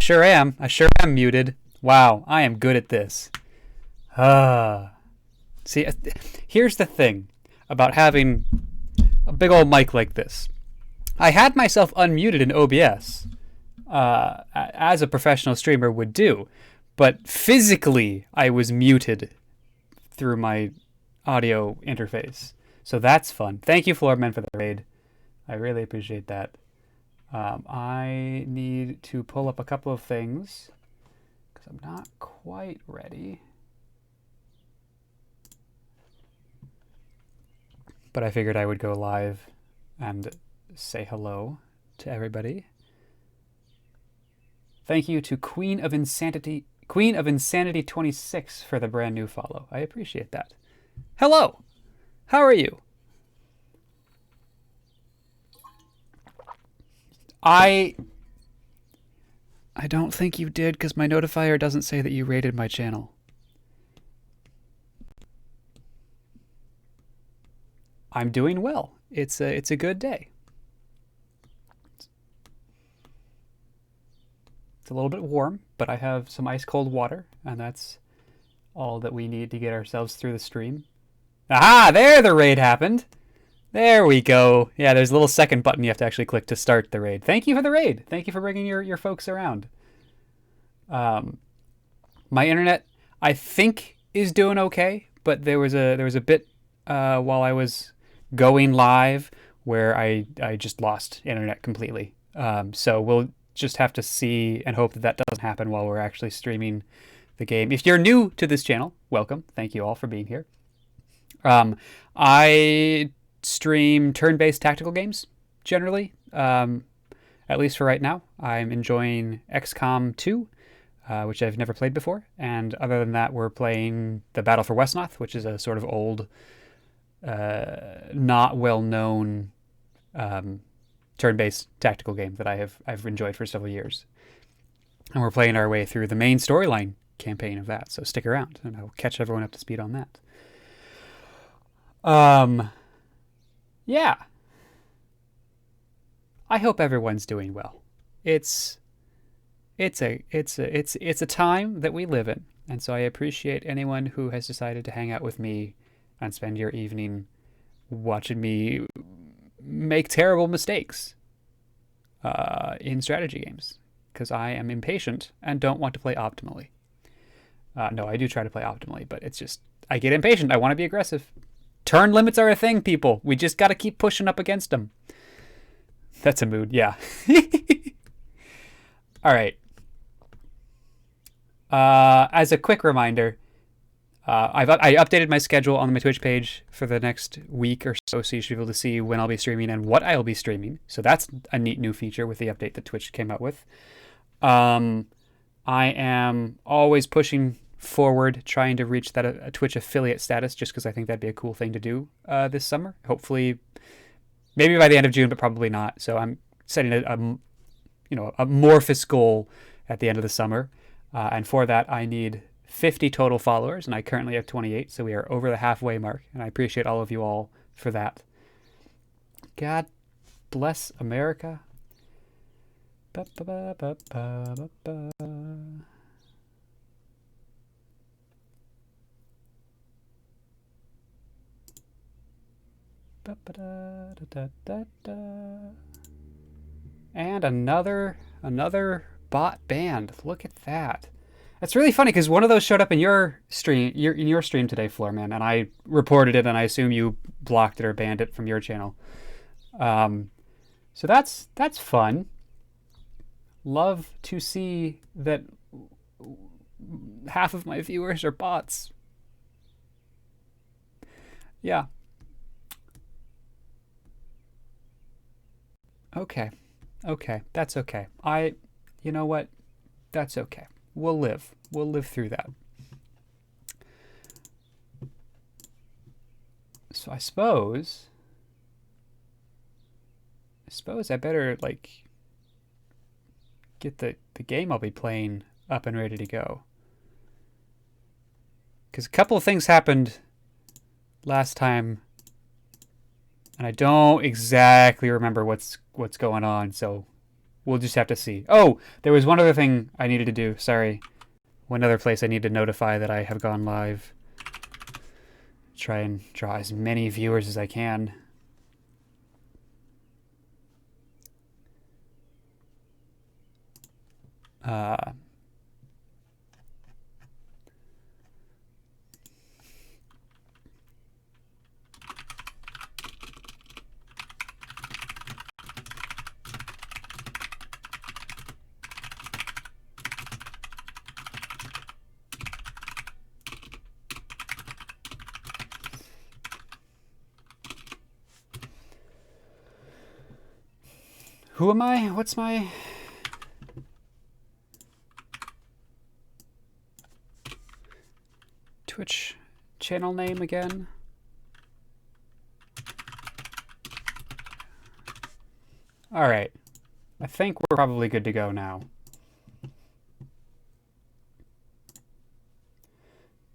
sure am. I sure am muted. Wow, I am good at this. See, here's the thing about having a big old mic like this. I had myself unmuted in OBS, as a professional streamer would do, but physically I was muted through my audio interface. So that's fun. Thank you, Floorman, for the raid. I really appreciate that. I need to pull up a couple of things because I'm not quite ready. But I figured I would go live and say hello to everybody. Thank you to Queen of Insanity 26 for the brand new follow. I appreciate that. Hello. How are you? I don't think you did because my notifier doesn't say that you rated my channel. I'm doing well. It's a good day. It's a little bit warm, but I have some ice cold water, and that's all that we need to get ourselves through the stream. Aha! There the raid happened. There we go. Yeah, there's a little second button you have to actually click to start the raid. Thank you for the raid. Thank you for bringing your folks around. My internet, I think, is doing okay, but there was a bit while I was going live where I just lost internet completely. So we'll just have to see and hope that that doesn't happen while we're actually streaming the game. If you're new to this channel, welcome. Thank you all for being here. I stream turn-based tactical games generally, at least for right now. I'm enjoying XCOM 2, which I've never played before, and other than that, we're playing the Battle for Wesnoth, which is a sort of old, not well-known turn-based tactical game that I've enjoyed for several years, and we're playing our way through the main storyline campaign of that. So stick around, and I'll catch everyone up to speed on that. Yeah. I hope everyone's doing well. It's a time that we live in, and so I appreciate anyone who has decided to hang out with me and spend your evening watching me make terrible mistakes in strategy games, because I am impatient and don't want to play optimally. No, I do try to play optimally, but it's just I get impatient. I want to be aggressive. Turn limits are a thing, people. We just got to keep pushing up against them. That's a mood, yeah. All right. As a quick reminder, I updated my schedule on my Twitch page for the next week or so you should be able to see when I'll be streaming and what I'll be streaming. So that's a neat new feature with the update that Twitch came out with. I am always pushing forward, trying to reach that a Twitch affiliate status, just because I think that'd be a cool thing to do this summer. Hopefully, maybe by the end of June, but probably not. So I'm setting a amorphous goal at the end of the summer, and for that I need 50 total followers, and I currently have 28, so we are over the halfway mark, and I appreciate all of you all for that. God bless America. Ba, ba, ba, ba, ba, ba, ba. And another bot banned. Look at that. That's really funny because one of those showed up in your stream, in your stream today, Floorman, and I reported it, and I assume you blocked it or banned it from your channel. So that's fun. Love to see that half of my viewers are bots. Yeah. Okay. That's okay. You know what? That's okay. We'll live through that. So I suppose I better get the game I'll be playing up and ready to go. Because a couple of things happened last time, and I don't exactly remember what's going on. So we'll just have to see. Oh, there was one other thing I needed to do. Sorry. One other place I need to notify that I have gone live. Try and draw as many viewers as I can. Who am I? What's my... Twitch channel name again? All right. I think we're probably good to go now.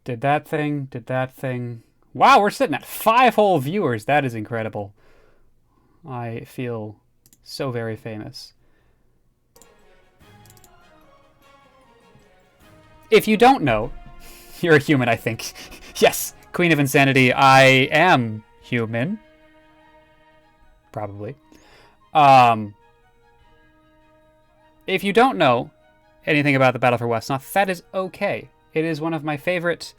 Did that thing, did that thing. Wow, we're sitting at 5 whole viewers. That is incredible. I feel so very famous. If you don't know, you're a human, I think. Yes, Queen of Insanity, I am human. Probably. If you don't know anything about the Battle for Wesnoth, that is okay. It is one of my favorite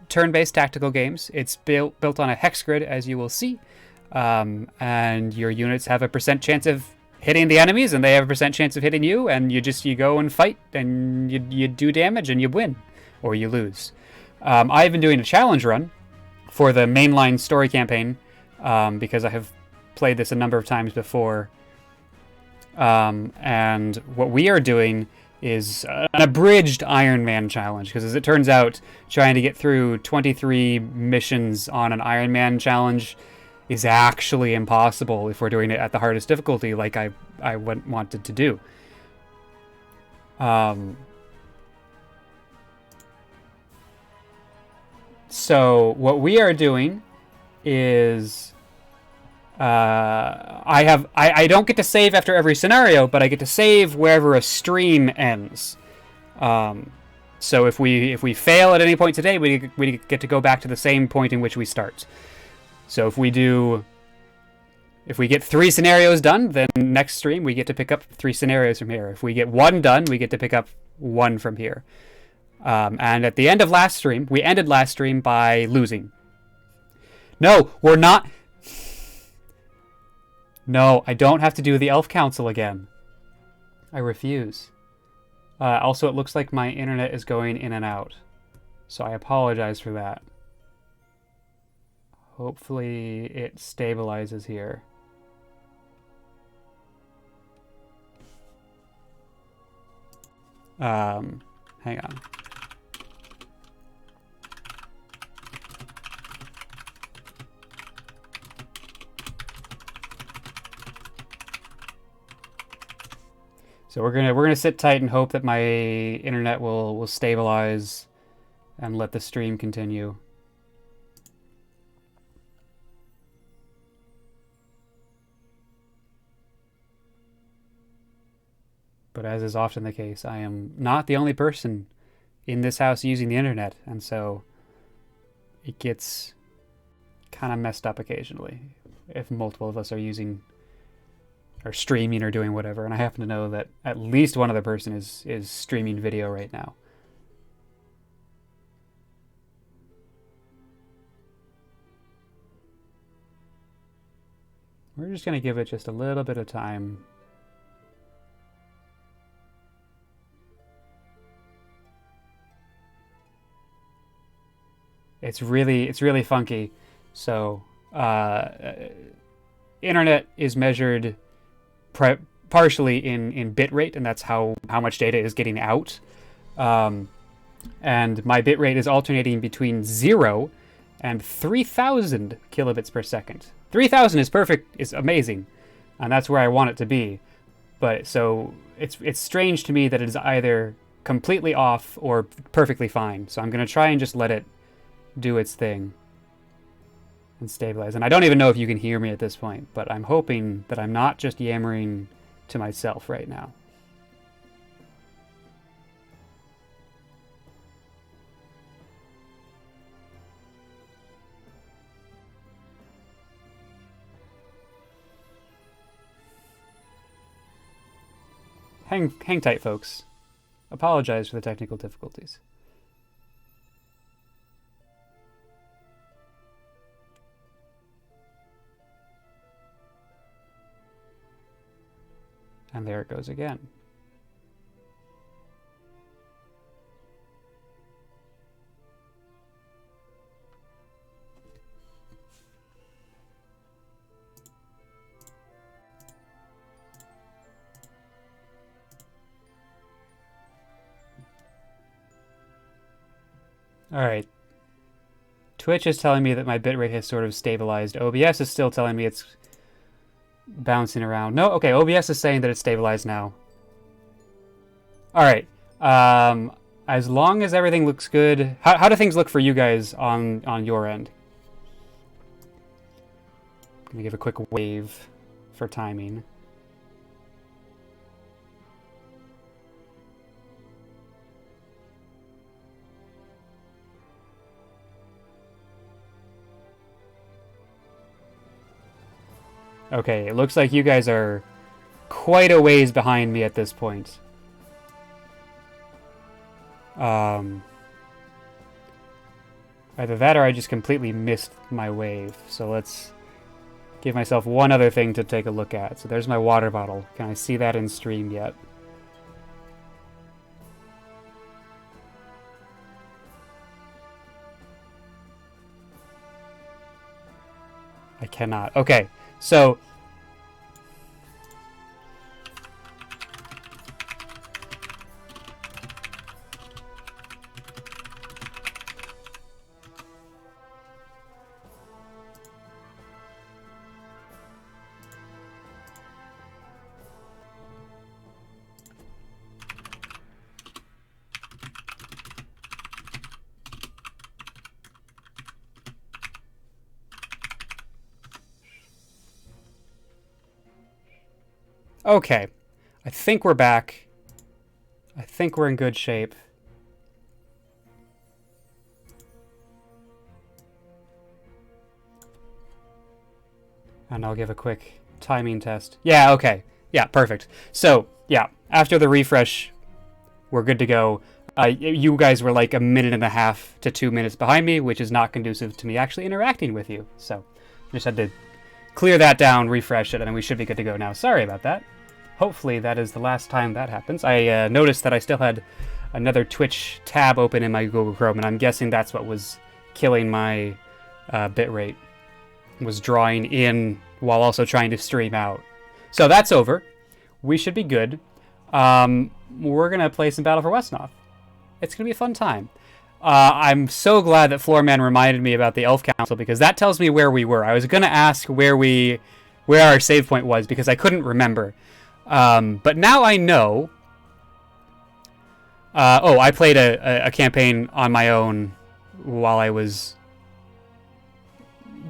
turn-based tactical games. It's built on a hex grid, as you will see. And your units have a % chance of hitting the enemies, and they have a % chance of hitting you, and you go and fight, and you do damage, and you win. Or you lose. I've been doing a challenge run for the mainline story campaign because I have played this a number of times before. And what we are doing is an abridged Iron Man challenge, because as it turns out, trying to get through 23 missions on an Iron Man challenge is actually impossible if we're doing it at the hardest difficulty like I wanted to do. So what we are doing is I don't get to save after every scenario, but I get to save wherever a stream ends. So if we fail at any point today, we get to go back to the same point in which we start. So if we get 3 scenarios done, then next stream we get to pick up 3 scenarios from here. If we get 1 done, we get to pick up 1 from here. And at the end of last stream, we ended last stream by losing. No, we're not. No, I don't have to do the Elf Council again. I refuse. Also, it looks like my internet is going in and out. So I apologize for that. Hopefully it stabilizes here. Hang on. So we're gonna sit tight and hope that my internet will stabilize and let the stream continue. But as is often the case, I am not the only person in this house using the internet, and so it gets kind of messed up occasionally if multiple of us are using or streaming or doing whatever. And I happen to know that at least one other person is streaming video right now. We're just going to give it just a little bit of time. It's really funky. So internet is measured partially in bit rate, and that's how much data is getting out. And my bit rate is alternating between 0 and 3,000 kilobits per second. 3,000 is perfect, is amazing, and that's where I want it to be. But so it's strange to me that it is either completely off or perfectly fine. So I'm going to try and just let it do its thing and stabilize. And I don't even know if you can hear me at this point, but I'm hoping that I'm not just yammering to myself right now. Hang tight, folks. Apologize for the technical difficulties. And there it goes again. Alright. Twitch is telling me that my bitrate has sort of stabilized. OBS is still telling me it's bouncing around. No, okay, OBS is saying that it's stabilized now. Alright. As long as everything looks good... How do things look for you guys on your end? I'm gonna give a quick wave for timing. Okay, it looks like you guys are quite a ways behind me at this point. Either that or I just completely missed my wave. So let's give myself one other thing to take a look at. So there's my water bottle. Can I see that in stream yet? I cannot. Okay. So, okay, I think we're back. I think we're in good shape. And I'll give a quick timing test. Yeah, okay. Yeah, perfect. So, yeah, after the refresh, we're good to go. You guys were like 1.5 to 2 minutes behind me, which is not conducive to me actually interacting with you. So, just had to clear that down, refresh it, and then we should be good to go now. Sorry about that. Hopefully that is the last time that happens. I noticed that I still had another Twitch tab open in my Google Chrome, and I'm guessing that's what was killing my bitrate. Was drawing in while also trying to stream out. So that's over. We should be good. We're going to play some Battle for Wesnoth. It's going to be a fun time. I'm so glad that Floorman reminded me about the Elf Council, because that tells me where we were. I was going to ask where our save point was, because I couldn't remember. But now I know. I played a campaign on my own while I was...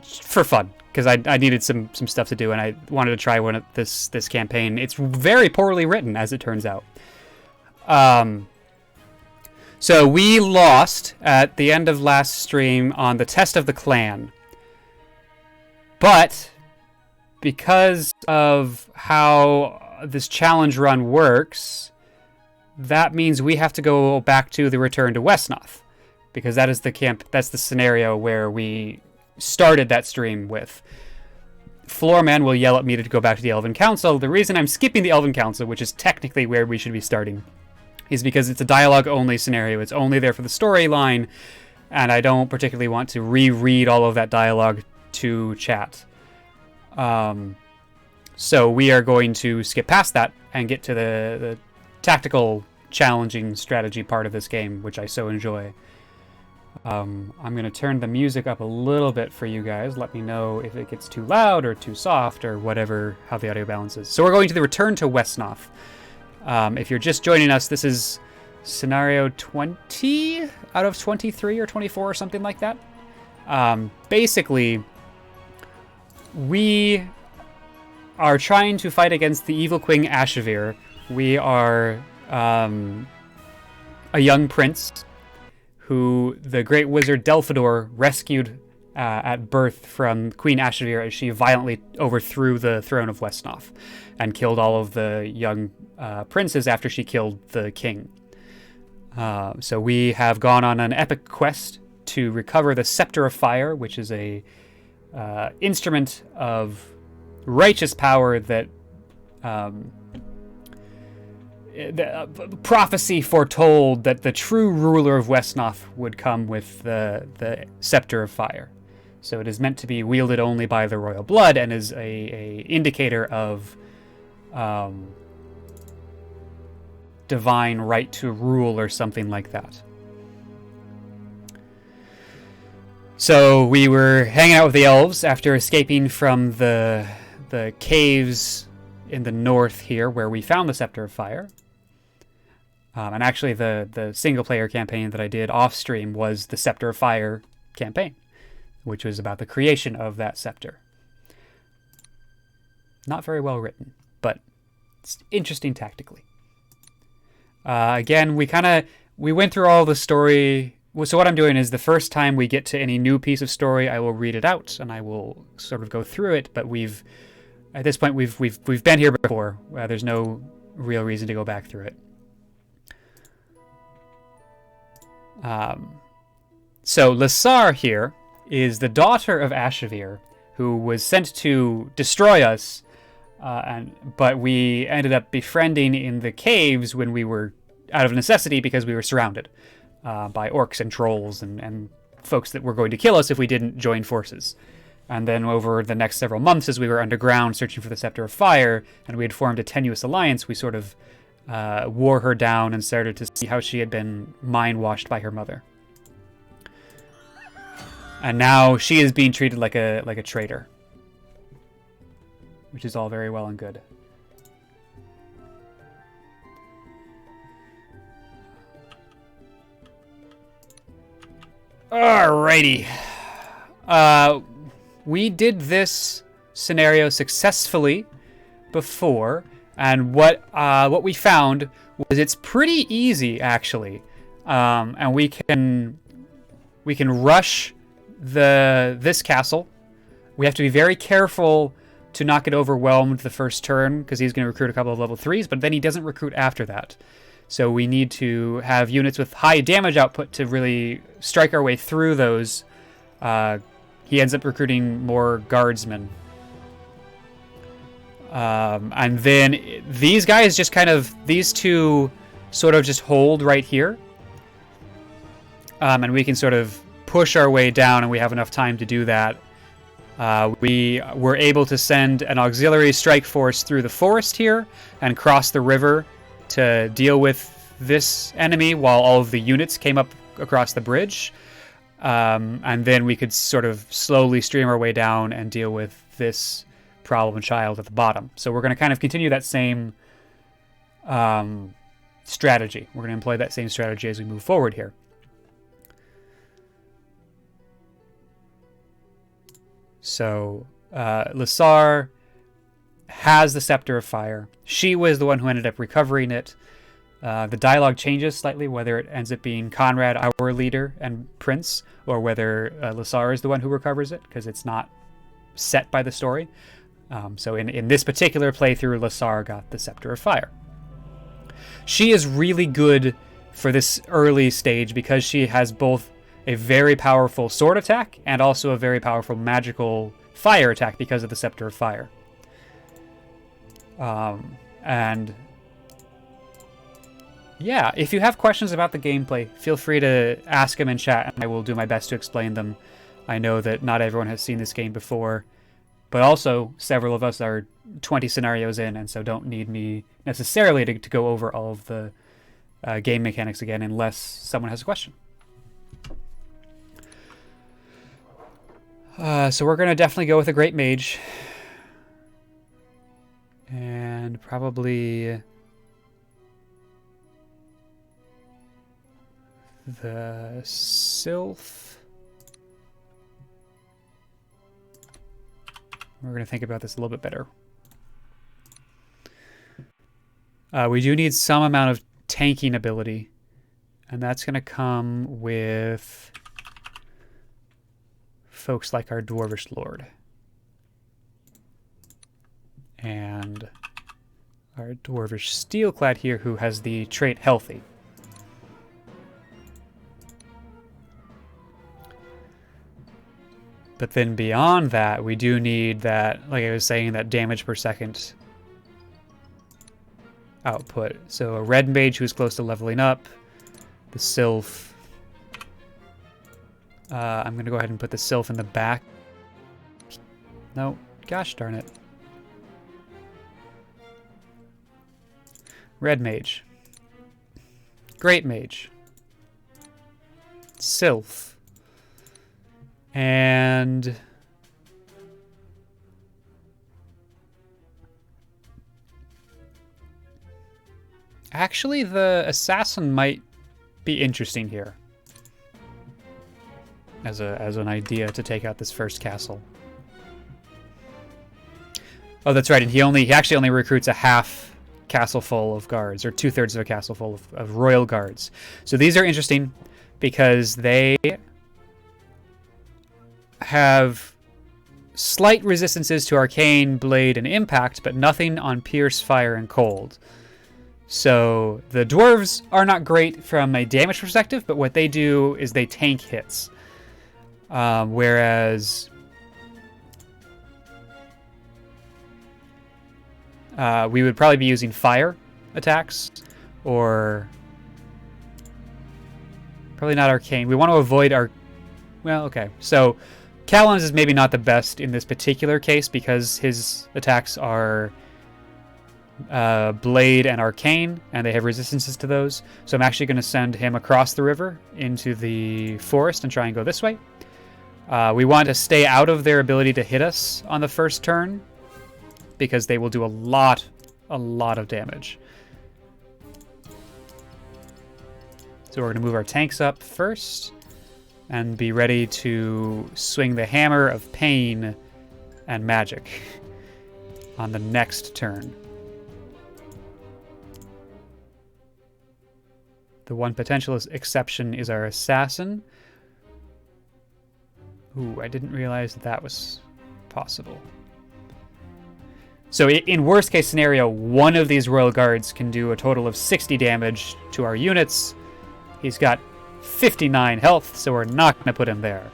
for fun, because I needed some stuff to do, and I wanted to try one of this campaign. It's very poorly written, as it turns out. So we lost at the end of last stream on the Test of the Clan. But because of how this challenge run works, that means we have to go back to the Return to Wesnoth, because that is that's the scenario where we started that stream with. Floorman will yell at me to go back to the Elven Council. The reason I'm skipping the Elven Council, which is technically where we should be starting, is because it's a dialogue-only scenario. It's only there for the storyline, and I don't particularly want to reread all of that dialogue to chat. So we are going to skip past that and get to the tactical, challenging strategy part of this game, which I so enjoy. I'm going to turn the music up a little bit for you guys. Let me know if it gets too loud or too soft or whatever, how the audio balances. So we're going to the Return to Wesnoth. If you're just joining us, this is scenario 20 out of 23 or 24 or something like that. Basically, we are trying to fight against the evil Queen Ashevere. We are a young prince who the great wizard Delphador rescued at birth from Queen Ashevere as she violently overthrew the throne of Wesnoth and killed all of the young princes after she killed the king. So we have gone on an epic quest to recover the Scepter of Fire, which is a instrument of righteous power that the prophecy foretold that the true ruler of Wesnoth would come with the Scepter of Fire. So it is meant to be wielded only by the royal blood and is a indicator of divine right to rule or something like that. So we were hanging out with the elves after escaping from the caves in the north here where we found the Scepter of Fire. And actually the single-player campaign that I did off-stream was the Scepter of Fire campaign, which was about the creation of that scepter. Not very well written, but it's interesting tactically. Again, we went through all the story. So what I'm doing is the first time we get to any new piece of story, I will read it out and I will sort of go through it. But at this point we've been here before. There's no real reason to go back through it. So Lysar here is the daughter of Ashevere, who was sent to destroy us, but we ended up befriending in the caves when we were out of necessity because we were surrounded by orcs and trolls and folks that were going to kill us if we didn't join forces. And then over the next several months, as we were underground searching for the Scepter of Fire, and we had formed a tenuous alliance, we sort of wore her down and started to see how she had been mind-washed by her mother. And now she is being treated like a traitor, which is all very well and good. Alrighty. We did this scenario successfully before, and what we found was it's pretty easy actually, and we can rush this castle. We have to be very careful to not get overwhelmed the first turn because he's going to recruit a couple of level 3s, but then he doesn't recruit after that. So we need to have units with high damage output to really strike our way through those. He ends up recruiting more guardsmen. And then these guys these two sort of just hold right here. And we can sort of push our way down, and we have enough time to do that. We were able to send an auxiliary strike force through the forest here and cross the river to deal with this enemy while all of the units came up across the bridge. And then we could sort of slowly stream our way down and deal with this problem child at the bottom. So we're going to kind of continue that same strategy. We're going to employ that same strategy as we move forward here. So Lysar has the Scepter of Fire. She was the one who ended up recovering it. The dialogue changes slightly, whether it ends up being Conrad, our leader and prince, or whether Lysar is the one who recovers it, because it's not set by the story. So in this particular playthrough, Lysar got the Scepter of Fire. She is really good for this early stage because she has both a very powerful sword attack and also a very powerful magical fire attack because of the Scepter of Fire. And yeah, if you have questions about the gameplay, feel free to ask them in chat and I will do my best to explain them. I know that not everyone has seen this game before, but also several of us are 20 scenarios in, and so don't need me necessarily to go over all of the game mechanics again unless someone has a question. So we're going to definitely go with a Great Mage. And probably the Sylph. We're going to think about this a little bit better. We do need some amount of tanking ability, and that's going to come with folks like our Dwarvish Lord and our Dwarvish Steelclad here, who has the trait Healthy. But then beyond that, we do need that, like I was saying, that damage per second output. So a red mage who's close to leveling up, the Sylph. I'm going to go ahead and put the Sylph in the back. No, gosh darn it. Red mage. Great mage. Sylph. And actually, the assassin might be interesting here as an idea to take out this first castle. Oh, that's right. And he actually only recruits a half castle full of guards, or 2/3 of a castle full of royal guards. So these are interesting because they have slight resistances to arcane, blade, and impact, but nothing on pierce, fire, and cold. So the dwarves are not great from a damage perspective, but what they do is they tank hits. Whereas we would probably be using fire attacks, or probably not arcane. We want to avoid our... Well, okay. So Callan's is maybe not the best in this particular case because his attacks are blade and arcane, and they have resistances to those. So I'm actually going to send him across the river into the forest and try and go this way. We want to stay out of their ability to hit us on the first turn because they will do a lot of damage. So we're going to move our tanks up first and be ready to swing the Hammer of Pain and Magic on the next turn. The one potential exception is our Assassin. Ooh, I didn't realize that was possible. So in worst case scenario, one of these Royal Guards can do a total of 60 damage to our units. He's got 59 health, so we're not going to put him there.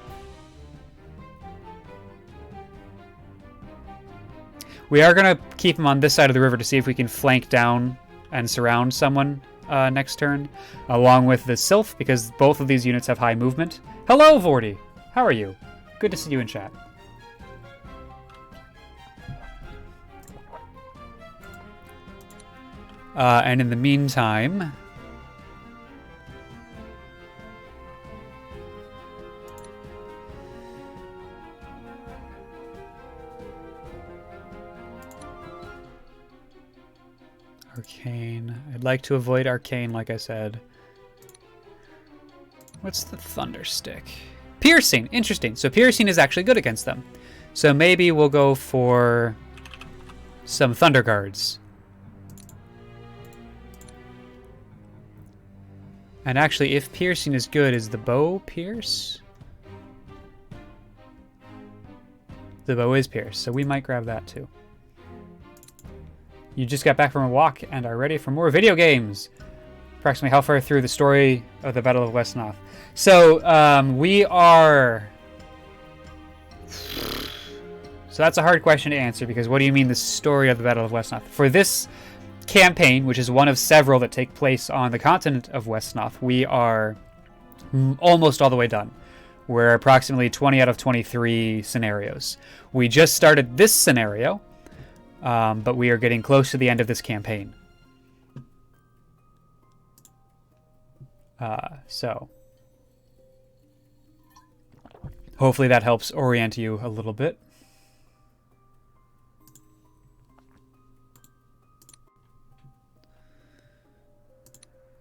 We are going to keep him on this side of the river to see if we can flank down and surround someone next turn, along with the Sylph, because both of these units have high movement. Hello, Vorty! How are you? Good to see you in chat. And in the meantime... Arcane. I'd like to avoid Arcane, like I said. What's the Thunder Stick? Piercing! Interesting. So Piercing is actually good against them. So maybe we'll go for some Thunder Guards. And actually, if Piercing is good, is the bow Pierce? The bow is Pierce, so we might grab that too. You just got back from a walk and are ready for more video games. Approximately how far through the story of the Battle of Wesnoth? So, we are... So that's a hard question to answer, because what do you mean the story of the Battle of Wesnoth? For this campaign, which is one of several that take place on the continent of Wesnoth, we are almost all the way done. We're approximately 20 out of 23 scenarios. We just started this scenario, but we are getting close to the end of this campaign. So hopefully that helps orient you a little bit.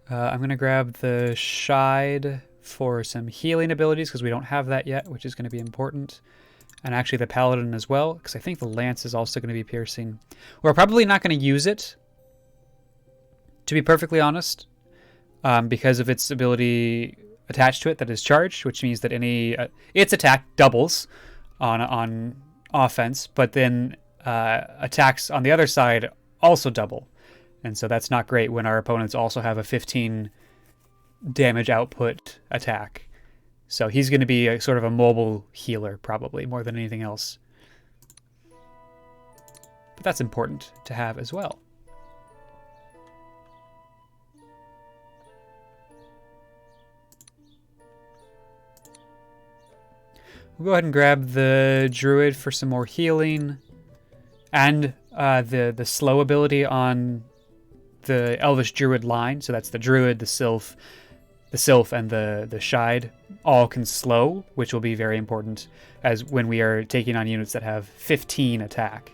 I'm going to grab the Shide for some healing abilities, because we don't have that yet, which is going to be important. And actually the Paladin as well, because I think the Lance is also going to be piercing. We're probably not going to use it to be perfectly honest, because of its ability attached to it that is charged, which means that any its attack doubles on offense, but then attacks on the other side also double. And so that's not great when our opponents also have a 15 damage output attack. So he's going to be a sort of a mobile healer, probably, more than anything else. But that's important to have as well. We'll go ahead and grab the Druid for some more healing. And the slow ability on the Elvish Druid line. So that's the Druid, the Sylph, and the Shide all can slow, which will be very important as when we are taking on units that have 15 attack.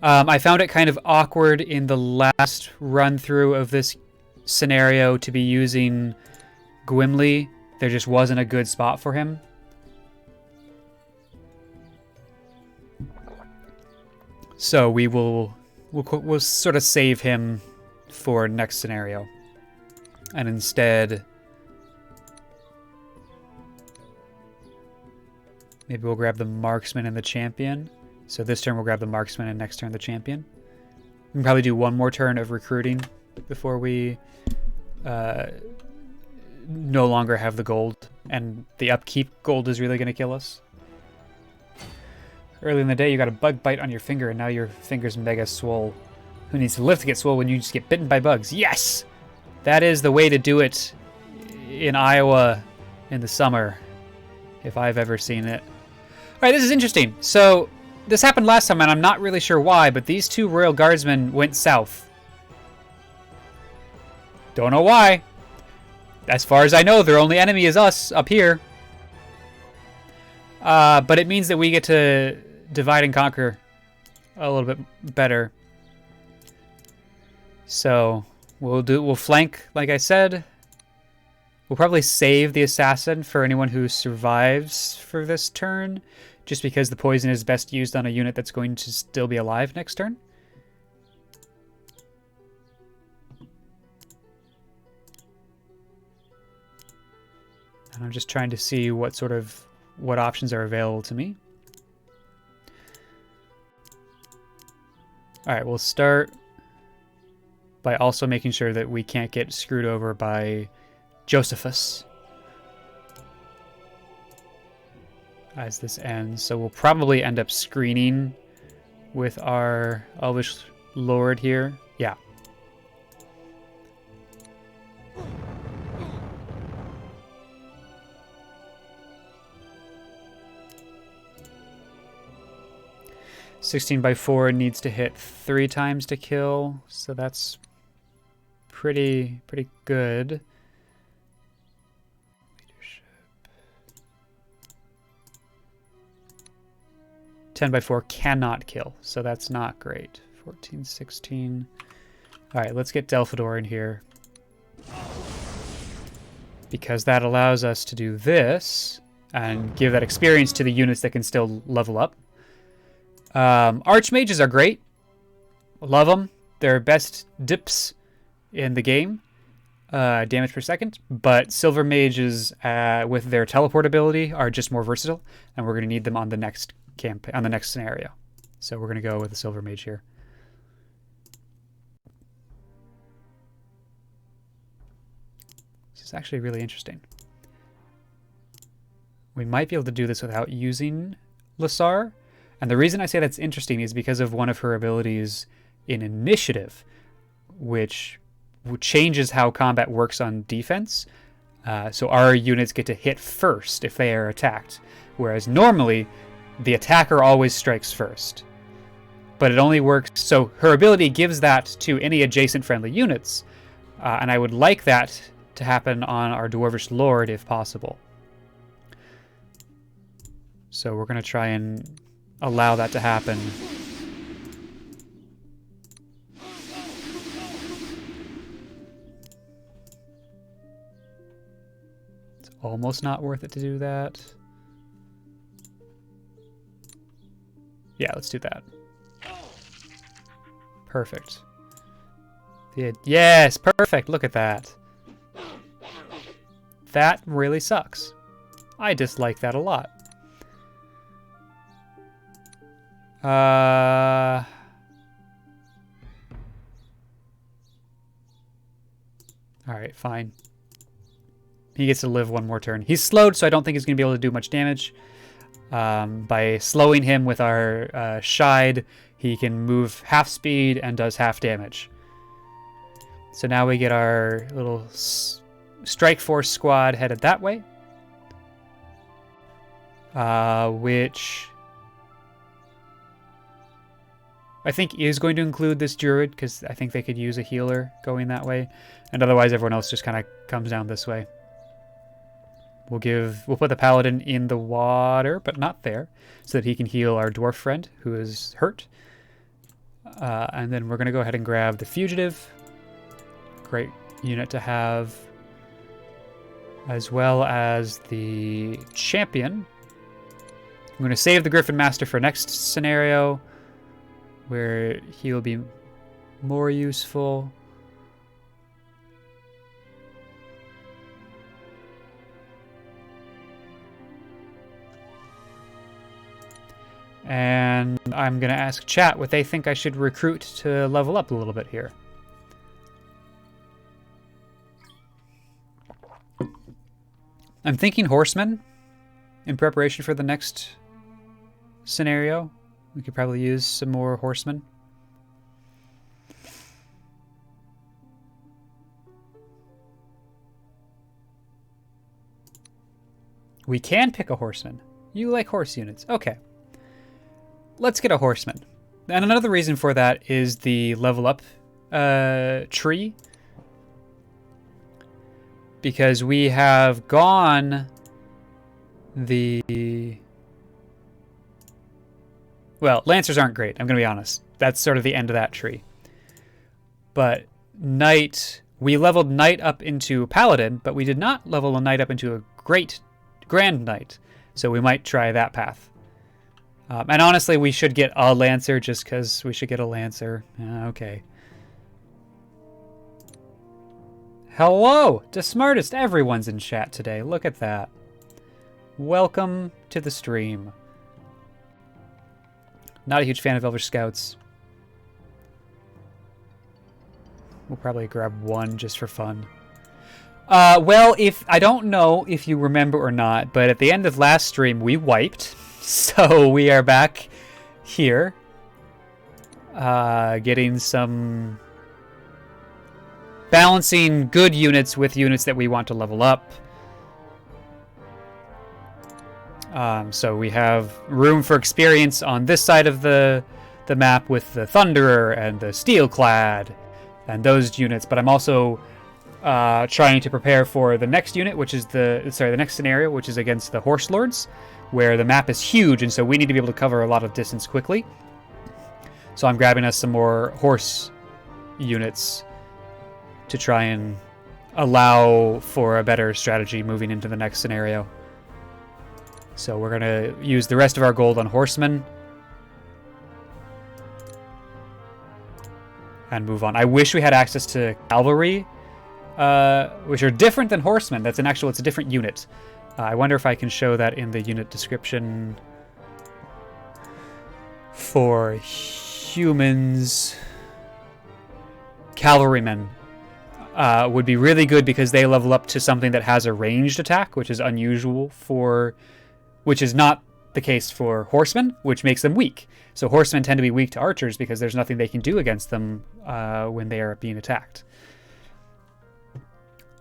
I found it kind of awkward in the last run through of this scenario to be using Gwimli. There just wasn't a good spot for him. So we'll sort of save him for next scenario. And instead, maybe we'll grab the Marksman and the Champion. So this turn we'll grab the Marksman and next turn the Champion. We can probably do one more turn of recruiting before we no longer have the gold. And the upkeep gold is really going to kill us. Early in the day, you got a bug bite on your finger, and now your finger's mega swole. Who needs to live to get swole when you just get bitten by bugs? Yes! That is the way to do it in Iowa in the summer, if I've ever seen it. All right, this is interesting. So this happened last time, and I'm not really sure why, but these two Royal Guardsmen went south. Don't know why. As far as I know, their only enemy is us up here. But it means that we get to divide and conquer a little bit better. So we'll flank, like I said. We'll probably save the assassin for anyone who survives for this turn, just because the poison is best used on a unit that's going to still be alive next turn. And I'm just trying to see what options are available to me. All right, we'll start by also making sure that we can't get screwed over by Josephus as this ends. So we'll probably end up screening with our Elvish Lord here. Yeah. (16/4) needs to hit 3 times to kill, so that's pretty good. Leadership. 10/4 cannot kill, so that's not great. 14, 16. All right, let's get Delphador in here, because that allows us to do this and give that experience to the units that can still level up. Archmages are great. Love them. They're best dips in the game. Damage per second. But Silver Mages, with their teleport ability, are just more versatile, and we're going to need them on the next campaign, on the next scenario. So we're going to go with the Silver Mage here. This is actually really interesting. We might be able to do this without using Lassar. And the reason I say that's interesting is because of one of her abilities in Initiative, which changes how combat works on defense. So our units get to hit first if they are attacked, whereas normally the attacker always strikes first. But it only works, so her ability gives that to any adjacent friendly units, and I would like that to happen on our Dwarvish Lord if possible. So we're going to try and allow that to happen. It's almost not worth it to do that. Yeah, let's do that. Perfect. Yes, perfect. Look at that. That really sucks. I dislike that a lot. Alright, fine. He gets to live one more turn. He's slowed, so I don't think he's going to be able to do much damage. By slowing him with our Shide, he can move half speed and does half damage. So now we get our little Strike Force squad headed that way. Which I think is going to include this Druid, because I think they could use a healer going that way. And otherwise everyone else just kind of comes down this way. We'll put the Paladin in the water, but not there, so that he can heal our Dwarf friend, who is hurt. And then we're going to go ahead and grab the Fugitive. Great unit to have. As well as the Champion. I'm going to save the Griffin Master for next scenario, where he'll be more useful. And I'm going to ask chat what they think I should recruit to level up a little bit here. I'm thinking Horsemen in preparation for the next scenario. We could probably use some more Horsemen. We can pick a Horseman. You like horse units. Okay. Let's get a Horseman. And another reason for that is the level up tree. Because we have gone the... Well, Lancers aren't great, I'm going to be honest. That's sort of the end of that tree. But Knight... We leveled Knight up into Paladin, but we did not level a Knight up into a Grand Knight. So we might try that path. And honestly, we should get a Lancer just because we should get a Lancer. Okay. Hello! The smartest. Everyone's in chat today. Look at that. Welcome to the stream. Not a huge fan of Elvish Scouts. We'll probably grab one just for fun. Well, I don't know if you remember or not, but at the end of last stream, we wiped. So we are back here. Getting some... Balancing good units with units that we want to level up. So we have room for experience on this side of the map with the Thunderer and the Steelclad and those units, but I'm also trying to prepare for the next unit, which is the next scenario, which is against the Horse Lords, where the map is huge, and so we need to be able to cover a lot of distance quickly. So I'm grabbing us some more horse units to try and allow for a better strategy moving into the next scenario. So we're going to use the rest of our gold on horsemen and move on. I wish we had access to cavalry, which are different than horsemen. It's a different unit. I wonder if I can show that in the unit description for humans. Cavalrymen would be really good because they level up to something that has a ranged attack, which is unusual which is not the case for horsemen, which makes them weak. So horsemen tend to be weak to archers because there's nothing they can do against them when they are being attacked.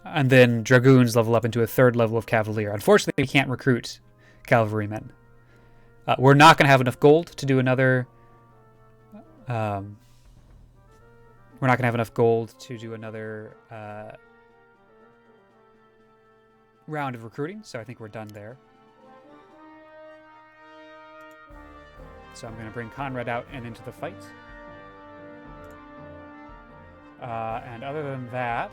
And then dragoons level up into a third level of cavalier. Unfortunately, we can't recruit cavalrymen. We're not going to have enough gold to do another... we're not going to have enough gold to do another round of recruiting, so I think we're done there. So I'm going to bring Conrad out and into the fight. And other than that,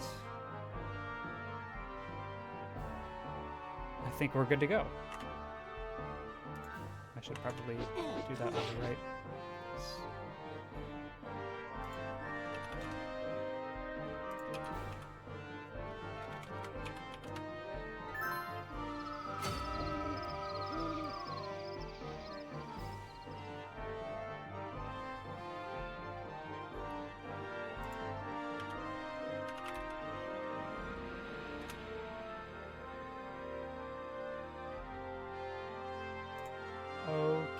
I think we're good to go. I should probably do that on the right.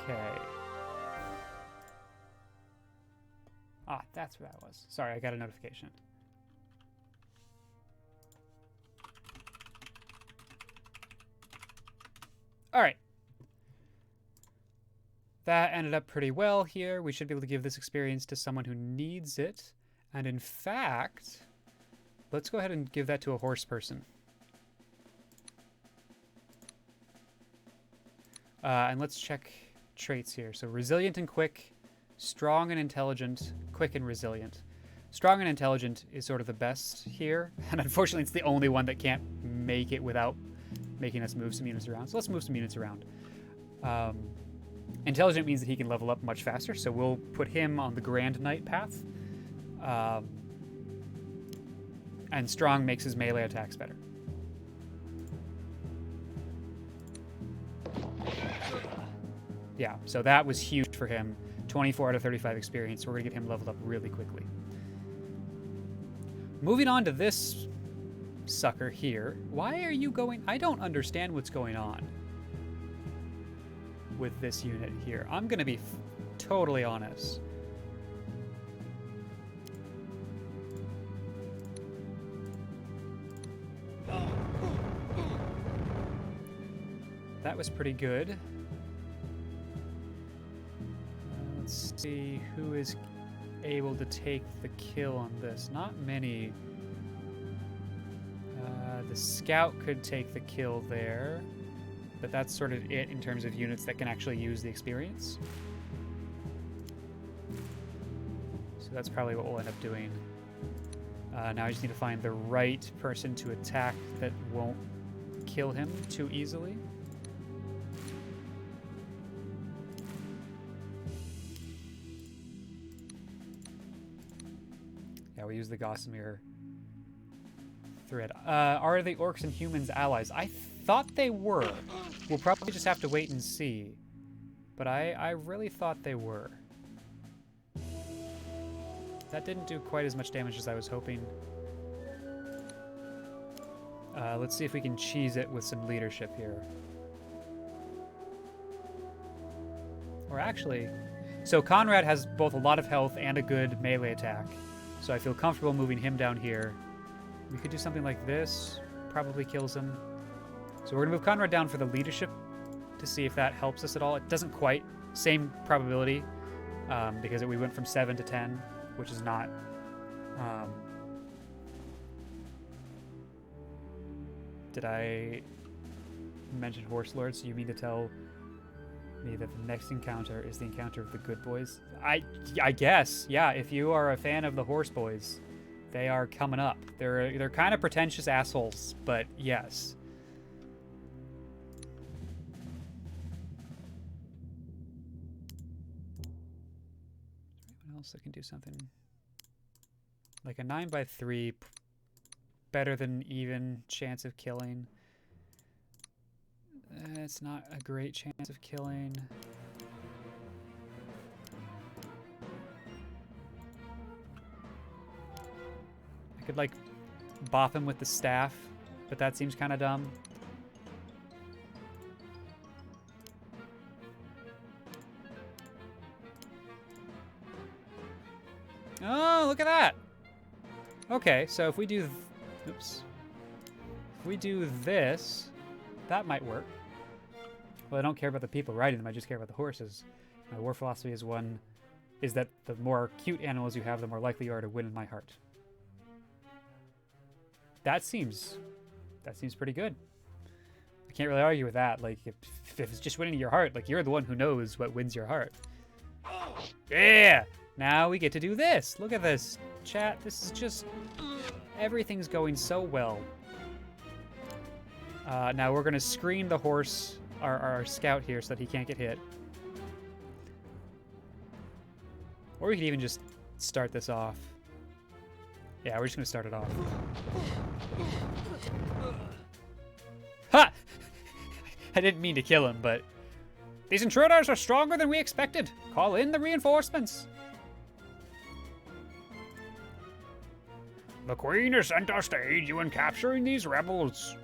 Okay. Ah, that's what that was. Sorry, I got a notification. All right. That ended up pretty well here. We should be able to give this experience to someone who needs it. And in fact, let's go ahead and give that to a horse person. And let's check traits here. So resilient and quick, strong and intelligent, quick and resilient. Strong and intelligent is sort of the best here. And unfortunately, it's the only one that can't make it without making us move some units around. So let's move some units around. Intelligent means that he can level up much faster, so we'll put him on the Grand Knight path. And strong makes his melee attacks better. Yeah, so that was huge for him. 24 out of 35 experience, so we're going to get him leveled up really quickly. Moving on to this sucker here. Why are you going... I don't understand what's going on with this unit here. I'm going to be totally honest. That was pretty good. Let's see who is able to take the kill on this. Not many. The scout could take the kill there, but that's sort of it in terms of units that can actually use the experience. So that's probably what we'll end up doing. Now I just need to find the right person to attack that won't kill him too easily. Yeah, we use the Gossamer thread. Are the orcs and humans allies? I thought they were. We'll probably just have to wait and see. But I really thought they were. That didn't do quite as much damage as I was hoping. Let's see if we can cheese it with some leadership here. Or actually... So Conrad has both a lot of health and a good melee attack. So I feel comfortable moving him down here. We could do something like this. Probably kills him. So we're going to move Conrad down for the leadership to see if that helps us at all. It doesn't quite. Same probability because we went from 7 to 10, which is not... Did I mention Horse Lords? So you mean to tell me that the next encounter is the encounter of the good boys? I guess, yeah. If you are a fan of the Horse Boys, they are coming up. They're kind of pretentious assholes, but yes. Anyone else that can do something like a 9x3, better than even chance of killing. It's not a great chance of killing. I could like bop him with the staff, but that seems kind of dumb. Oh, look at that. Okay, so if we do... Oops. If we do this, that might work. Well, I don't care about the people riding them, I just care about the horses. My war philosophy is that the more cute animals you have, the more likely you are to win in my heart. That seems pretty good. I can't really argue with that. Like, if it's just winning your heart, like, you're the one who knows what wins your heart. Yeah! Now we get to do this. Look at this, chat. This is just... Everything's going so well. Now we're going to screen the horse, our scout here, so that he can't get hit. Or we could even just start this off. Yeah, we're just going to start it off. Ha! I didn't mean to kill him, but... These intruders are stronger than we expected. Call in the reinforcements. The Queen has sent us to aid you in capturing these rebels.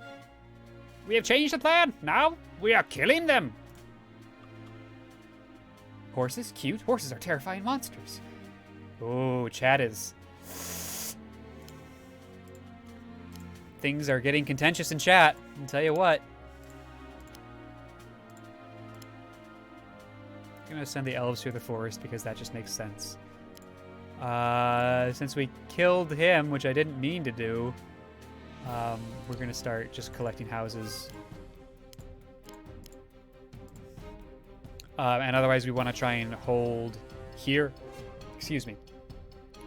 We have changed the plan. Now we are killing them. Horses? Cute. Horses are terrifying monsters. Oh, chat is... Things are getting contentious in chat. I'll tell you what. I'm going to send the elves through the forest because that just makes sense. Since we killed him, which I didn't mean to do, we're going to start just collecting houses. And otherwise we want to try and hold here. Excuse me.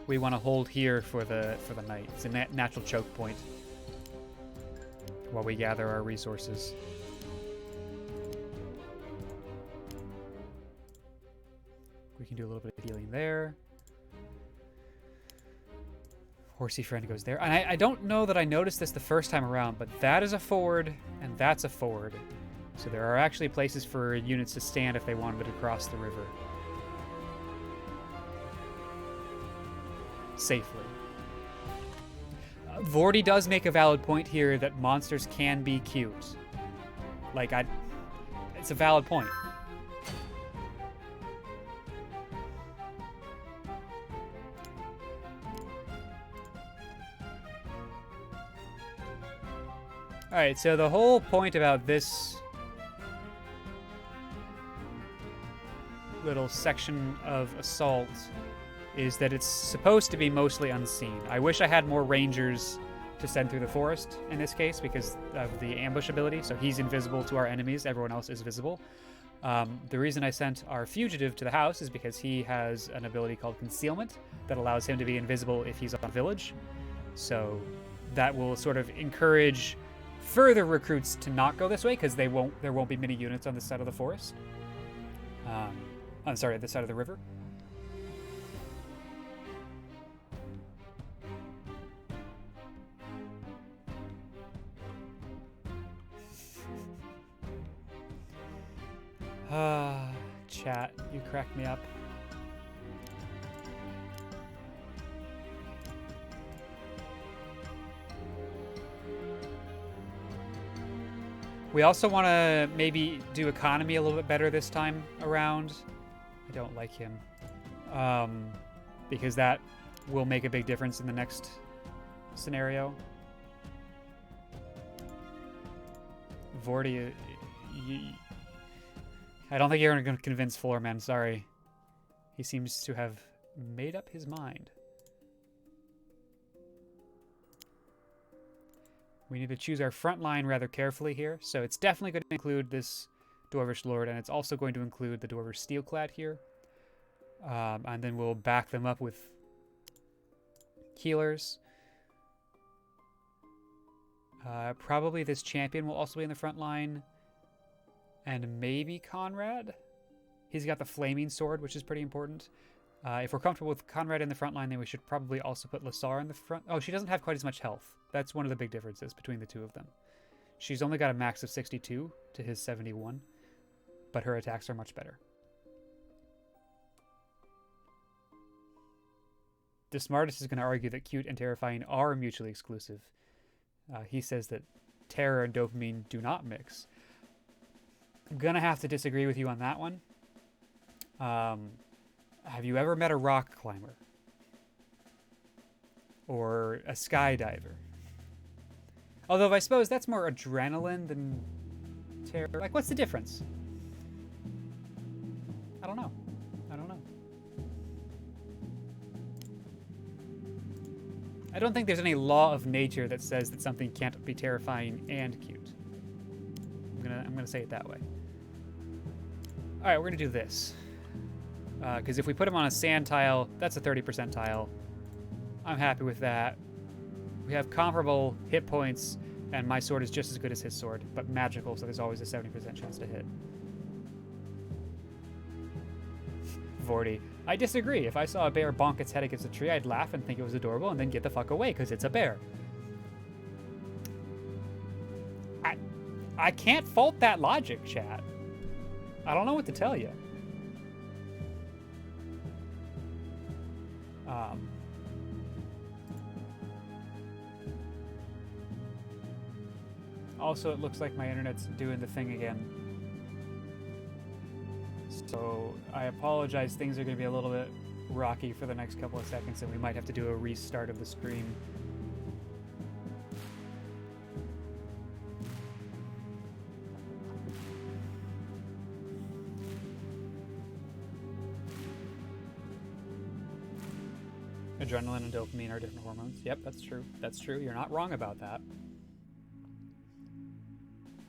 We want to hold here for the night. It's a natural choke point while we gather our resources. We can do a little bit of healing there. Horsey friend goes there. And I don't know that I noticed this the first time around, but that is a ford and that's a ford. So there are actually places for units to stand if they wanted to cross the river safely. Vordy does make a valid point here that monsters can be cute. Like, it's a valid point. Alright, so the whole point about this little section of assault is that it's supposed to be mostly unseen. I wish I had more rangers to send through the forest in this case because of the ambush ability, so he's invisible to our enemies, everyone else is visible. The reason I sent our fugitive to the house is because he has an ability called concealment that allows him to be invisible if he's on a village. So that will sort of encourage further recruits to not go this way because there won't be many units on this side of the forest. I'm sorry, this side of the river. Chat, you cracked me up. We also want to maybe do economy a little bit better this time around. I don't like him. Because that will make a big difference in the next scenario. Vordy, I don't think you're going to convince Silverman, sorry. He seems to have made up his mind. We need to choose our front line rather carefully here. So it's definitely going to include this Dwarvish Lord, and it's also going to include the Dwarvish Steelclad here. And then we'll back them up with healers. Probably this champion will also be in the front line. And maybe Conrad? He's got the flaming sword, which is pretty important. If we're comfortable with Conrad in the front line, then we should probably also put Lassar in the front. Oh, she doesn't have quite as much health. That's one of the big differences between the two of them. She's only got a max of 62 to his 71, but her attacks are much better. The smartest is going to argue that cute and terrifying are mutually exclusive. He says that terror and dopamine do not mix. I'm going to have to disagree with you on that one. Have you ever met a rock climber? Or a skydiver? Although I suppose that's more adrenaline than terror. Like, what's the difference? I don't know. I don't think there's any law of nature that says that something can't be terrifying and cute. I'm gonna say it that way. All right, we're gonna do this. Because if we put him on a sand tile, that's a 30% tile. I'm happy with that. We have comparable hit points, and my sword is just as good as his sword, but magical, so there's always a 70% chance to hit. Vordy. I disagree. If I saw a bear bonk its head against a tree, I'd laugh and think it was adorable and then get the fuck away, because it's a bear. I can't fault that logic, chat. I don't know what to tell you. Also, it looks like my internet's doing the thing again. So I apologize, things are going to be a little bit rocky for the next couple of seconds, and we might have to do a restart of the stream. Adrenaline and dopamine are different hormones. Yep, that's true. That's true. You're not wrong about that.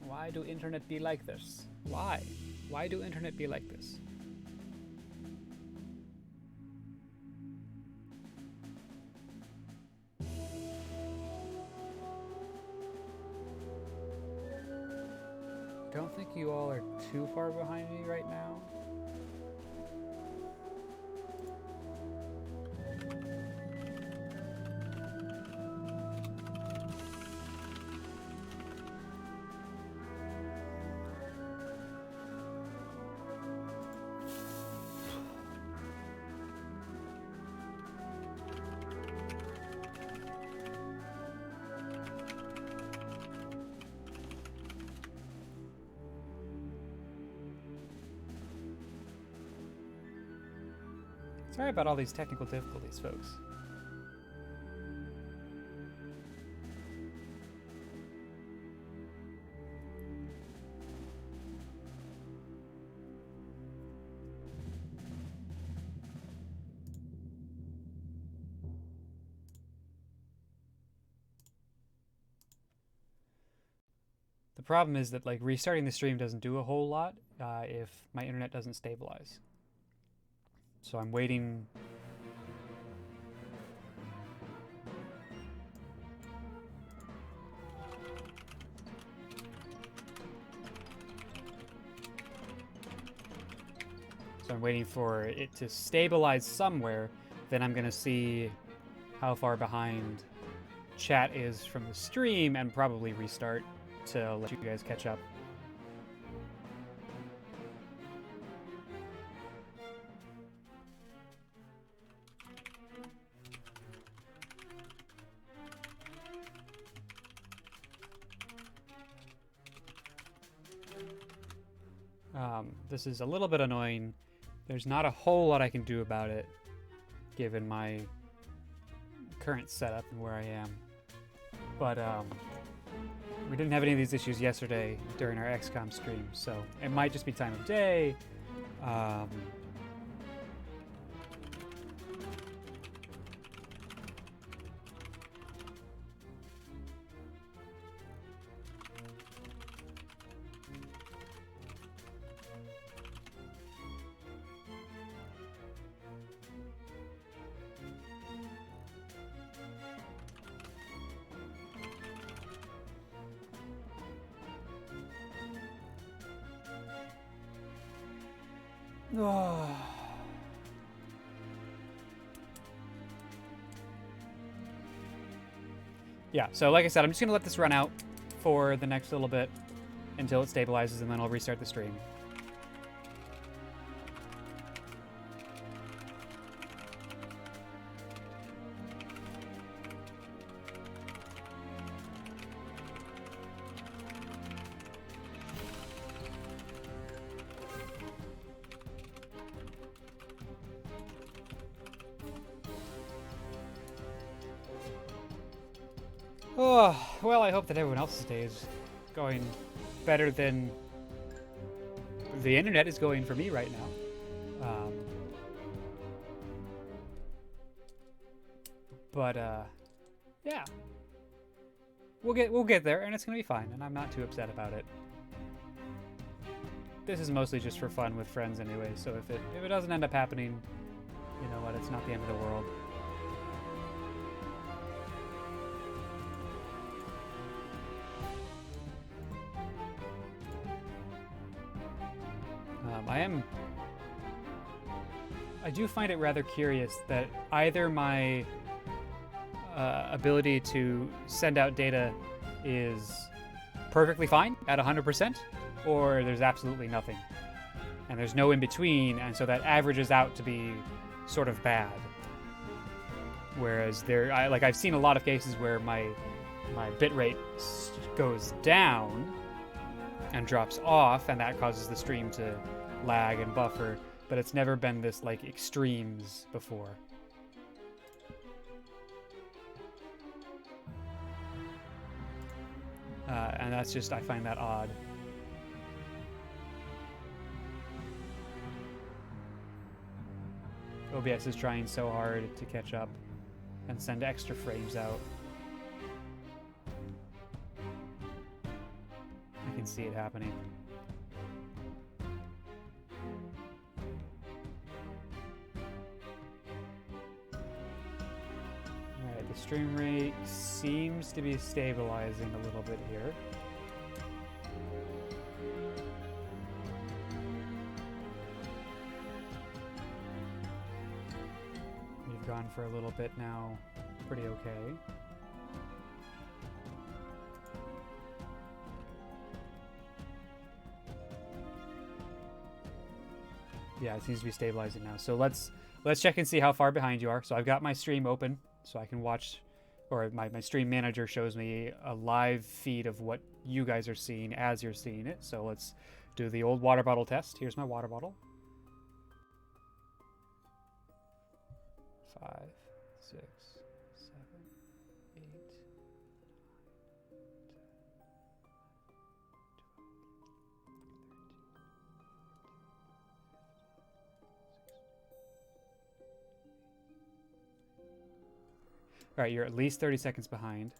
Why do internet be like this? Why? Why do internet be like this? Don't think you all are too far behind me right now. Sorry about all these technical difficulties, folks. The problem is that like restarting the stream doesn't do a whole lot if my internet doesn't stabilize. So I'm waiting. So I'm waiting for it to stabilize somewhere. Then I'm gonna see how far behind chat is from the stream and probably restart to let you guys catch up. This is a little bit annoying. There's not a whole lot I can do about it, given my current setup and where I am. But we didn't have any of these issues yesterday during our XCOM stream, so it might just be time of day. Yeah, so like I said, I'm just going to let this run out for the next little bit until it stabilizes, and then I'll restart the stream. Oh, well, I hope that everyone else's day is going better than the internet is going for me right now. Yeah, we'll get there, and it's gonna be fine, and I'm not too upset about it. This is mostly just for fun with friends anyway, so if it doesn't end up happening, you know what? It's not the end of the world. I do find it rather curious that either my ability to send out data is perfectly fine at 100%, or there's absolutely nothing. And there's no in between, and so that averages out to be sort of bad. Whereas I've seen a lot of cases where my bitrate goes down and drops off, and that causes the stream to lag and buffer, but it's never been this like extremes before. And that's just, I find that odd. OBS is trying so hard to catch up and send extra frames out. I can see it happening. Alright, the stream rate seems to be stabilizing a little bit here. We've gone for a little bit now, pretty okay. Yeah, it seems to be stabilizing now. So let's check and see how far behind you are. So I've got my stream open so I can watch, or my stream manager shows me a live feed of what you guys are seeing as you're seeing it. So let's do the old water bottle test. Here's my water bottle. 5, 6, 7, 8, 9, 10, 12, 13. All right, you're at least 30 seconds behind.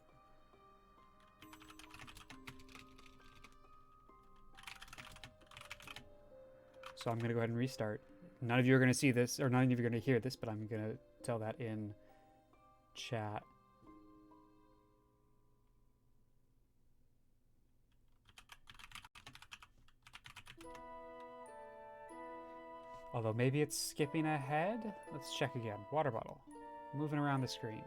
So I'm going to go ahead and restart. None of you are going to see this, or none of you are going to hear this, but I'm going to tell that in chat. Although maybe it's skipping ahead. Let's check again. Water bottle. Moving around the screen.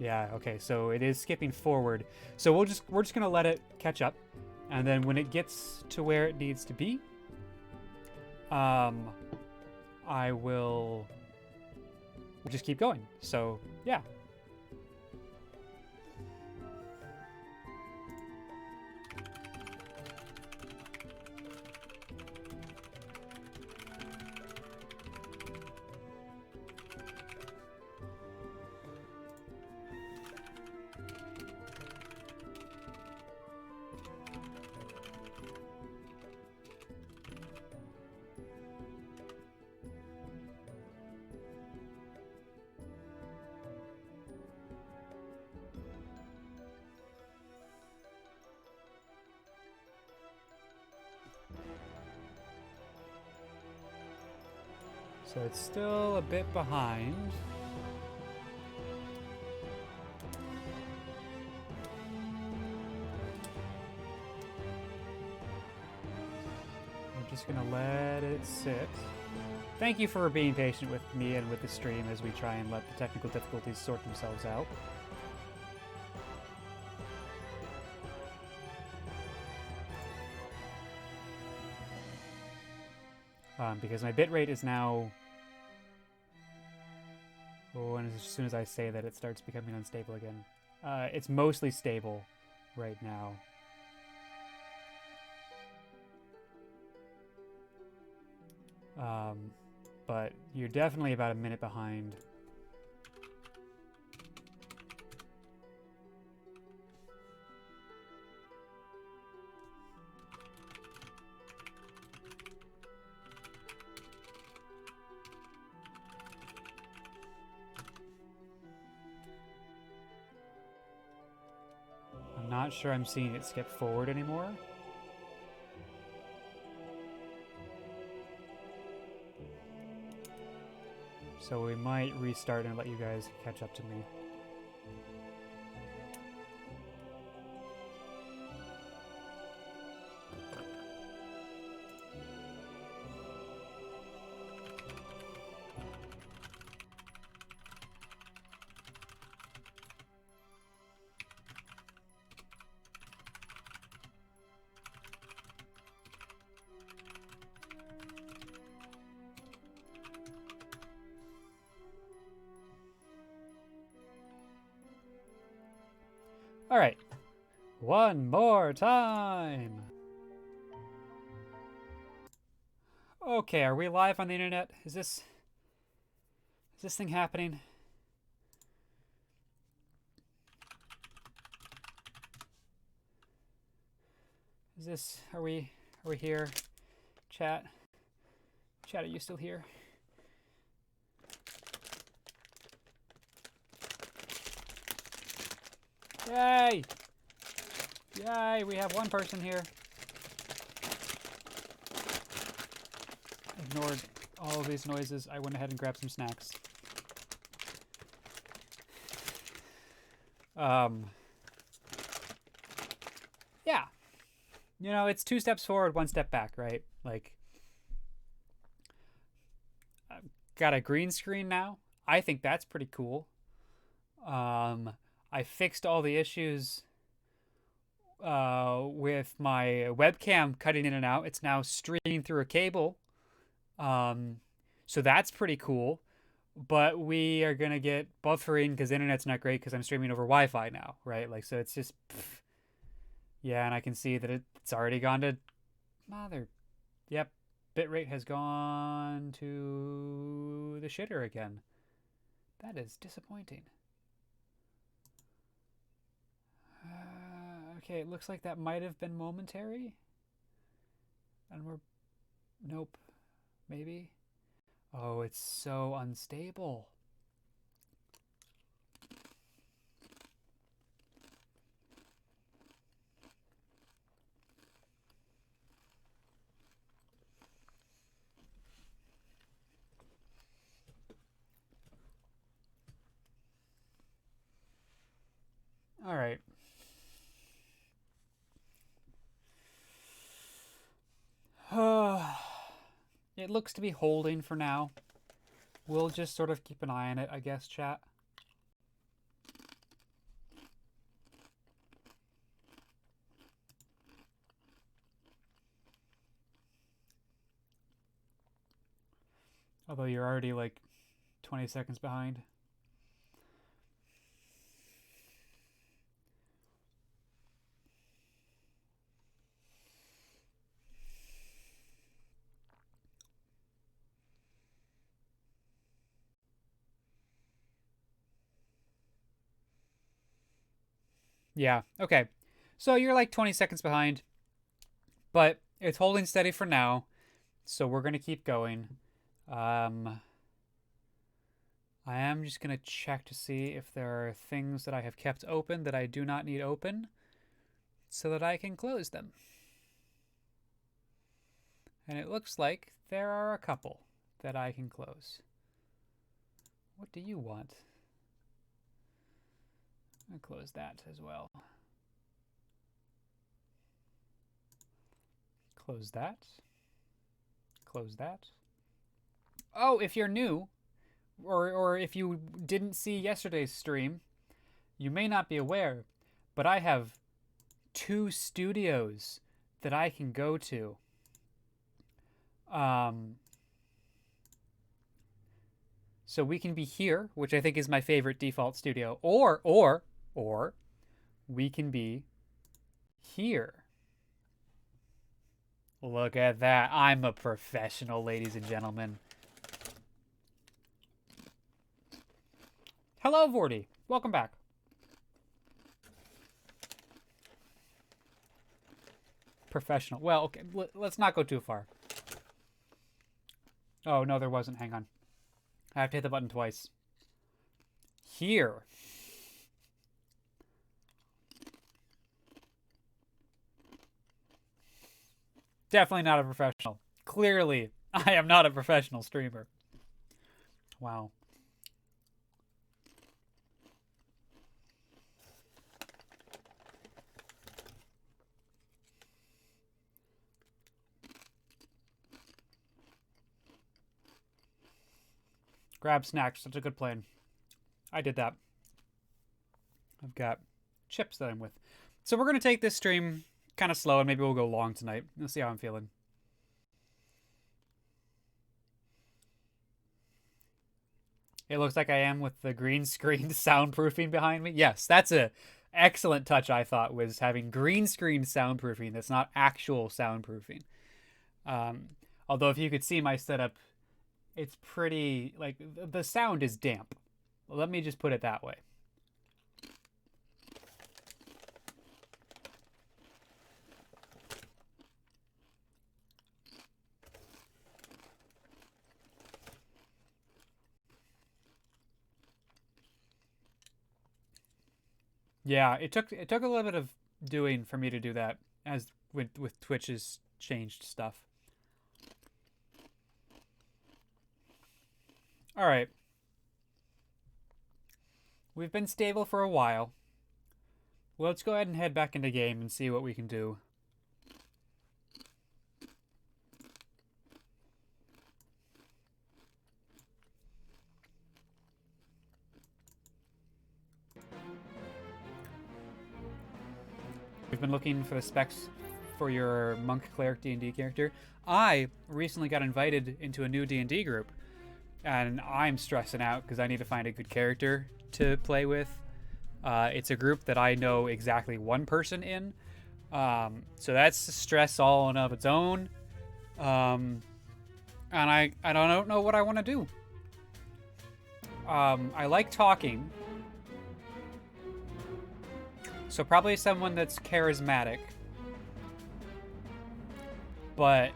Yeah, okay, so it is skipping forward. So we're just gonna let it catch up, and then when it gets to where it needs to be, we'll just keep going. So yeah. So it's still a bit behind. I'm just gonna let it sit. Thank you for being patient with me and with the stream as we try and let the technical difficulties sort themselves out. Because my bitrate is now... Oh, and as soon as I say that, it starts becoming unstable again. It's mostly stable right now. But you're definitely about a minute behind. I'm not sure I'm seeing it skip forward anymore. So we might restart and let you guys catch up to me. All right. One more time. Okay, are we live on the internet? Is this thing happening? Are we here? Chat, are you still here? Yay! Yay, we have one person here. Ignored all of these noises. I went ahead and grabbed some snacks. Yeah. You know, it's 2 steps forward, 1 step back, right? Like, I've got a green screen now. I think that's pretty cool. I fixed all the issues with my webcam cutting in and out. It's now streaming through a cable. So that's pretty cool. But we are going to get buffering because the internet's not great because I'm streaming over Wi-Fi now, right? Like, so it's just... Yeah, and I can see that it's already gone to... Mother... Yep, bitrate has gone to the shitter again. That is disappointing. Okay, it looks like that might have been momentary. And we're... Nope. Maybe? Oh, it's so unstable. All right. It looks to be holding for now. We'll just sort of keep an eye on it, I guess, chat. Although you're already like 20 seconds behind. Yeah, okay. So you're like 20 seconds behind, but it's holding steady for now. So we're going to keep going. I am just going to check to see if there are things that I have kept open that I do not need open so that I can close them. And it looks like there are a couple that I can close. What do you want? I'll close that as well. Close that. Close that. Oh, if you're new, or if you didn't see yesterday's stream, you may not be aware, but I have 2 studios that I can go to. So we can be here, which I think is my favorite default studio, or we can be here. Look at that. I'm a professional, ladies and gentlemen. Hello, Vorty. Welcome back. Professional. Well, okay, let's not go too far. Oh, no, there wasn't. Hang on. I have to hit the button twice. Here. Definitely not a professional. Clearly, I am not a professional streamer. Wow. Grab snacks. Such a good plan. I did that. I've got chips that I'm with. So we're going to take this stream kind of slow, and maybe we'll go long tonight. Let's see how I'm feeling. It looks like I am with the green screen soundproofing behind me. Yes, that's a excellent touch, I thought, was having green screen soundproofing that's not actual soundproofing. Although if you could see my setup, it's pretty, like, the sound is damp. Let me just put it that way. Yeah, it took a little bit of doing for me to do that, as with Twitch's changed stuff. All right. We've been stable for a while. Well, let's go ahead and head back into game and see what we can do. We've been looking for the specs for your monk cleric D&D character. I recently got invited into a new D&D group, and I'm stressing out because I need to find a good character to play with. It's a group that I know exactly one person in, so that's stress all in of its own. And I don't know what I want to do. I like talking. So probably someone that's charismatic. But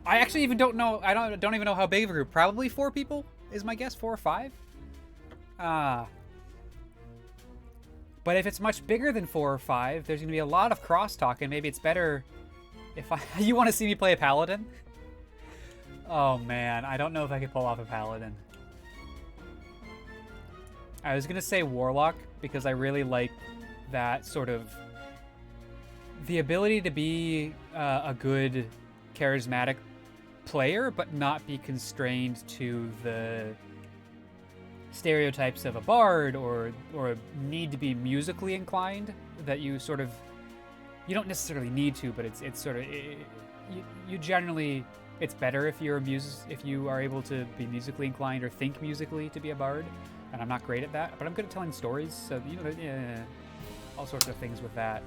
I actually even don't know. I don't even know how big of a group. Probably 4 people is my guess. 4 or 5. But if it's much bigger than 4 or 5, there's gonna be a lot of crosstalk, and maybe it's better if I. You want to see me play a paladin? Oh man, I don't know if I could pull off a paladin. I was gonna say warlock because I really like that sort of the ability to be a good charismatic player but not be constrained to the stereotypes of a bard or need to be musically inclined, that you sort of, you don't necessarily need to, but it's sort of you generally, it's better if if you are able to be musically inclined or think musically to be a bard, and I'm not great at that, but I'm good at telling stories, so you know, all sorts of things with that.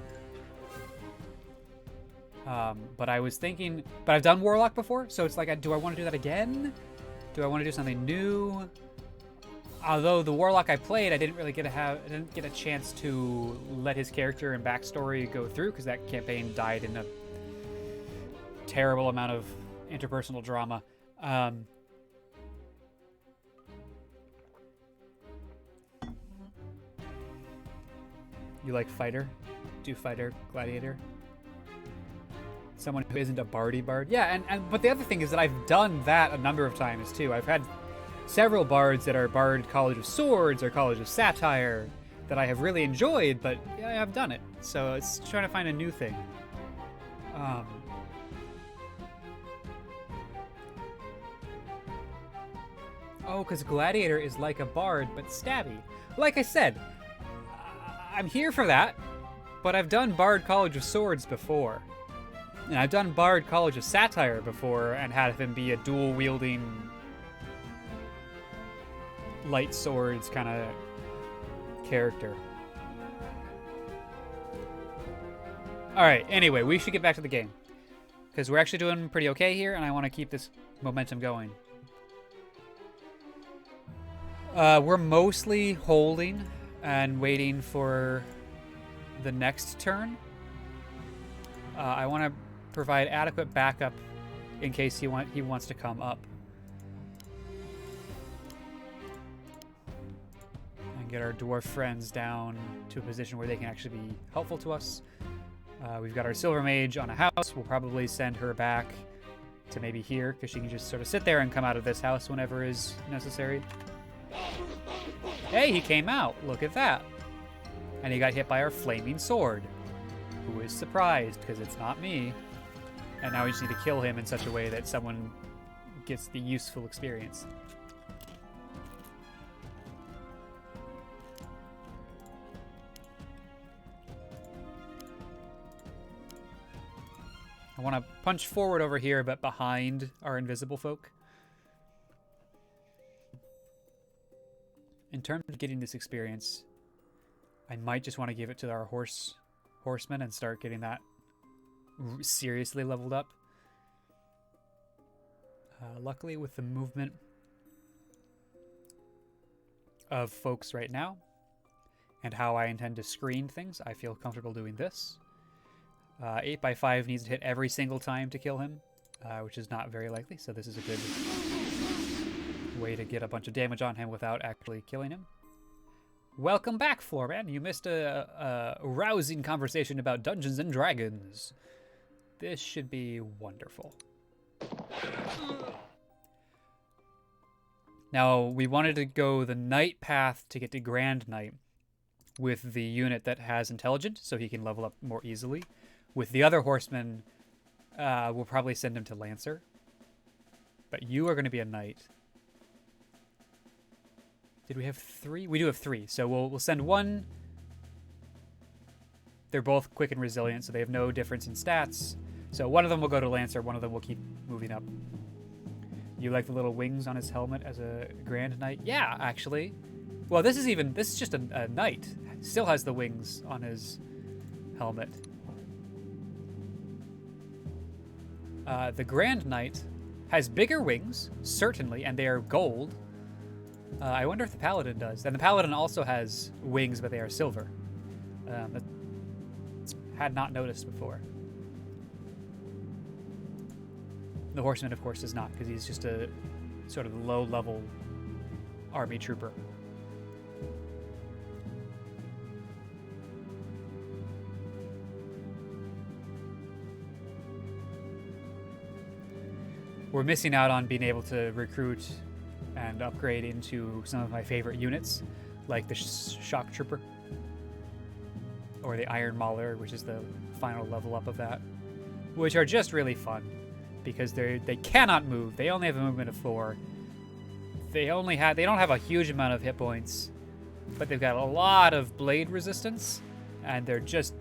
But I was thinking, but I've done warlock before, so it's like, do I want to do that again? Do I want to do something new? Although the warlock I played, I didn't get a chance to let his character and backstory go through because that campaign died in a terrible amount of interpersonal drama. You like fighter? Do fighter, gladiator? Someone who isn't a bardy bard? Yeah, but the other thing is that I've done that a number of times too. I've had several bards that are Bard College of Swords or College of Satire that I have really enjoyed, but yeah, I've done it. So it's trying to find a new thing. Oh, because Gladiator is like a bard, but stabby. Like I said, I'm here for that, but I've done Bard College of Swords before. And I've done Bard College of Satire before and had him be a dual-wielding light swords kind of character. Alright, anyway, we should get back to the game. Because we're actually doing pretty okay here, and I want to keep this momentum going. We're mostly holding and waiting for the next turn. I want to provide adequate backup in case he wants to come up. And get our dwarf friends down to a position where they can actually be helpful to us. We've got our silver mage on a house. We'll probably send her back to maybe here, because she can just sort of sit there and come out of this house whenever is necessary. Hey, he came out. Look at that. And he got hit by our flaming sword. Who is surprised, because it's not me. And now we just need to kill him in such a way that someone gets the useful experience. I want to punch forward over here, but behind our invisible folk. In terms of getting this experience, I might just want to give it to our horseman and start getting that seriously leveled up. Luckily, with the movement of folks right now and how I intend to screen things, I feel comfortable doing this. 8x5 needs to hit every single time to kill him, which is not very likely, so this is a good way to get a bunch of damage on him without actually killing him. Welcome back, Floorman. You missed a rousing conversation about Dungeons and Dragons. This should be wonderful. Now, we wanted to go the knight path to get to Grand Knight with the unit that has intelligence, so he can level up more easily. With the other horseman, we'll probably send him to Lancer. But you are going to be a knight. Did we have 3? We do have 3, so we'll send one. They're both quick and resilient, so they have no difference in stats. So one of them will go to Lancer, one of them will keep moving up. You like the little wings on his helmet as a Grand Knight? Yeah, actually. Well, this is just a knight. Still has the wings on his helmet. The Grand Knight has bigger wings, certainly, and they are gold. I wonder if the Paladin does. And the Paladin also has wings, but they are silver. That had not noticed before. The Horseman, of course, does not, because he's just a sort of low-level army trooper. We're missing out on being able to recruit and upgrade into some of my favorite units, like the Shock Trooper, or the Iron Mauler, which is the final level up of that, which are just really fun, because they cannot move. They only have a movement of 4. They don't have a huge amount of hit points, but they've got a lot of blade resistance, and they're just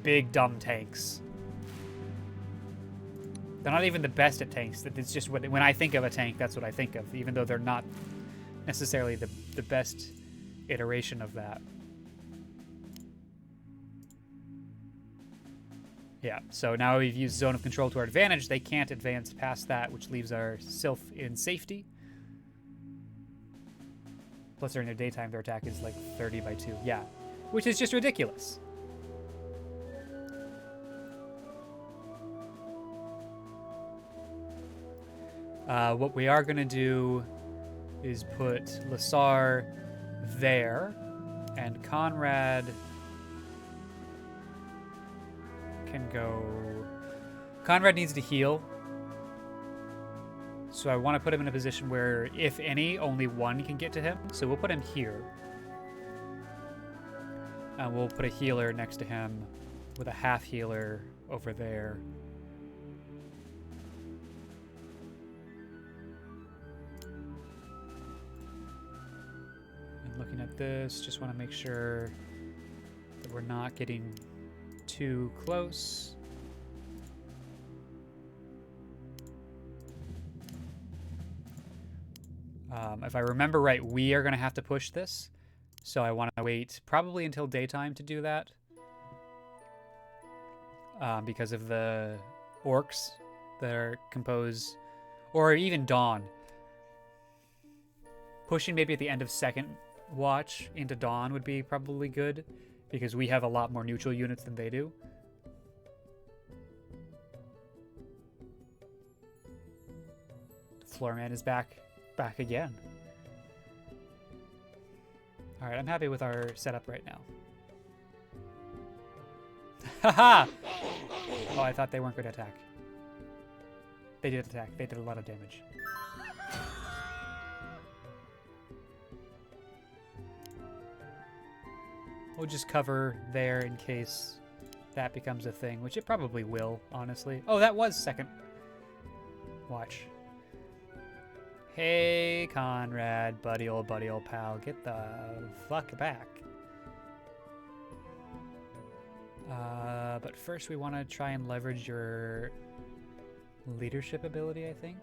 big dumb tanks. They're not even the best at tanks. It's just when I think of a tank, that's what I think of, even though they're not necessarily the best iteration of that. Yeah, so now we've used Zone of Control to our advantage. They can't advance past that, which leaves our Sylph in safety. Plus, during their daytime, their attack is like 30 by 2. Yeah, which is just ridiculous. What we are going to do is put Lassar there, and Conrad can go... Conrad needs to heal, so I want to put him in a position where, if any, only one can get to him, so we'll put him here. And we'll put a healer next to him with a half healer over there. Looking at this, just want to make sure that we're not getting too close. If I remember right, we are going to have to push this, so I want to wait probably until daytime to do that. Because of the orcs that are composed, or even dawn. Pushing maybe at the end of second watch into dawn would be probably good, because we have a lot more neutral units than they do. Floorman is back again. All right, I'm happy with our setup right now. Haha! Oh, I thought they weren't going to attack. They did attack. They did a lot of damage. We'll just cover there in case that becomes a thing, which it probably will, honestly. Oh, that was second watch. Hey, Conrad, buddy old pal, get the fuck back. But first we want to try and leverage your leadership ability, I think.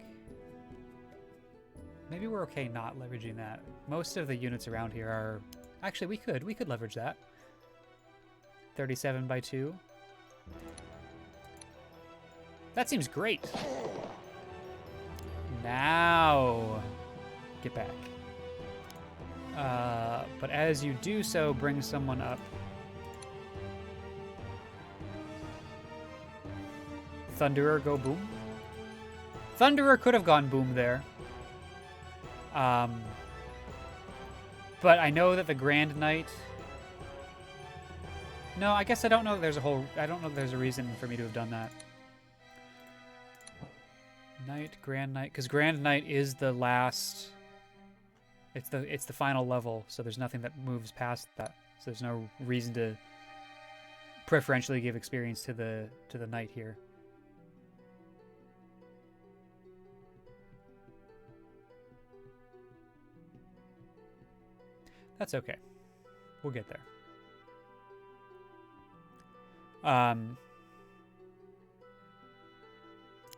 Maybe we're okay not leveraging that. Most of the units around here are Actually, we could leverage that. 37 by 2. That seems great. Now, get back. But as you do so, bring someone up. Thunderer, go boom. Thunderer could have gone boom there. But I know that the Grand Knight... No, I guess I don't know that there's a whole... I don't know if there's a reason for me to have done that. Knight, Grand Knight... Because Grand Knight is the last... It's the final level, so there's nothing that moves past that. So there's no reason to preferentially give experience to the Knight here. That's okay. We'll get there.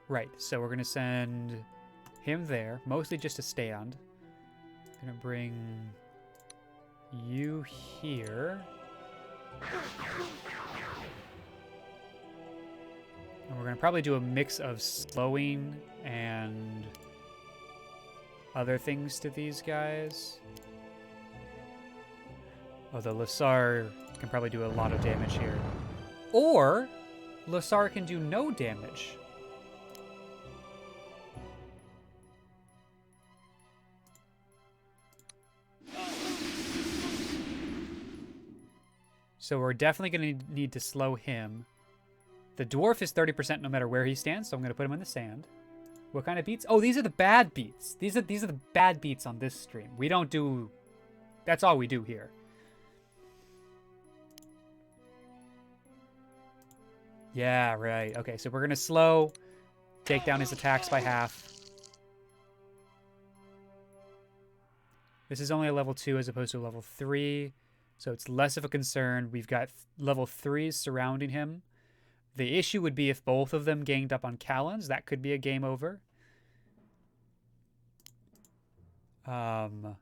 Right, so we're going to send him there, mostly just to stand. Going to bring you here. And we're going to probably do a mix of slowing and other things to these guys. Although Lasar can probably do a lot of damage here. Or Lasar can do no damage. So we're definitely going to need to slow him. The dwarf is 30% no matter where he stands, so I'm going to put him in the sand. What kind of beats? Oh, these are the bad beats. These are the bad beats on this stream. We don't do... That's all we do here. Yeah, right. Okay, so we're going to slow, take down his attacks by half. This is only a level 2 as opposed to a level 3, so it's less of a concern. We've got level 3s surrounding him. The issue would be if both of them ganged up on Callans. That could be a game over. But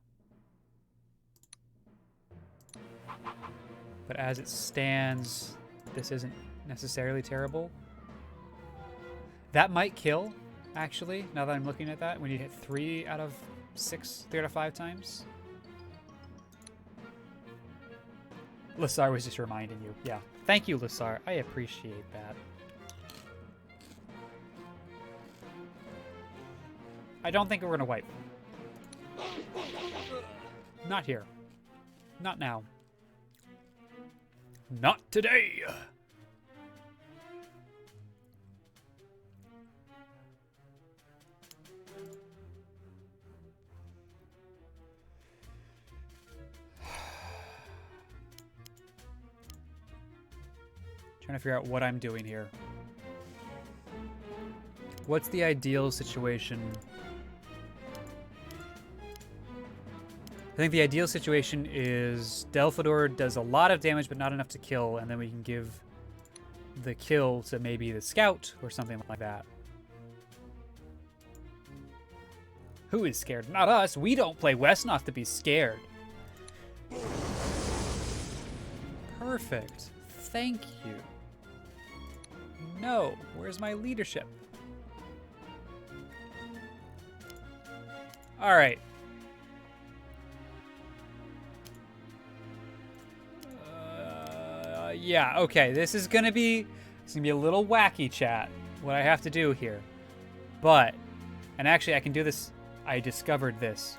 as it stands, this isn't necessarily terrible. That might kill, actually, now that I'm looking at that, when you hit 3 out of 5 times. Lasar was just reminding you. Yeah. Thank you, Lasar. I appreciate that. I don't think we're going to wipe. Not here. Not now. Not today! Trying to figure out what I'm doing here. What's the ideal situation? I think the ideal situation is Delphador does a lot of damage but not enough to kill, and then we can give the kill to maybe the scout or something like that. Who is scared? Not us. We don't play Wesnoth to be scared. Perfect. Thank you. No. Where's my leadership? All right. Yeah, okay. This is gonna be a little wacky, chat, what I have to do here. But, and actually I can do this. I discovered this.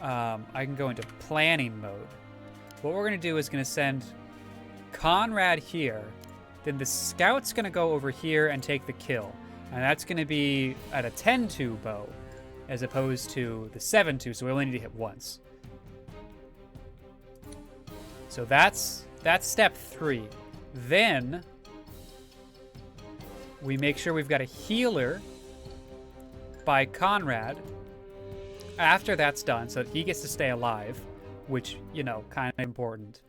I can go into planning mode. What we're going to do is going to send Conrad here. Then the scout's going to go over here and take the kill. And that's going to be at a 10-2 bow as opposed to the 7-2, so we only need to hit once. So that's step 3. Then we make sure we've got a healer by Conrad after that's done, so that he gets to stay alive, which, you know, kind of important.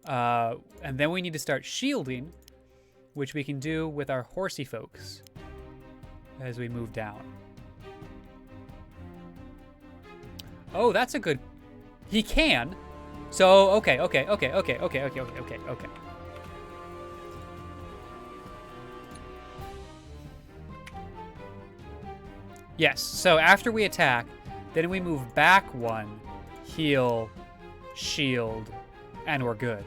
And then we need to start shielding, which we can do with our horsey folks as we move down. Oh, that's a good He can. So, okay. Yes, so after we attack, then we move back 1, heal, shield, and we're good.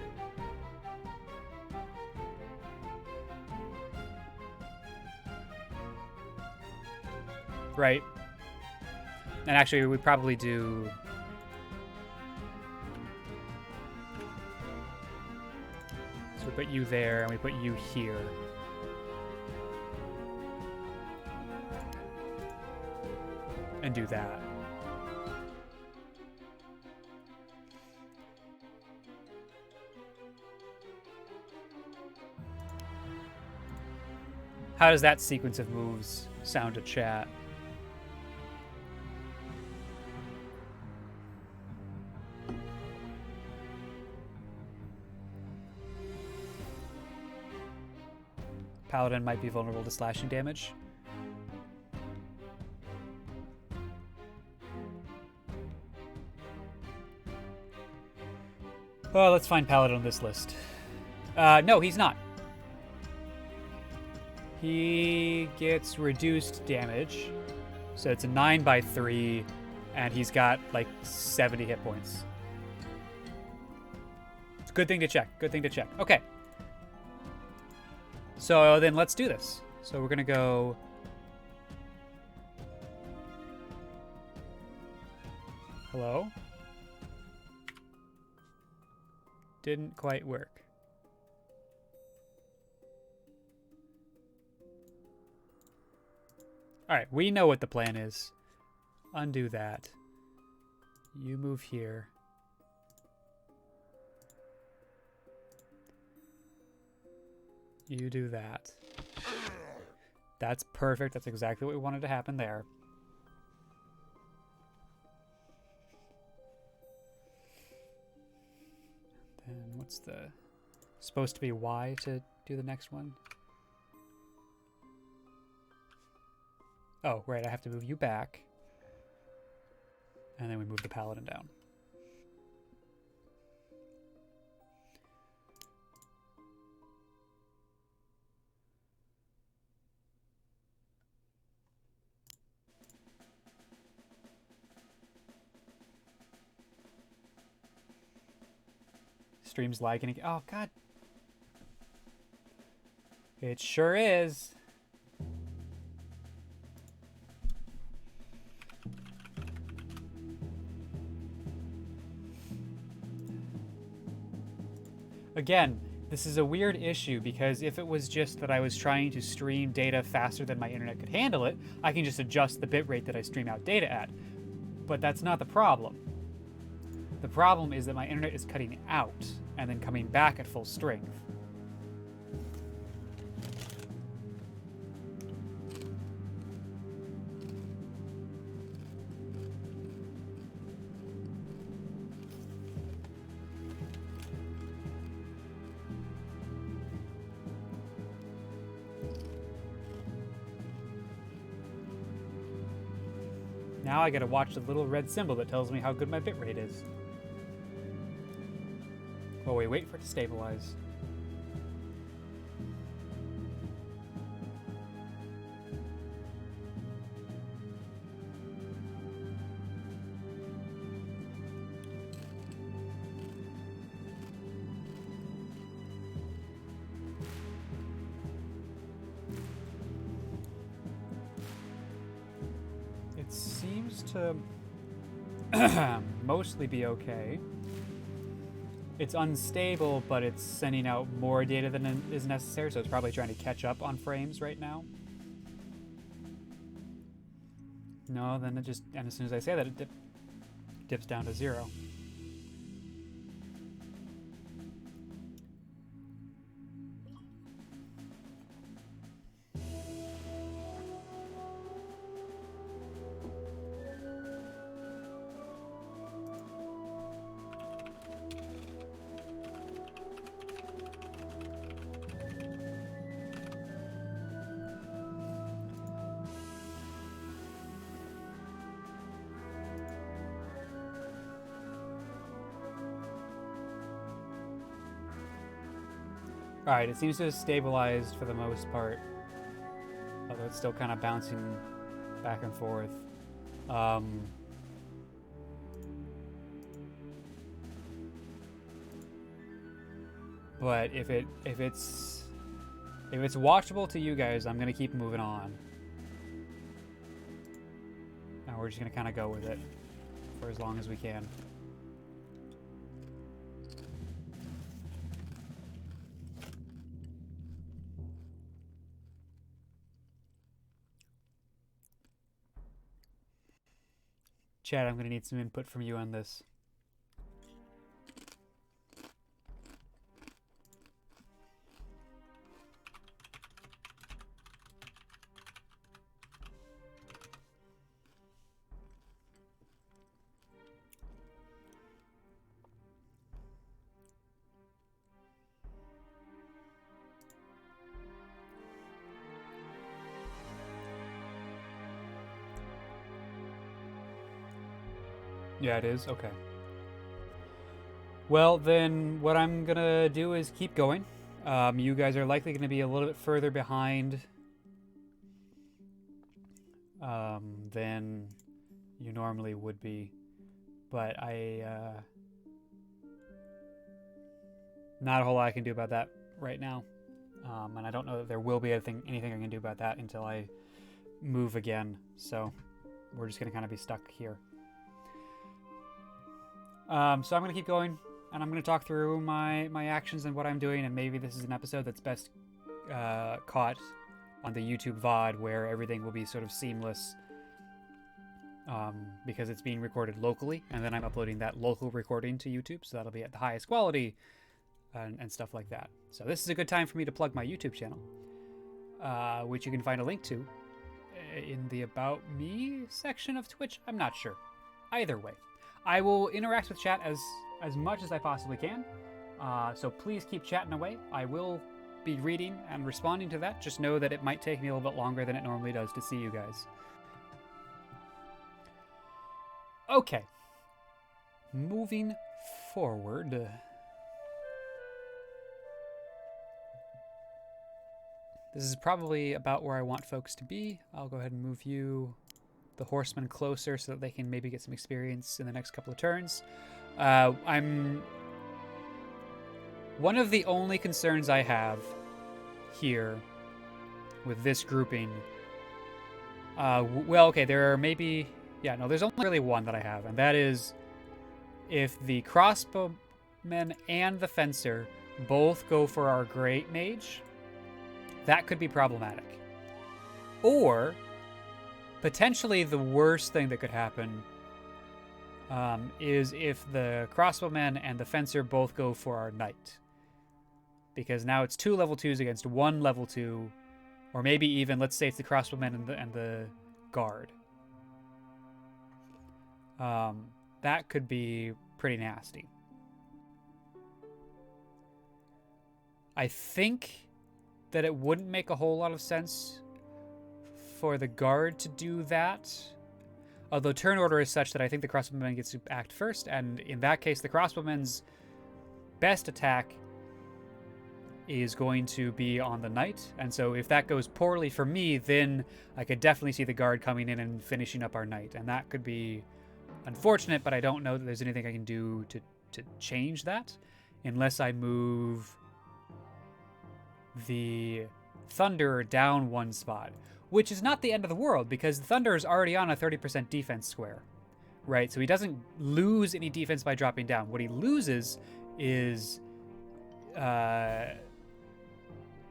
Right? And actually, we probably do... So we put you there, and we put you here. And do that. How does that sequence of moves sound to chat? Paladin might be vulnerable to slashing damage. Well, let's find Paladin on this list. No, he's not. He gets reduced damage. So it's a 9/3, and he's got like 70 hit points. It's a good thing to check. Good thing to check. Okay. So then let's do this. So we're going to go... Hello? Didn't quite work. Alright, we know what the plan is. Undo that. You move here. You do that. That's perfect. That's exactly what we wanted to happen there. Then what's the... Supposed to be Y to do the next one? Oh, right, I have to move you back. And then we move the Paladin down. Stream's lagging again. Oh, God. It sure is. Again, this is a weird issue because if it was just that I was trying to stream data faster than my internet could handle it, I can just adjust the bitrate that I stream out data at. But that's not the problem. The problem is that my internet is cutting out and then coming back at full strength. Now I gotta watch the little red symbol that tells me how good my bitrate is. Oh, wait for it to stabilize. It seems to mostly be okay. It's unstable, but it's sending out more data than is necessary, so it's probably trying to catch up on frames right now. No, then it just, and as soon as I say that, it dips down to 0. Alright, it seems to have stabilized for the most part. Although it's still kind of bouncing back and forth. But if it's watchable to you guys, I'm gonna keep moving on. And we're just gonna kind of go with it for as long as we can. Chad, I'm gonna need some input from you on this. Yeah, it is? Okay. Well, then what I'm going to do is keep going. You guys are likely going to be a little bit further behind than you normally would be. But not a whole lot I can do about that right now. And I don't know that there will be anything I can do about that until I move again. So we're just going to kind of be stuck here. So I'm going to keep going, and I'm going to talk through my actions and what I'm doing, and maybe this is an episode that's best caught on the YouTube VOD, where everything will be sort of seamless, because it's being recorded locally, and then I'm uploading that local recording to YouTube, so that'll be at the highest quality, and stuff like that. So this is a good time for me to plug my YouTube channel, which you can find a link to in the About Me section of Twitch. I'm not sure. Either way. I will interact with chat as much as I possibly can, so please keep chatting away. I will be reading and responding to that. Just know that it might take me a little bit longer than it normally does to see you guys. Okay. Moving forward. This is probably about where I want folks to be. I'll go ahead and move you, the horsemen, closer so that they can maybe get some experience in the next couple of turns. One of the only concerns I have here with this grouping, well, okay, there are maybe, yeah, no, there's only really one that I have, and that is if the crossbowmen and the fencer both go for our great mage, that could be problematic. Or potentially the worst thing that could happen is if the crossbowmen and the fencer both go for our knight. Because now it's 2 level 2s against 1 level 2, or maybe even, let's say it's the crossbowmen and the guard. That could be pretty nasty. I think that it wouldn't make a whole lot of sense for the guard to do that. Although turn order is such that I think the crossbowman gets to act first, and in that case, the crossbowman's best attack is going to be on the knight. And so if that goes poorly for me, then I could definitely see the guard coming in and finishing up our knight. And that could be unfortunate, but I don't know that there's anything I can do to change that unless I move the Thunderer down 1 spot, which is not the end of the world because the Thunderer is already on a 30% defense square, right? So he doesn't lose any defense by dropping down. What he loses is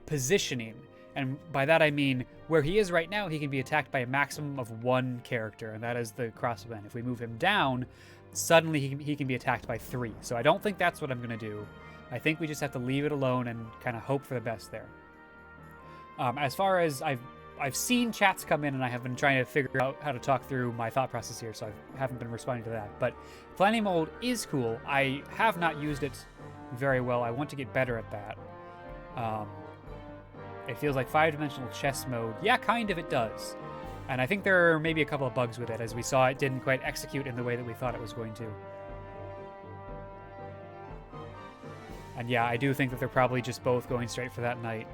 positioning. And by that I mean where he is right now, he can be attacked by a maximum of 1 character, and that is the crossbowman. If we move him down, suddenly he can be attacked by 3. So I don't think that's what I'm going to do. I think we just have to leave it alone and kind of hope for the best there. As far as I've seen chats come in, and I have been trying to figure out how to talk through my thought process here, so I haven't been responding to that. But planning mode is cool. I have not used it very well. I want to get better at that. It feels like 5-dimensional chess mode. Yeah, kind of it does. And I think there are maybe a couple of bugs with it. As we saw, it didn't quite execute in the way that we thought it was going to. And yeah, I do think that they're probably just both going straight for that knight.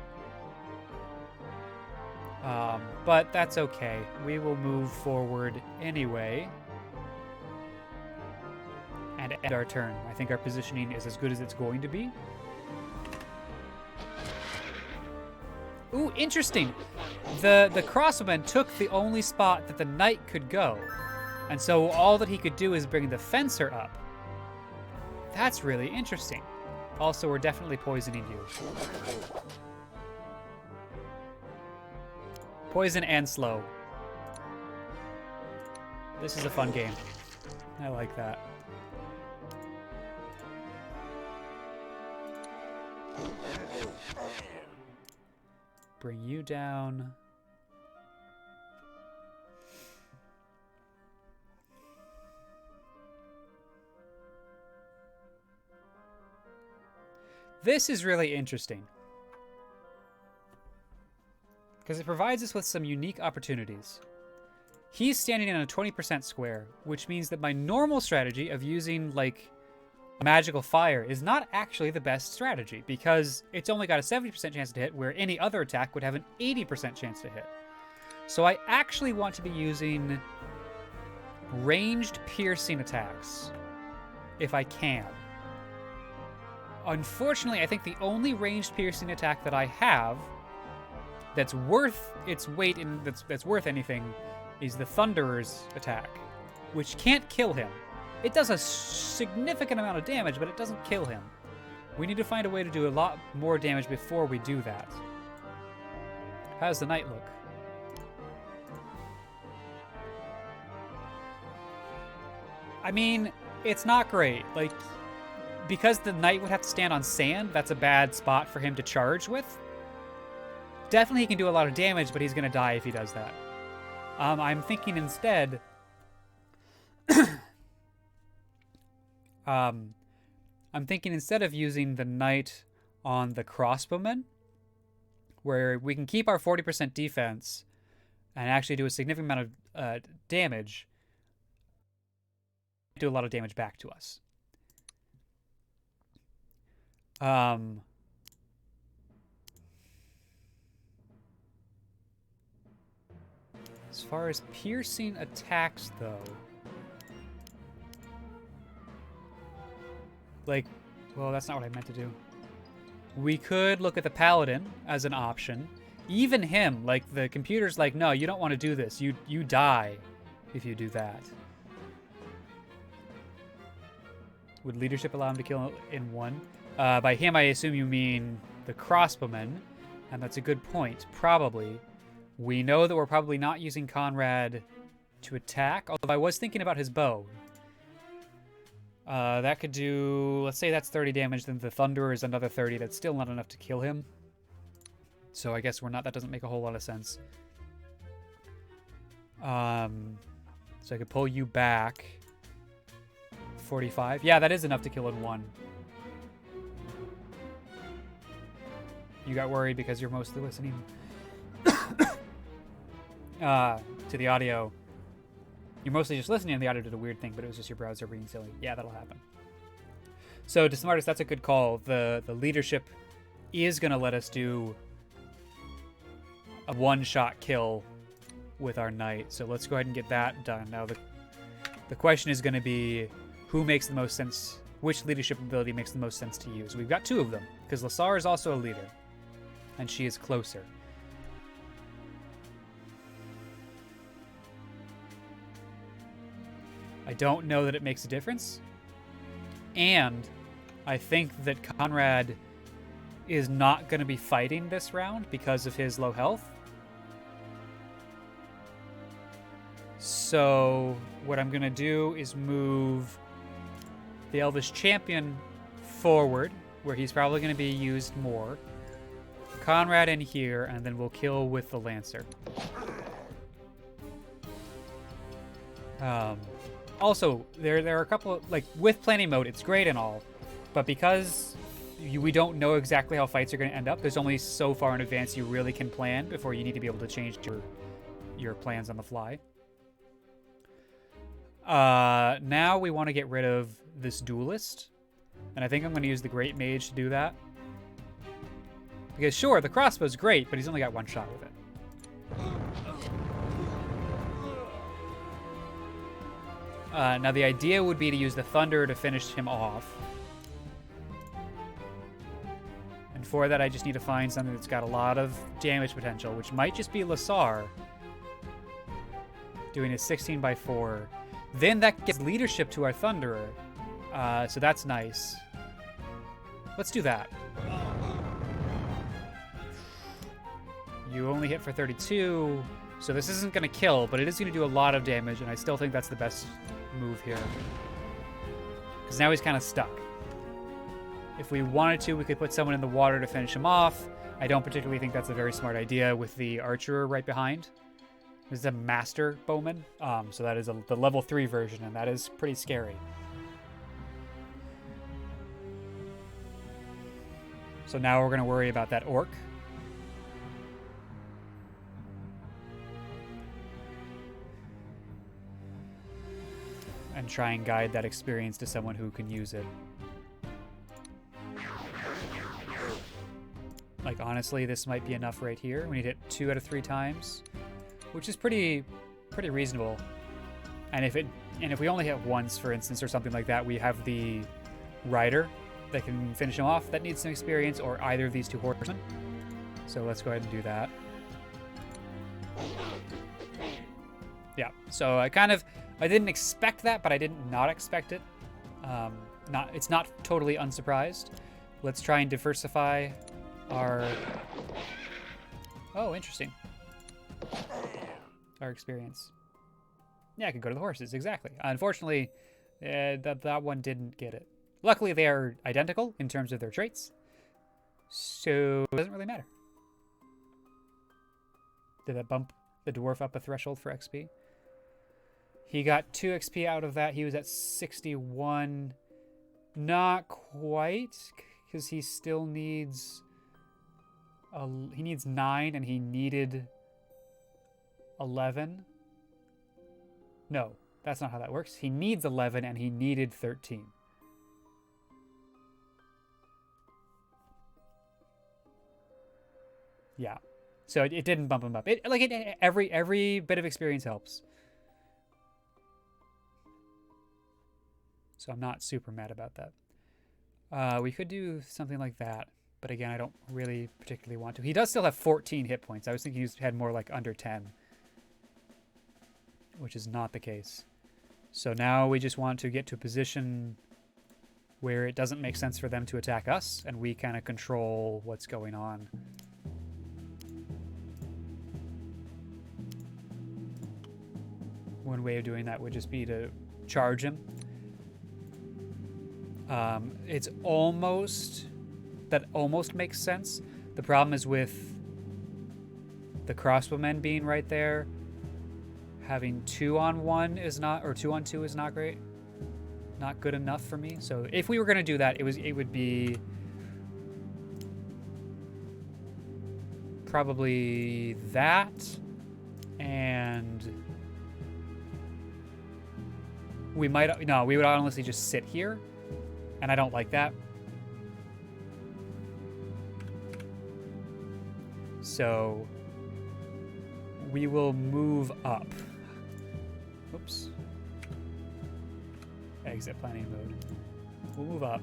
But that's okay. We will move forward anyway. And end our turn. I think our positioning is as good as it's going to be. Ooh, interesting. The crossbowman took the only spot that the knight could go. And so all that he could do is bring the fencer up. That's really interesting. Also, we're definitely poisoning you. Poison and slow. This is a fun game. I like that. Bring you down. This is really interesting, because it provides us with some unique opportunities. He's standing in a 20% square, which means that my normal strategy of using, like, magical fire is not actually the best strategy, because it's only got a 70% chance to hit, where any other attack would have an 80% chance to hit. So I actually want to be using ranged piercing attacks, if I can. Unfortunately, I think the only ranged piercing attack that I have that's worth its weight in that's worth anything is the Thunderer's attack, which can't kill him. It does a significant amount of damage, but it doesn't kill him. We need to find a way to do a lot more damage before we do that. How does the knight look? I mean, it's not great. Like, because the knight would have to stand on sand, that's a bad spot for him to charge with. Definitely he can do a lot of damage, but he's going to die if he does that. I'm thinking instead... I'm thinking instead of using the knight on the crossbowman, where we can keep our 40% defense and actually do a significant amount of damage, do a lot of damage back to us. As far as piercing attacks, though, like, well, that's not what I meant to do. We could look at the paladin as an option. Even him, like, the computer's like, no, you don't want to do this. You die if you do that. Would leadership allow him to kill in one? By him, I assume you mean the crossbowman, and that's a good point. Probably. We know that we're probably not using Conrad to attack, although I was thinking about his bow. That could do, let's say that's 30 damage, then the Thunderer is another 30. That's still not enough to kill him. So I guess that doesn't make a whole lot of sense. So I could pull you back. 45. Yeah, that is enough to kill in one. You got worried because you're mostly listening to the audio. You're mostly just listening and the audio did a weird thing, but it was just your browser being silly. Yeah, that'll happen. So, to Smartest, that's a good call. The leadership is going to let us do a one-shot kill with our knight. So let's go ahead and get that done. Now, the question is going to be, who makes the most sense? Which leadership ability makes the most sense to use? We've got two of them, because Lassar is also a leader, and she is closer. I don't know that it makes a difference. And I think that Conrad is not going to be fighting this round because of his low health. So what I'm going to do is move the Elvish Champion forward, where he's probably going to be used more. Conrad in here, and then we'll kill with the Lancer. Also, there are a couple of, like, with planning mode, it's great and all, but because we don't know exactly how fights are going to end up, there's only so far in advance you really can plan before you need to be able to change your plans on the fly. Now we want to get rid of this duelist, And I think I'm going to use the Great Mage to do that. Because sure, the crossbow's great, but he's only got one shot with it. Now the idea would be to use the Thunder to finish him off. And for that I just need to find something that's got a lot of damage potential, which might just be Lasar. Doing a 16x4. Then that gives leadership to our Thunderer. So that's nice. Let's do that. You only hit for 32, so this isn't going to kill, but it is going to do a lot of damage, and I still think that's the best move here. Because now he's kind of stuck. If we wanted to, we could put someone in the water to finish him off. I don't particularly think that's a very smart idea with the archer right behind. This is a master bowman, so that is the level 3 version, and that is pretty scary. So now we're going to worry about that orc. And try and guide that experience to someone who can use it. Like, honestly, this might be enough right here. We need it 2 out of 3 times, which is pretty reasonable. And if we only hit once, for instance, or something like that, we have the rider that can finish him off that needs some experience, or either of these 2 horsemen. So let's go ahead and do that. Yeah, so I didn't expect that, but I did not expect it. It's not totally unsurprised. Let's try and diversify our... Oh, interesting. Our experience. Yeah, I could go to the horses, exactly. Unfortunately, that one didn't get it. Luckily, they are identical in terms of their traits, so it doesn't really matter. Did that bump the dwarf up a threshold for XP? He got 2 XP out of that. He was at 61. Not quite, because he still needs... he needs 9, and he needed 11. No, that's not how that works. He needs 11, and he needed 13. Yeah, so it didn't bump him up. Every bit of experience helps. So I'm not super mad about that. We could do something like that, but again, I don't really particularly want to. He does still have 14 hit points. I was thinking he had more like under 10, which is not the case. So now we just want to get to a position where it doesn't make sense for them to attack us, and we kind of control what's going on. One way of doing that would just be to charge him. It's almost... That almost makes sense. The problem is with the crossbowmen being right there. Having 2-on-1 is not... Or 2-on-2 is not great. Not good enough for me. So if we were going to do that, it would be... Probably that. And... we would honestly just sit here, and I don't like that. So we will move up. Oops. Exit planning mode. We'll move up.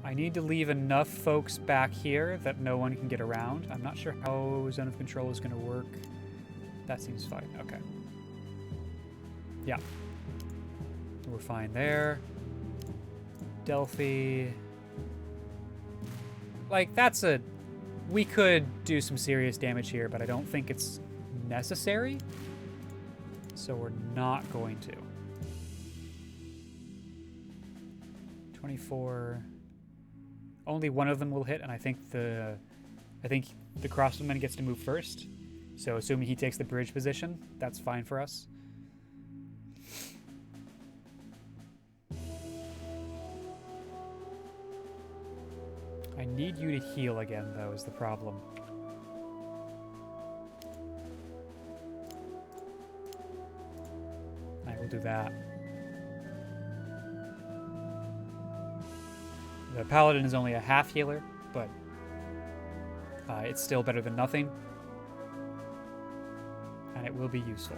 I need to leave enough folks back here that no one can get around. I'm not sure how zone of control is going to work. That seems fine. Okay. Yeah. We're fine there. Delphi. Like, that's a... We could do some serious damage here, but I don't think it's necessary. So we're not going to. 24. Only one of them will hit, and I think the crossbowman gets to move first. So assuming he takes the bridge position, that's fine for us. I need you to heal again, though, is the problem. I will do that. The Paladin is only a half healer, but it's still better than nothing. And it will be useful.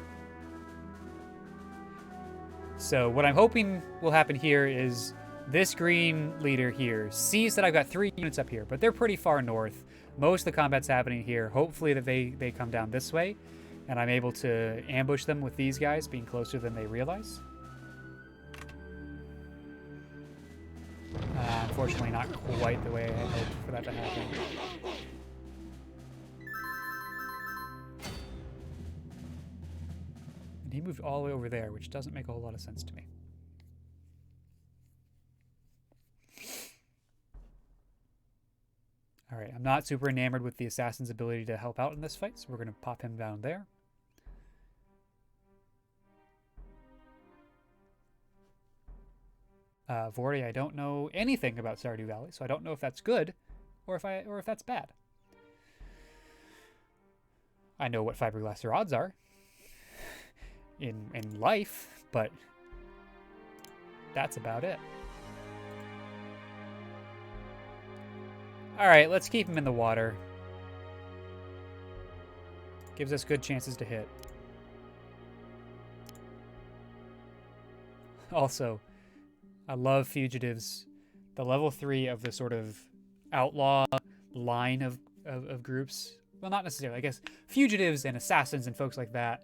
So what I'm hoping will happen here is this green leader here sees that I've got 3 units up here, but they're pretty far north. Most of the combat's happening here. Hopefully that they come down this way, and I'm able to ambush them with these guys being closer than they realize. Unfortunately, not quite the way I had hoped for that to happen. And he moved all the way over there, which doesn't make a whole lot of sense to me. All right, I'm not super enamored with the assassin's ability to help out in this fight, so we're going to pop him down there. Vordy, I don't know anything about Stardew Valley, so I don't know if that's good or if that's bad. I know what fiberglass rods are in life, but that's about it. All right, let's keep him in the water. Gives us good chances to hit. Also, I love fugitives. The level 3 of the sort of outlaw line of groups. Well, not necessarily. I guess fugitives and assassins and folks like that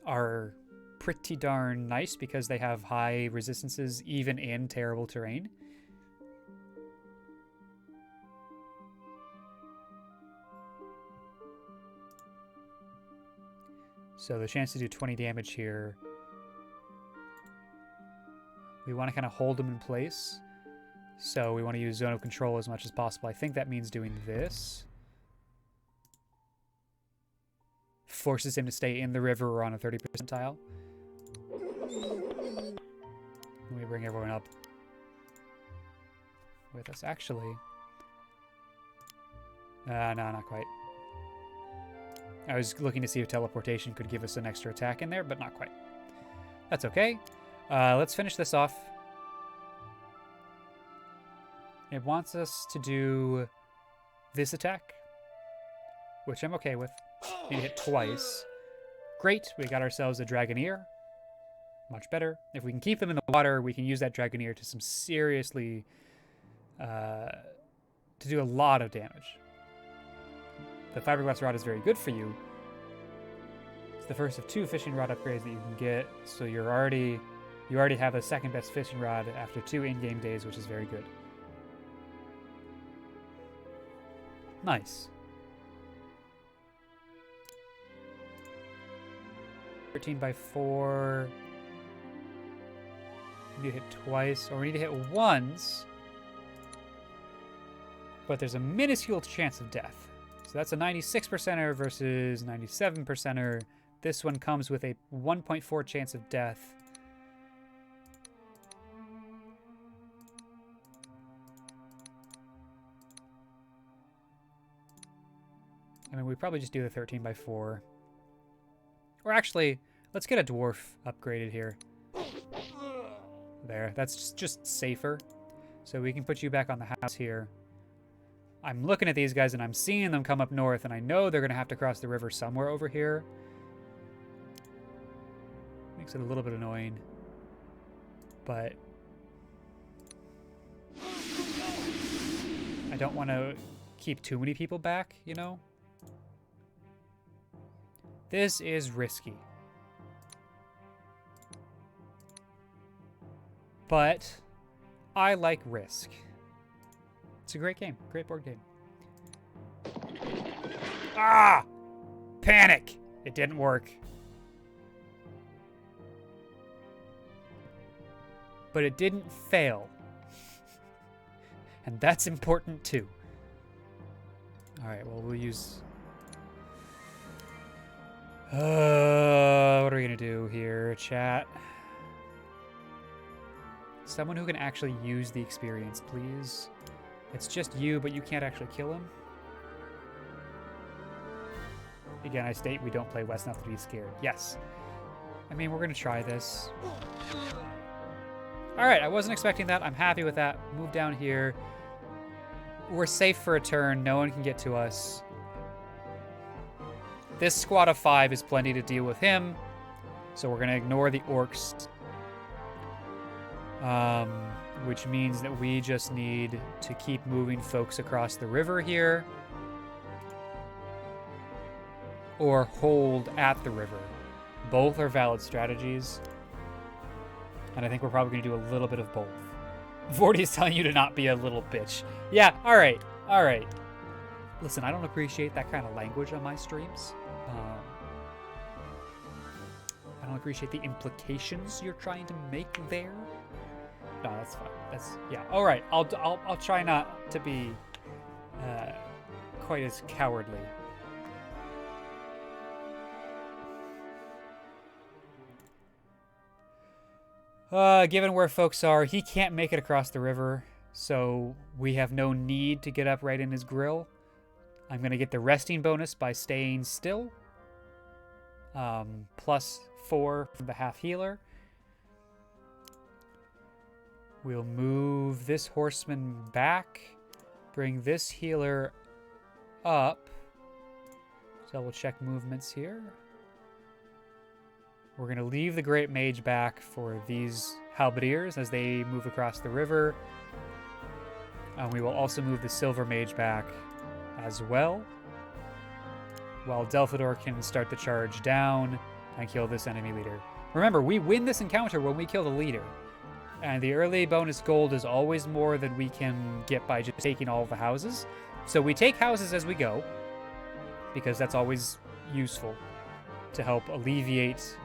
are pretty darn nice because they have high resistances even in terrible terrain. So the chance to do 20 damage here. We want to kind of hold them in place. So we want to use zone of control as much as possible. I think that means doing this. Forces him to stay in the river or on a 30 percentile. Let me bring everyone up with us. Actually, no, not quite. I was looking to see if teleportation could give us an extra attack in there, but not quite. That's okay. Let's finish this off. It wants us to do this attack, which I'm okay with. Need to hit twice. Great, we got ourselves a Dragoneer. Much better. If we can keep them in the water, we can use that Dragoneer to some seriously... to do a lot of damage. The fiberglass rod is very good for you. It's the first of 2 fishing rod upgrades that you can get, so you already have the second best fishing rod after 2 in-game days, which is very good. Nice. 13x4. We need to hit twice, or we need to hit once. But there's a minuscule chance of death. So that's a 96%er versus 97%er. This one comes with a 1.4 chance of death. I mean, we probably just do the 13x4. Or actually, let's get a dwarf upgraded here. There, that's just safer. So we can put you back on the house here. I'm looking at these guys and I'm seeing them come up north, and I know they're going to have to cross the river somewhere over here. Makes it a little bit annoying. But I don't want to keep too many people back, you know? This is risky. But I like risk. It's a great game. Great board game. Ah! Panic! It didn't work. But it didn't fail. And that's important too. Alright, well, we'll use... what are we gonna do here, chat? Someone who can actually use the experience, please. It's just you, but you can't actually kill him. Again, I state we don't play Wesnoth to be scared. Yes. I mean, we're going to try this. All right, I wasn't expecting that. I'm happy with that. Move down here. We're safe for a turn. No one can get to us. This squad of 5 is plenty to deal with him, so we're going to ignore the orcs. Which means that we just need to keep moving folks across the river here. Or hold at the river. Both are valid strategies. And I think we're probably going to do a little bit of both. Vorty is telling you to not be a little bitch. Yeah, alright, alright. Listen, I don't appreciate that kind of language on my streams. I don't appreciate the implications you're trying to make there. No, that's fine. That's, yeah, alright. I'll try not to be quite as cowardly. Given where folks are, he can't make it across the river, so we have no need to get up right in his grill. I'm going to get the resting bonus by staying still. +4 for the half healer. We'll move this horseman back. Bring this healer up. Double check movements here. We're going to leave the Great Mage back for these halberdiers as they move across the river. We will also move the Silver Mage back as well, while Delphador can start the charge down and kill this enemy leader. Remember, we win this encounter when we kill the leader, and the early bonus gold is always more than we can get by just taking all of the houses. So we take houses as we go, because that's always useful to help alleviate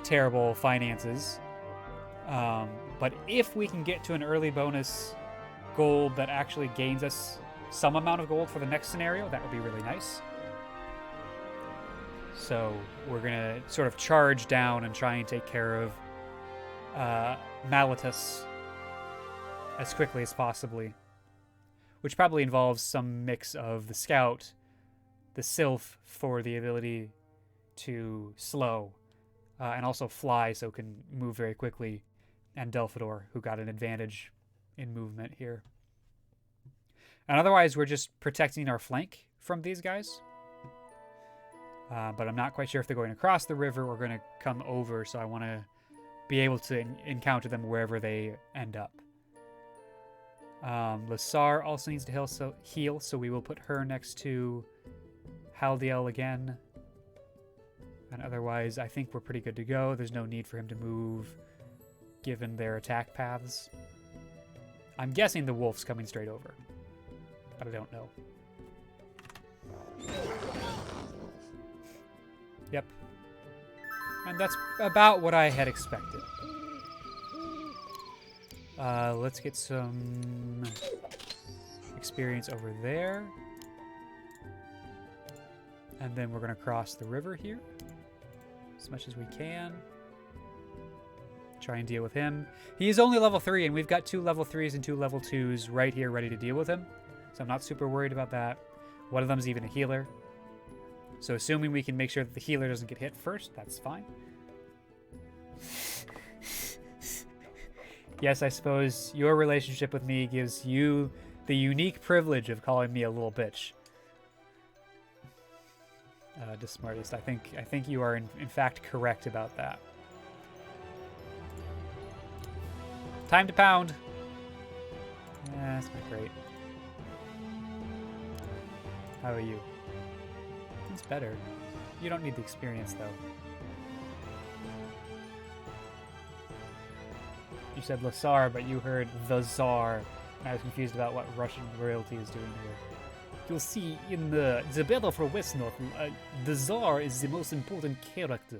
terrible finances. But if we can get to an early bonus gold that actually gains us some amount of gold for the next scenario, that would be really nice. So we're going to sort of charge down and try and take care of Malitus as quickly as possibly, which probably involves some mix of the Scout, the Sylph for the ability to slow, and also fly so it can move very quickly, and Delphador, who got an advantage in movement here. And otherwise, we're just protecting our flank from these guys. But I'm not quite sure if they're going across the river or going to come over, so I want to be able to encounter them wherever they end up. Lassar also needs to heal, so we will put her next to Haldiel again. And otherwise, I think we're pretty good to go. There's no need for him to move, given their attack paths. I'm guessing the wolf's coming straight over, but I don't know. Yep. And that's about what I had expected. Let's get some experience over there. And then we're going to cross the river here as much as we can. Try and deal with him. He is only level 3, and we've got 2 level 3s and 2 level 2s right here ready to deal with him. So I'm not super worried about that. One of them is even a healer. So assuming we can make sure that the healer doesn't get hit first, that's fine. Yes, I suppose your relationship with me gives you the unique privilege of calling me a little bitch. Smartest. I think you are in fact correct about that. Time to pound. That's not great. How are you? It's better. You don't need the experience though. You said Lassar, but you heard the Tsar. I was confused about what Russian royalty is doing here. You'll see in the battle for Wesnoth, the Tsar is the most important character.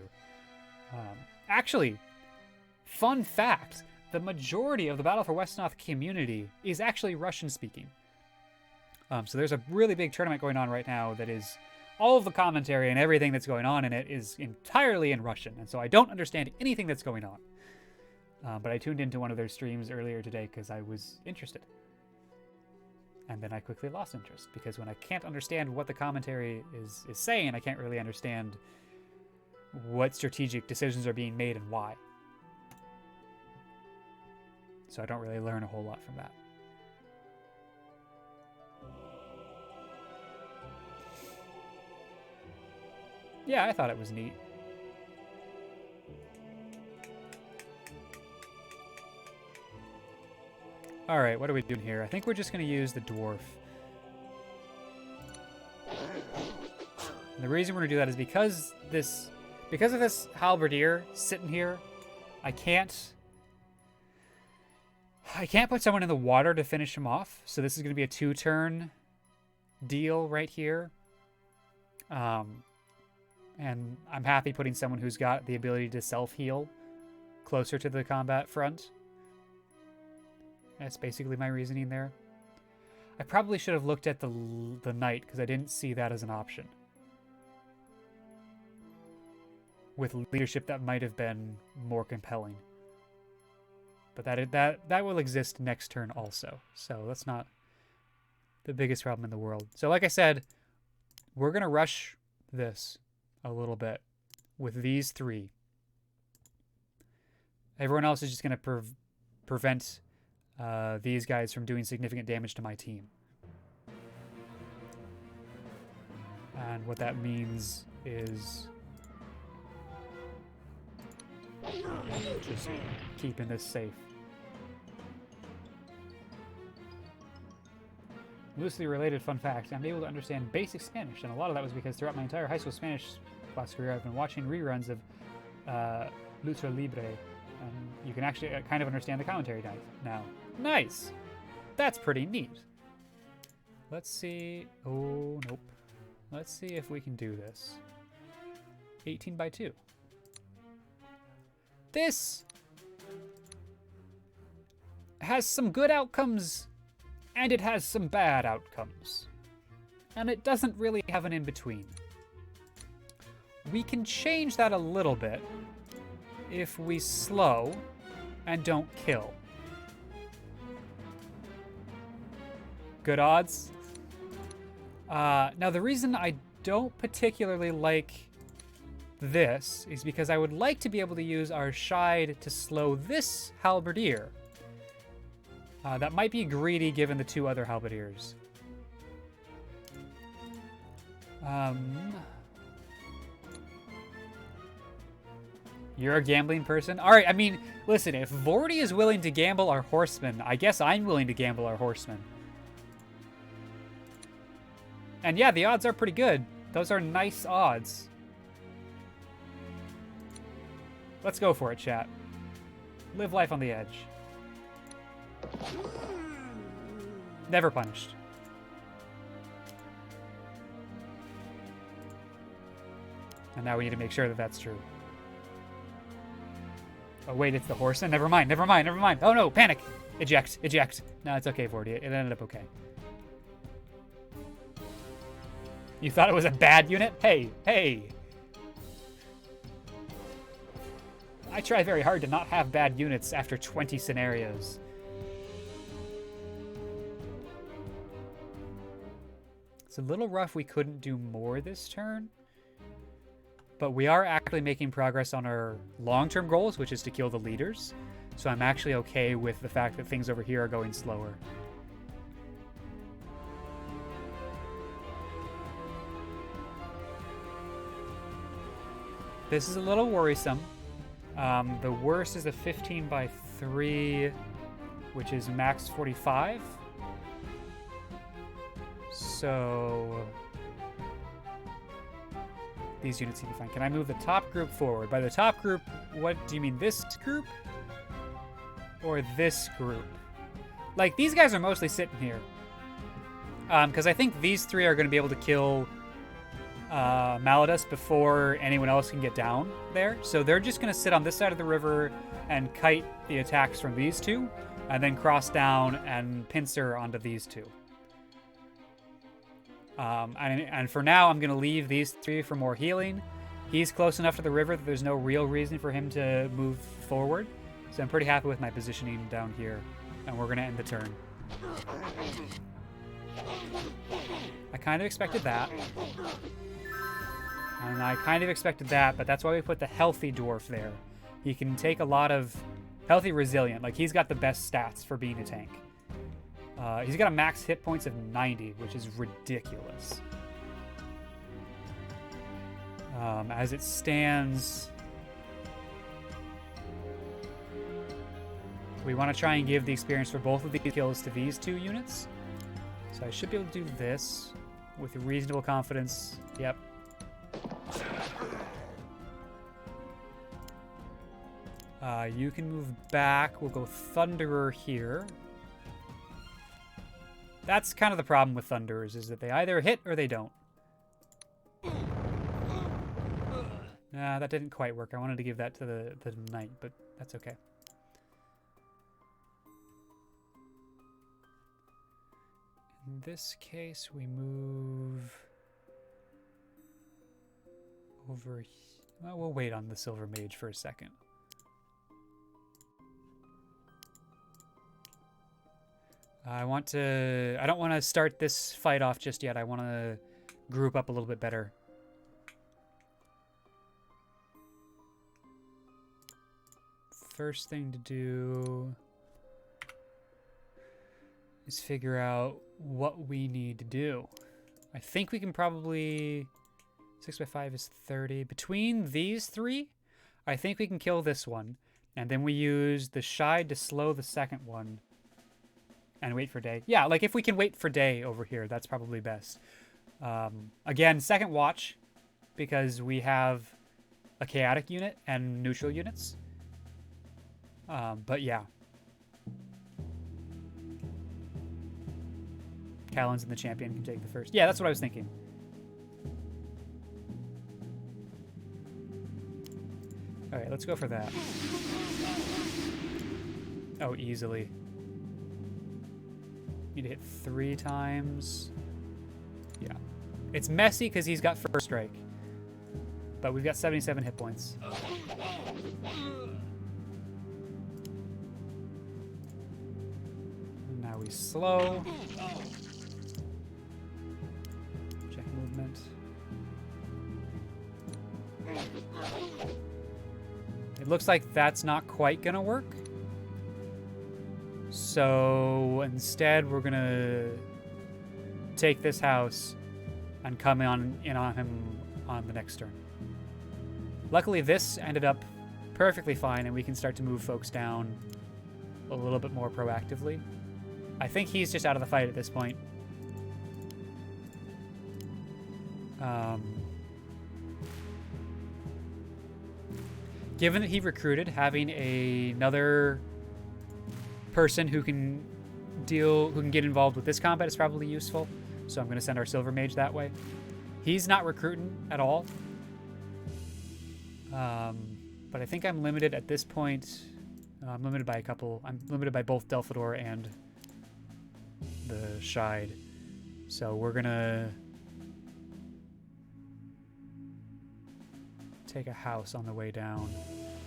Actually, fun fact, the majority of the Battle for Wesnoth community is actually Russian-speaking. So there's a really big tournament going on right now that is all of the commentary and everything that's going on in it is entirely in Russian, and so I don't understand anything that's going on. But I tuned into one of their streams earlier today because I was interested. And then I quickly lost interest, because when I can't understand what the commentary is saying, I can't really understand what strategic decisions are being made and why. so I don't really learn a whole lot from that. Yeah, I thought it was neat. All right, what are we doing here? I think we're just going to use the dwarf. And the reason we're going to do that is because of this halberdier sitting here, I can't put someone in the water to finish him off. So this is going to be a 2-turn deal right here. And I'm happy putting someone who's got the ability to self-heal closer to the combat front. That's basically my reasoning there. I probably should have looked at the knight because I didn't see that as an option. With leadership, that might have been more compelling. But that will exist next turn also. So that's not the biggest problem in the world. So like I said, we're going to rush this a little bit with these 3. Everyone else is just going to prevent these guys from doing significant damage to my team. And what that means is just keeping this safe. Loosely related fun fact, I'm able to understand basic Spanish, and a lot of that was because throughout my entire high school Spanish class career, I've been watching reruns of Lucha Libre, and you can actually kind of understand the commentary now. Nice! That's pretty neat. Let's see... Oh, nope. Let's see if we can do this. 18 by 2. This has some good outcomes, and it has some bad outcomes. And it doesn't really have an in-between. We can change that a little bit if we slow and don't kill. Good odds. Now, the reason I don't particularly like this is because I would like to be able to use our Shide to slow this halberdier. That might be greedy given the 2 other halberdiers. You're a gambling person? Alright, I mean, listen, if Vorty is willing to gamble our horsemen, I guess I'm willing to gamble our horsemen. And yeah, the odds are pretty good. Those are nice odds. Let's go for it, chat. Live life on the edge. Never punished. And now we need to make sure that that's true. Oh, wait, it's the horse. And never mind, never mind, never mind. Oh, no, panic. Eject, eject. No, it's okay, Vorty. It ended up okay. You thought it was a bad unit? Hey, hey. I try very hard to not have bad units after 20 scenarios. It's a little rough we couldn't do more this turn. But we are actually making progress on our long-term goals, which is to kill the leaders. So I'm actually okay with the fact that things over here are going slower. This is a little worrisome. The worst is a 15 by 3, which is max 45. So these units seem fine. Can I move the top group forward? By the top group, what do you mean? This group? Or this group? Like, these guys are mostly sitting here. Because I think these 3 are going to be able to kill Maladus before anyone else can get down there. So they're just going to sit on this side of the river and kite the attacks from these 2, and then cross down and pincer onto these 2. And for now, I'm going to leave these 3 for more healing. He's close enough to the river that there's no real reason for him to move forward. So I'm pretty happy with my positioning down here. And we're going to end the turn. I kind of expected that. And I kind of expected that, but that's why we put the healthy dwarf there. He can take a lot of Healthy, resilient. Like, he's got the best stats for being a tank. He's got a max hit points of 90, which is ridiculous. As it stands, we want to try and give the experience for both of these kills to these 2 units. So I should be able to do this with reasonable confidence. Yep. You can move back. We'll go Thunderer here. That's kind of the problem with Thunderers, is that they either hit or they don't. Nah, that didn't quite work. I wanted to give that to the Knight, but that's okay. In this case, we move over. Well, we'll wait on the Silver Mage for a second. I don't want to start this fight off just yet. I want to group up a little bit better. First thing to do is figure out what we need to do. I think we can probably... 6 by 5 is 30. Between these 3, I think we can kill this one. And then we use the Shide to slow the second one. And wait for day. Yeah, like if we can wait for day over here, that's probably best. Again, second watch, because we have a chaotic unit and neutral units. But yeah. Callan's and the champion can take the first. Yeah, that's what I was thinking. Alright, let's go for that. Oh, easily. Need to hit 3 times. Yeah. It's messy because he's got first strike. But we've got 77 hit points. Now we slow. Check movement. It looks like that's not quite gonna work. So instead, we're gonna take this house and come in on him on the next turn. Luckily, this ended up perfectly fine, and we can start to move folks down a little bit more proactively. I think he's just out of the fight at this point. Given that he recruited, having another person who can get involved with this combat is probably useful. So I'm going to send our Silver Mage that way. He's not recruiting at all. But I think I'm limited at this point. I'm limited by a couple. I'm limited by both Delphador and the Shide. So we're going to take a house on the way down.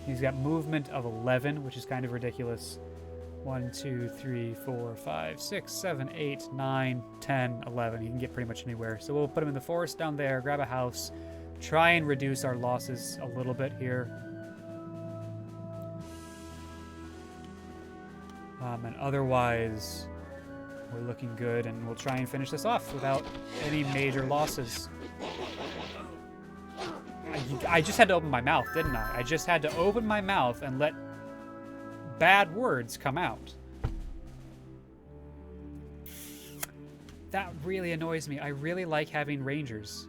He's got movement of 11, which is kind of ridiculous. 1, 2, 3, 4, 5, 6, 7, 8, 9, 10, 11. He can get pretty much anywhere. So we'll put him in the forest down there, grab a house, try and reduce our losses a little bit here. And otherwise, we're looking good, and we'll try and finish this off without any major losses. I just had to open my mouth, didn't I? I just had to open my mouth and let bad words come out. That really annoys me. I really like having rangers.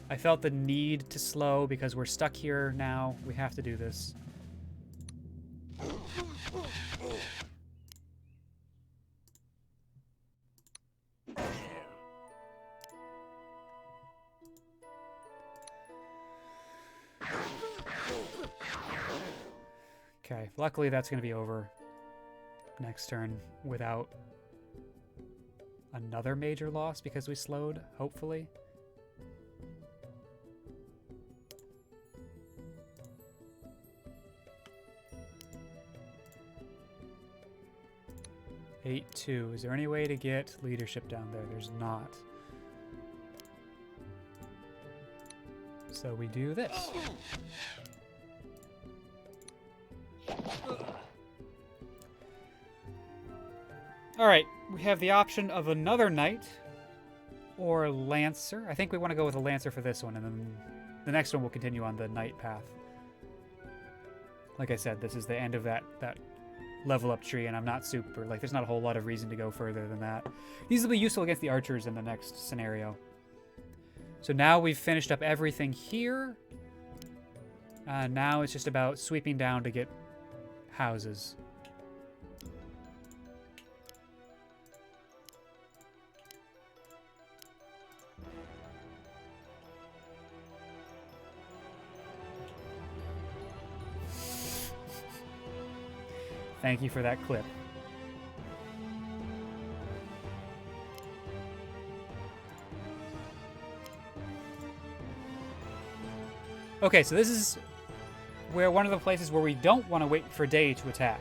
I felt the need to slow because we're stuck here now. We have to do this. Okay, luckily that's going to be over next turn without another major loss because we slowed, hopefully. 8-2. Is there any way to get leadership down there? There's not. So we do this. All right, we have the option of another knight or a lancer. I think we want to go with a lancer for this one, and then the next one will continue on the knight path. Like I said, this is the end of that level up tree, and I'm not super, like, there's not a whole lot of reason to go further than that. These will be useful against the archers in the next scenario. So now we've finished up everything here. Now it's just about sweeping down to get houses. Thank you for that clip. Okay, so this is where one of the places where we don't want to wait for day to attack.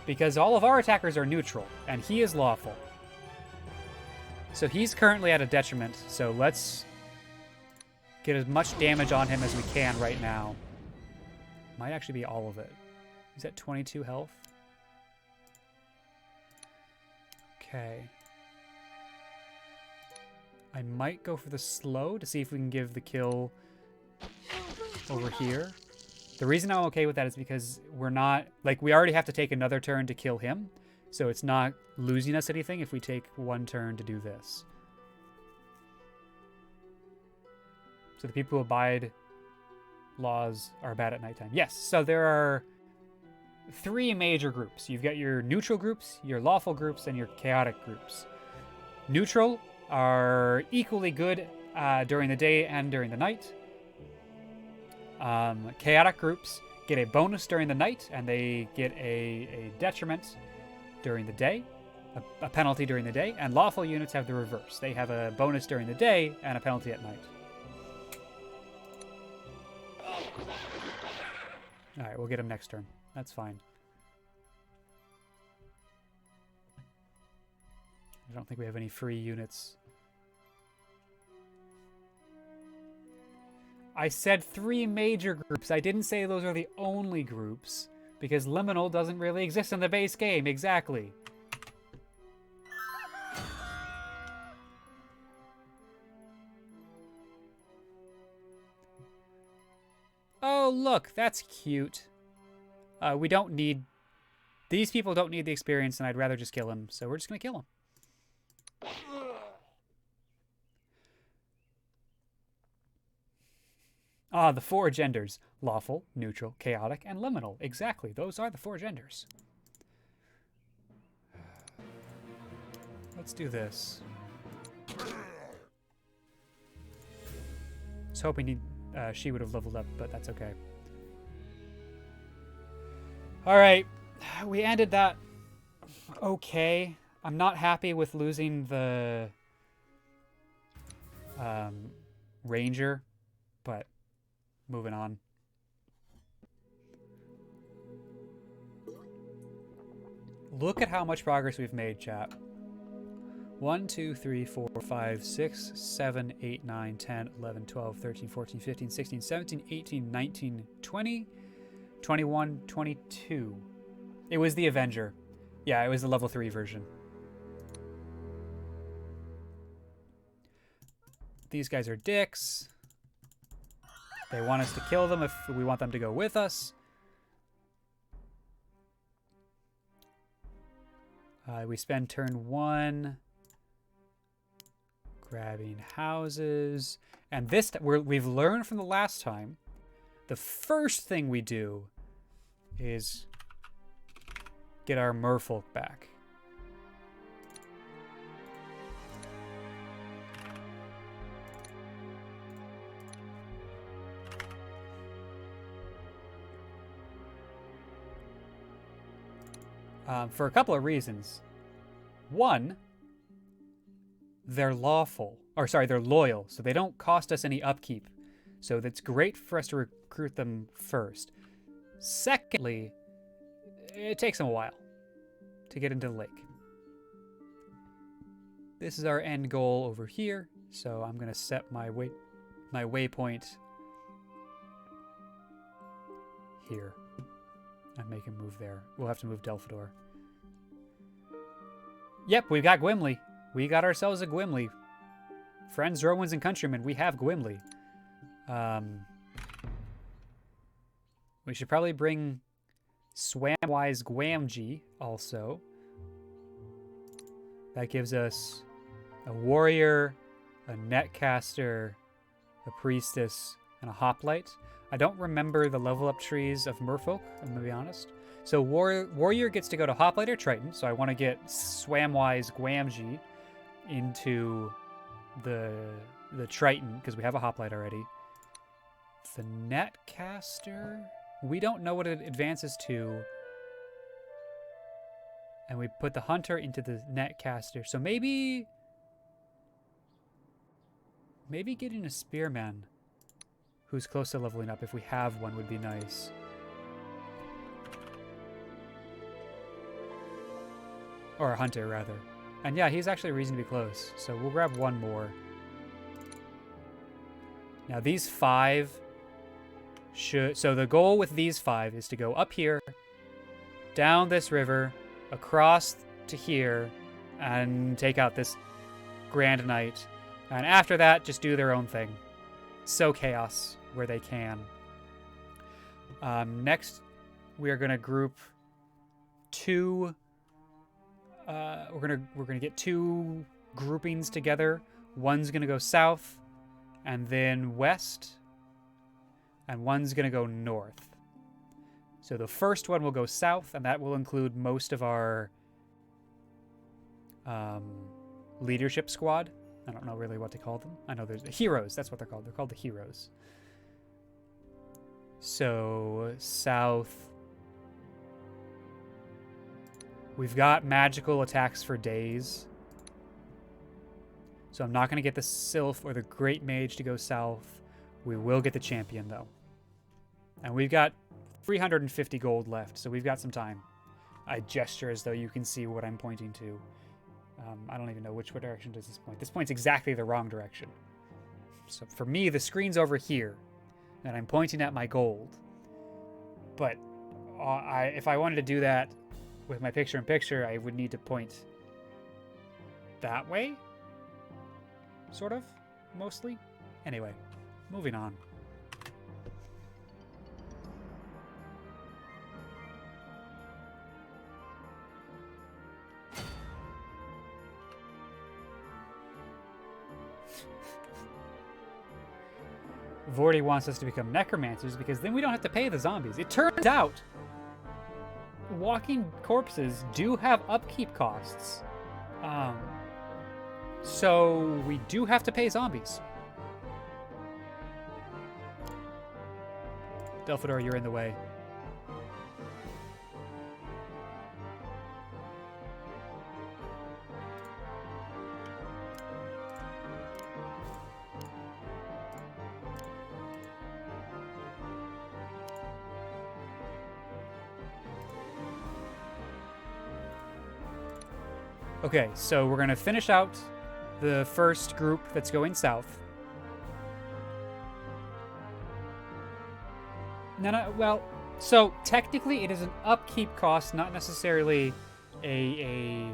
Because all of our attackers are neutral, and he is lawful. So he's currently at a detriment, so let's get as much damage on him as we can right now. Might actually be all of it. He's at 22 health. Okay. I might go for the slow to see if we can give the kill over here. The reason I'm okay with that is because we're not, like, we already have to take another turn to kill him. So it's not losing us anything if we take one turn to do this. So the people who abide laws are bad at nighttime. Yes, so there are 3 major groups. You've got your neutral groups, your lawful groups, and your chaotic groups. Neutral are equally good during the day and during the night. Chaotic groups get a bonus during the night, and they get a detriment during the day, a penalty during the day, and lawful units have the reverse. They have a bonus during the day and a penalty at night. Alright, we'll get him next turn. That's fine. I don't think we have any free units. I said 3 major groups. I didn't say those are the only groups, because liminal doesn't really exist in the base game. Exactly. Oh, look, that's cute. We don't need... These people don't need the experience, and I'd rather just kill him, so we're just going to kill him. Ah, the 4 genders. Lawful, neutral, chaotic, and liminal. Exactly, those are the 4 genders. Let's do this. I was hoping she would have leveled up, but that's okay. Alright, we ended that okay. I'm not happy with losing the ranger, but moving on. Look at how much progress we've made, chat. 1, 2, 3, 4, 5, 6, 7, 8, 9, 10, 11, 12, 13, 14, 15, 16, 17, 18, 19, 20, 21, 22. It was the Avenger. Yeah, it was the level 3 version. These guys are dicks. They want us to kill them if we want them to go with us. We spend turn 1 grabbing houses. And this, we've learned from the last time, the first thing we do is get our merfolk back. For a couple of reasons. One, they're lawful. Or sorry, they're loyal, so they don't cost us any upkeep. So that's great for us to recruit them first. Secondly, it takes them a while to get into the lake. This is our end goal over here. So I'm going to set my waypoint here and make him move there. We'll have to move Delphador. Yep, we got Gwimli. We got ourselves a Gwimli. Friends, Romans, and countrymen, we have Gwimli. We should probably bring Swamwise Gwamji also. That gives us a warrior, a netcaster, a priestess, and a hoplite. I don't remember the level up trees of merfolk, I'm gonna be honest. So warrior gets to go to hoplite or triton, so I want to get Swamwise Gwamji into the triton, because we have a hoplite already. The netcaster, we don't know what it advances to. And we put the hunter into the netcaster. So maybe getting a spearman who's close to leveling up, if we have one, would be nice. Or a hunter, rather. And yeah, he's actually reasonably close. So we'll grab one more. Now these 5 should... So the goal with these 5 is to go up here, down this river, across to here, and take out this Grand Knight. And after that, just do their own thing. Sow chaos where they can. Next, we are going to group 2... we're gonna get 2 groupings together. One's gonna go south, and then west, and one's gonna go north. So the first one will go south, and that will include most of our leadership squad. I don't know really what to call them. I know there's the heroes. That's what they're called. They're called the heroes. So south. We've got magical attacks for days. So I'm not going to get the Sylph or the Great Mage to go south. We will get the champion, though. And we've got 350 gold left, so we've got some time. I gesture as though you can see what I'm pointing to. I don't even know which direction does this point. This point's exactly the wrong direction. So for me, the screen's over here, and I'm pointing at my gold. But if I wanted to do that with my picture-in-picture, I would need to point that way? Sort of? Mostly? Anyway, moving on. Vorty wants us to become necromancers because then we don't have to pay the zombies. It turns out walking corpses do have upkeep costs. So we do have to pay zombies. Delphador, you're in the way. Okay, so we're going to finish out the first group that's going south. No, well, so technically it is an upkeep cost, not necessarily a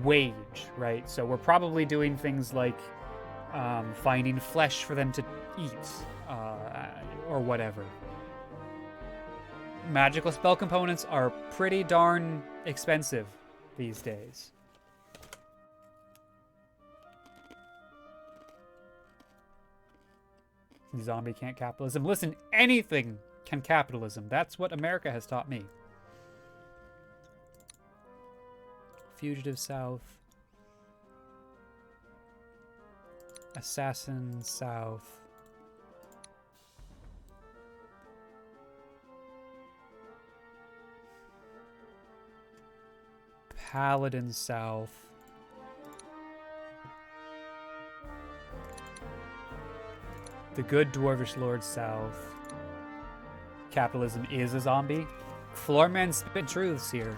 wage, right? So we're probably doing things like finding flesh for them to eat, or whatever. Magical spell components are pretty darn expensive these days. Zombie can't capitalism. Listen, anything can capitalism. That's what America has taught me. Fugitive south. Assassin south. Paladin south. The good dwarvish lord south. Capitalism is a zombie. Floorman spit truths here.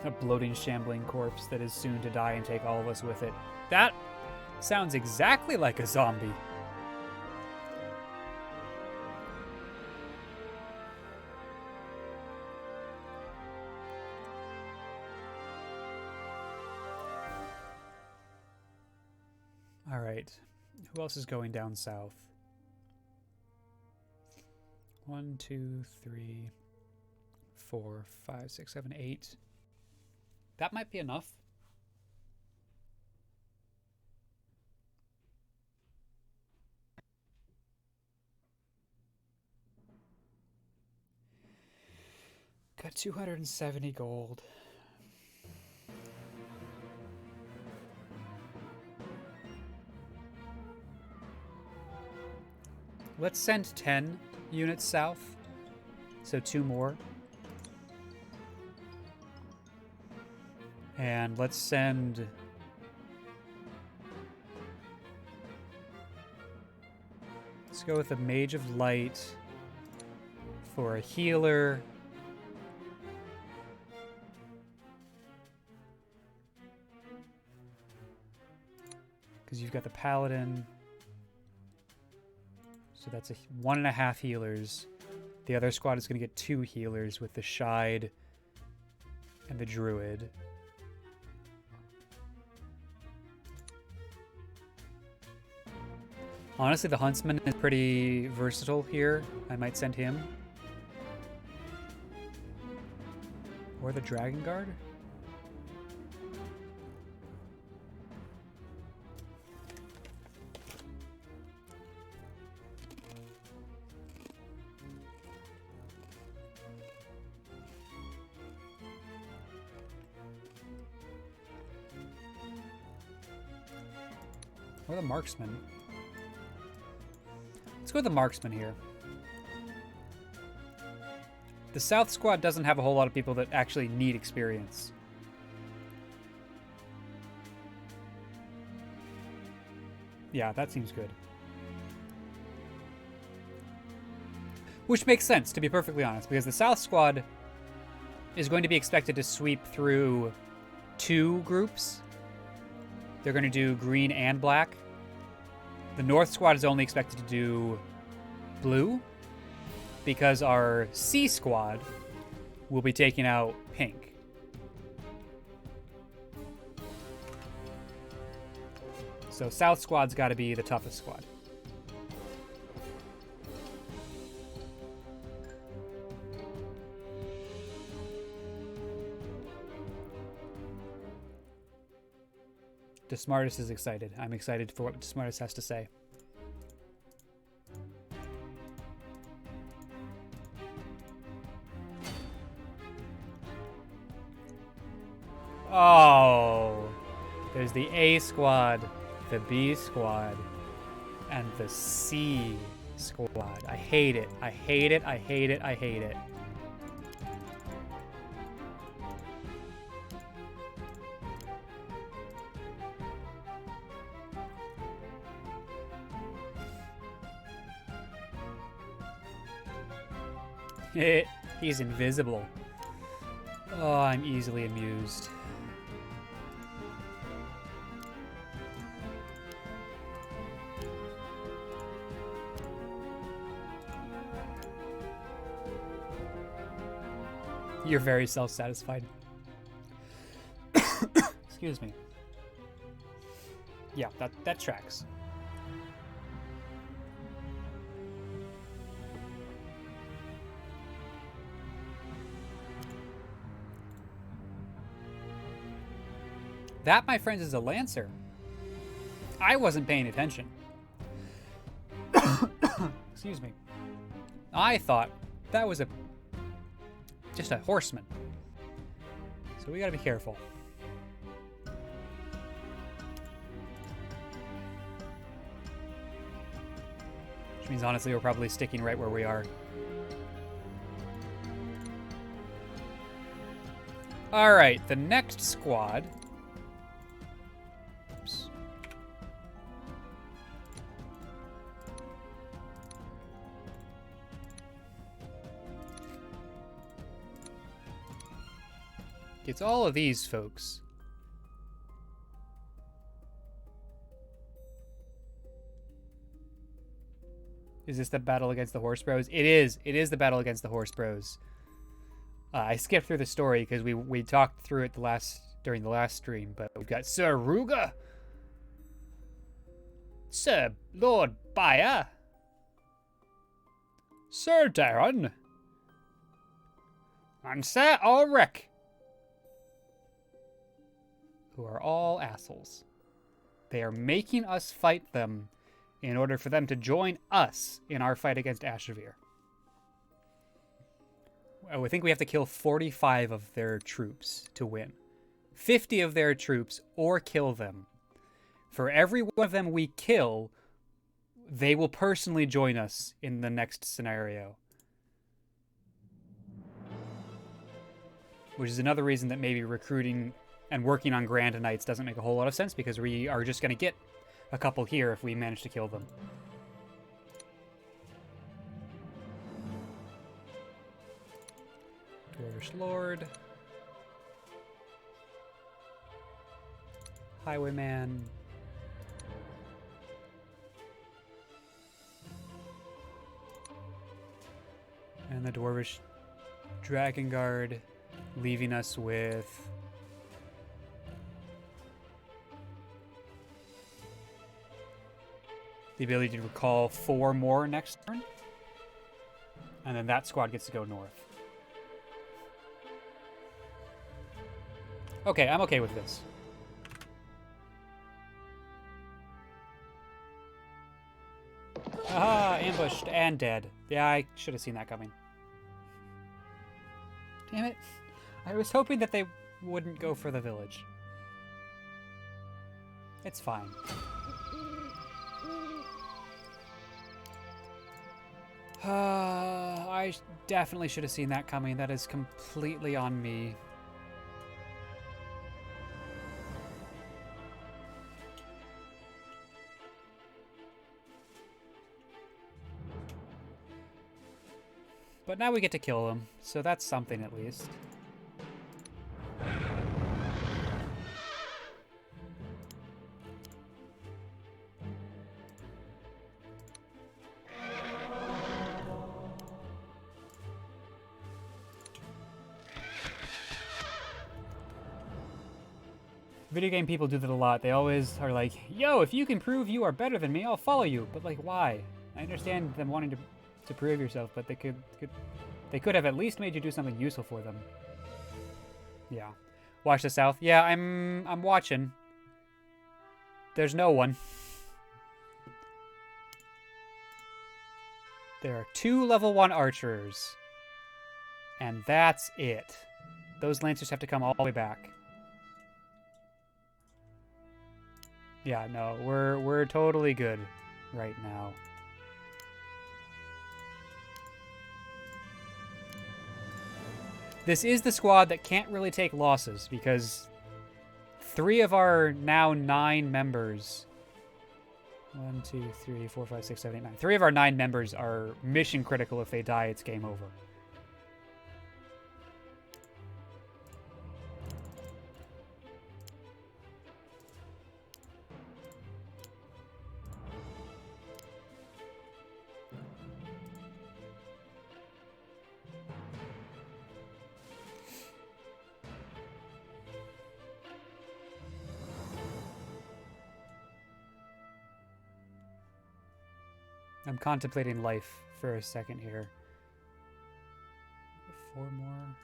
A bloating, shambling corpse that is soon to die and take all of us with it. That sounds exactly like a zombie. All right. Who else is going down south? 1, 2, 3, 4, 5, 6, 7, 8. That might be enough. Got 270 gold. Let's send 10 units south. So 2 more. And let's send... Let's go with a Mage of Light for a healer. Because you've got the Paladin. So that's a 1.5 healers. The other squad is going to get 2 healers with the Shide and the Druid. Honestly, the Huntsman is pretty versatile here. I might send him. Or the Dragon Guard? Or the Marksman. Let's go with the Marksman here. The South squad doesn't have a whole lot of people that actually need experience. Yeah, that seems good. Which makes sense, to be perfectly honest, because the South squad is going to be expected to sweep through 2 groups. They're going to do green and black. The North squad is only expected to do blue, because our C squad will be taking out pink. So South squad's got to be the toughest squad. DeSmartest is excited. I'm excited for what DeSmartest has to say. Oh, there's the A squad, the B squad, and the C squad. I hate it. I hate it. I hate it. I hate it. He's invisible. Oh, I'm easily amused. You're very self-satisfied. Excuse me. Yeah, that tracks. That, my friends, is a Lancer. I wasn't paying attention. Excuse me. I thought that was just a horseman. So we gotta be careful. Which means, honestly, we're probably sticking right where we are. Alright, the next squad... Oops. It's all of these folks. Is this the battle against the Horse Bros? It is. It is the battle against the Horse Bros. I skipped through the story because we talked through it during the last stream, but we've got Sir Ruga, Sir Lord Bayer, Sir Darren, and Sir Ulrich, who are all assholes. They are making us fight them in order for them to join us in our fight against Ashevere. I think we have to kill 45 of their troops to win. 50 of their troops, or kill them. For every one of them we kill, they will personally join us in the next scenario. Which is another reason that maybe recruiting and working on Grand Knights doesn't make a whole lot of sense, because we are just going to get a couple here if we manage to kill them. Dwarvish Lord. Highwayman. And the Dwarvish Dragon Guard, leaving us with the ability to recall 4 more next turn. And then that squad gets to go north. Okay, I'm okay with this. Aha, ambushed and dead. Yeah, I should have seen that coming. Damn it. I was hoping that they wouldn't go for the village. It's fine. I definitely should have seen that coming. That is completely on me. But now we get to kill them, so that's something at least. Video game people do that a lot. They always are like, yo, if you can prove you are better than me, I'll follow you. But like, why? I understand them wanting to prove yourself, but they could have at least made you do something useful for them. Yeah. Watch the south. Yeah, I'm watching. There's no one. There are 2 level 1 archers. And that's it. Those lancers have to come all the way back. Yeah, no, we're totally good right now. This is the squad that can't really take losses because 3 of our now 9 members, 1, 2, 3, 4, 5, 6, 7, 8, 9. 3 of our 9 members are mission critical. If they die, it's game over. I'm contemplating life for a second here. 4 more.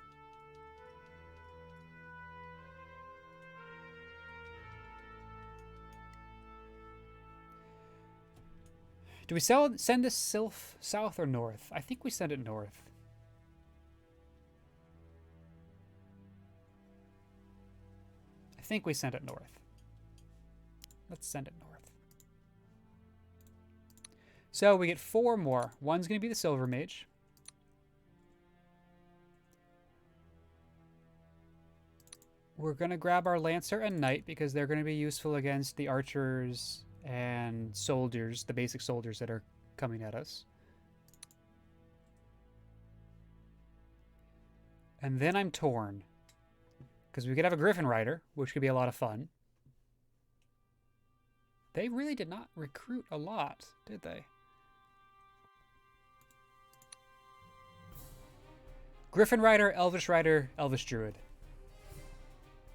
Do we send this south or north? I think we send it north. I think we send it north. Let's send it north. So we get 4 more. One's going to be the Silver Mage. We're going to grab our Lancer and Knight because they're going to be useful against the archers and soldiers, the basic soldiers that are coming at us. And then I'm torn. Because we could have a Griffin Rider, which could be a lot of fun. They really did not recruit a lot, did they? Griffin Rider, Elvish Druid.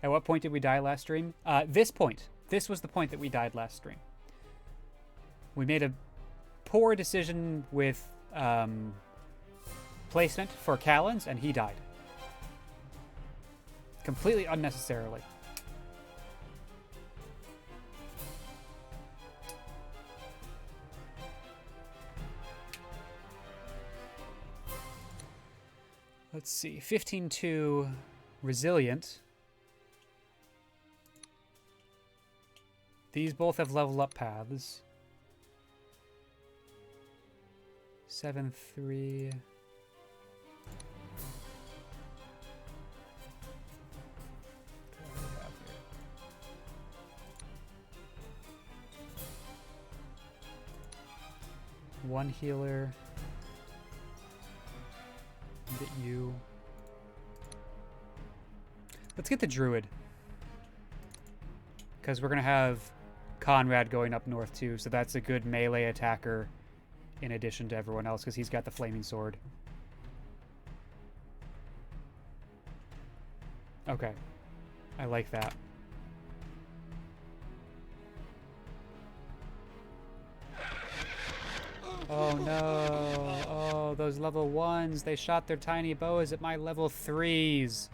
At what point did we die last stream? This point. This was the point that we died last stream. We made a poor decision with placement for Callens, and he died. Completely unnecessarily. Let's see. 15-2 Resilient. These both have level up paths. 7-3. One healer. Get you. Let's get the Druid. Because we're going to have Conrad going up north too, so that's a good melee attacker in addition to everyone else, because he's got the flaming sword. Okay. I like that. Oh no. Oh, those level 1s. They shot their tiny bows at my level 3s.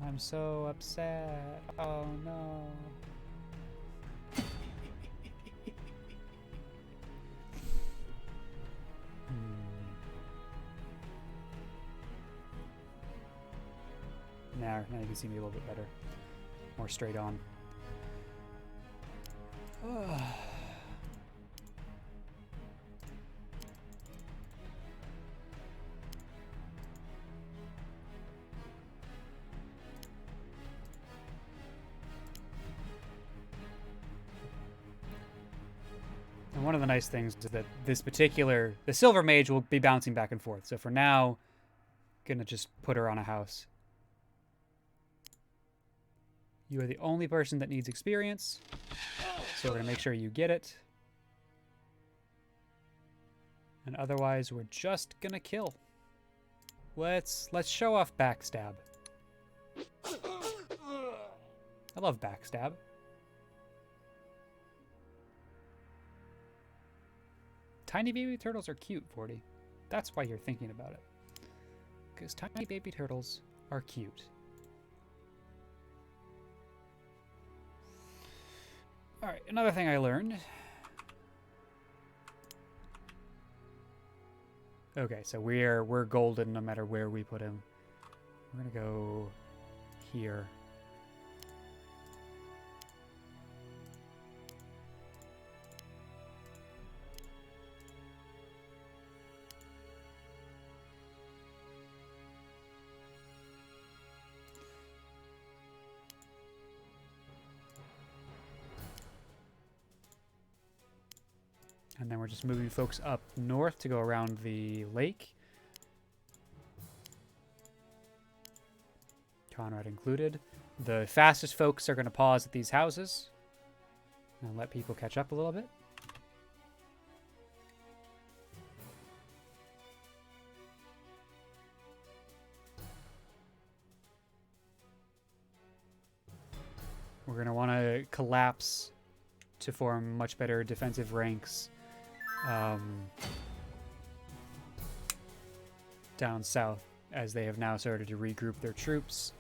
I'm so upset. Oh no. Now you can see me a little bit better. More straight on. And one of the nice things is that the Silver Mage will be bouncing back and forth. So for now, gonna just put her on a house. You are the only person that needs experience, so we're gonna make sure you get it. And otherwise, we're just gonna kill. Let's show off backstab. I love backstab. Tiny baby turtles are cute, 40. That's why you're thinking about it. Because tiny baby turtles are cute. Alright, another thing I learned. Okay, so we're golden no matter where we put him. We're gonna go here. And then we're just moving folks up north to go around the lake. Conrad included. The fastest folks are going to pause at these houses and let people catch up a little bit. We're going to want to collapse to form much better defensive ranks down south, as they have now started to regroup their troops.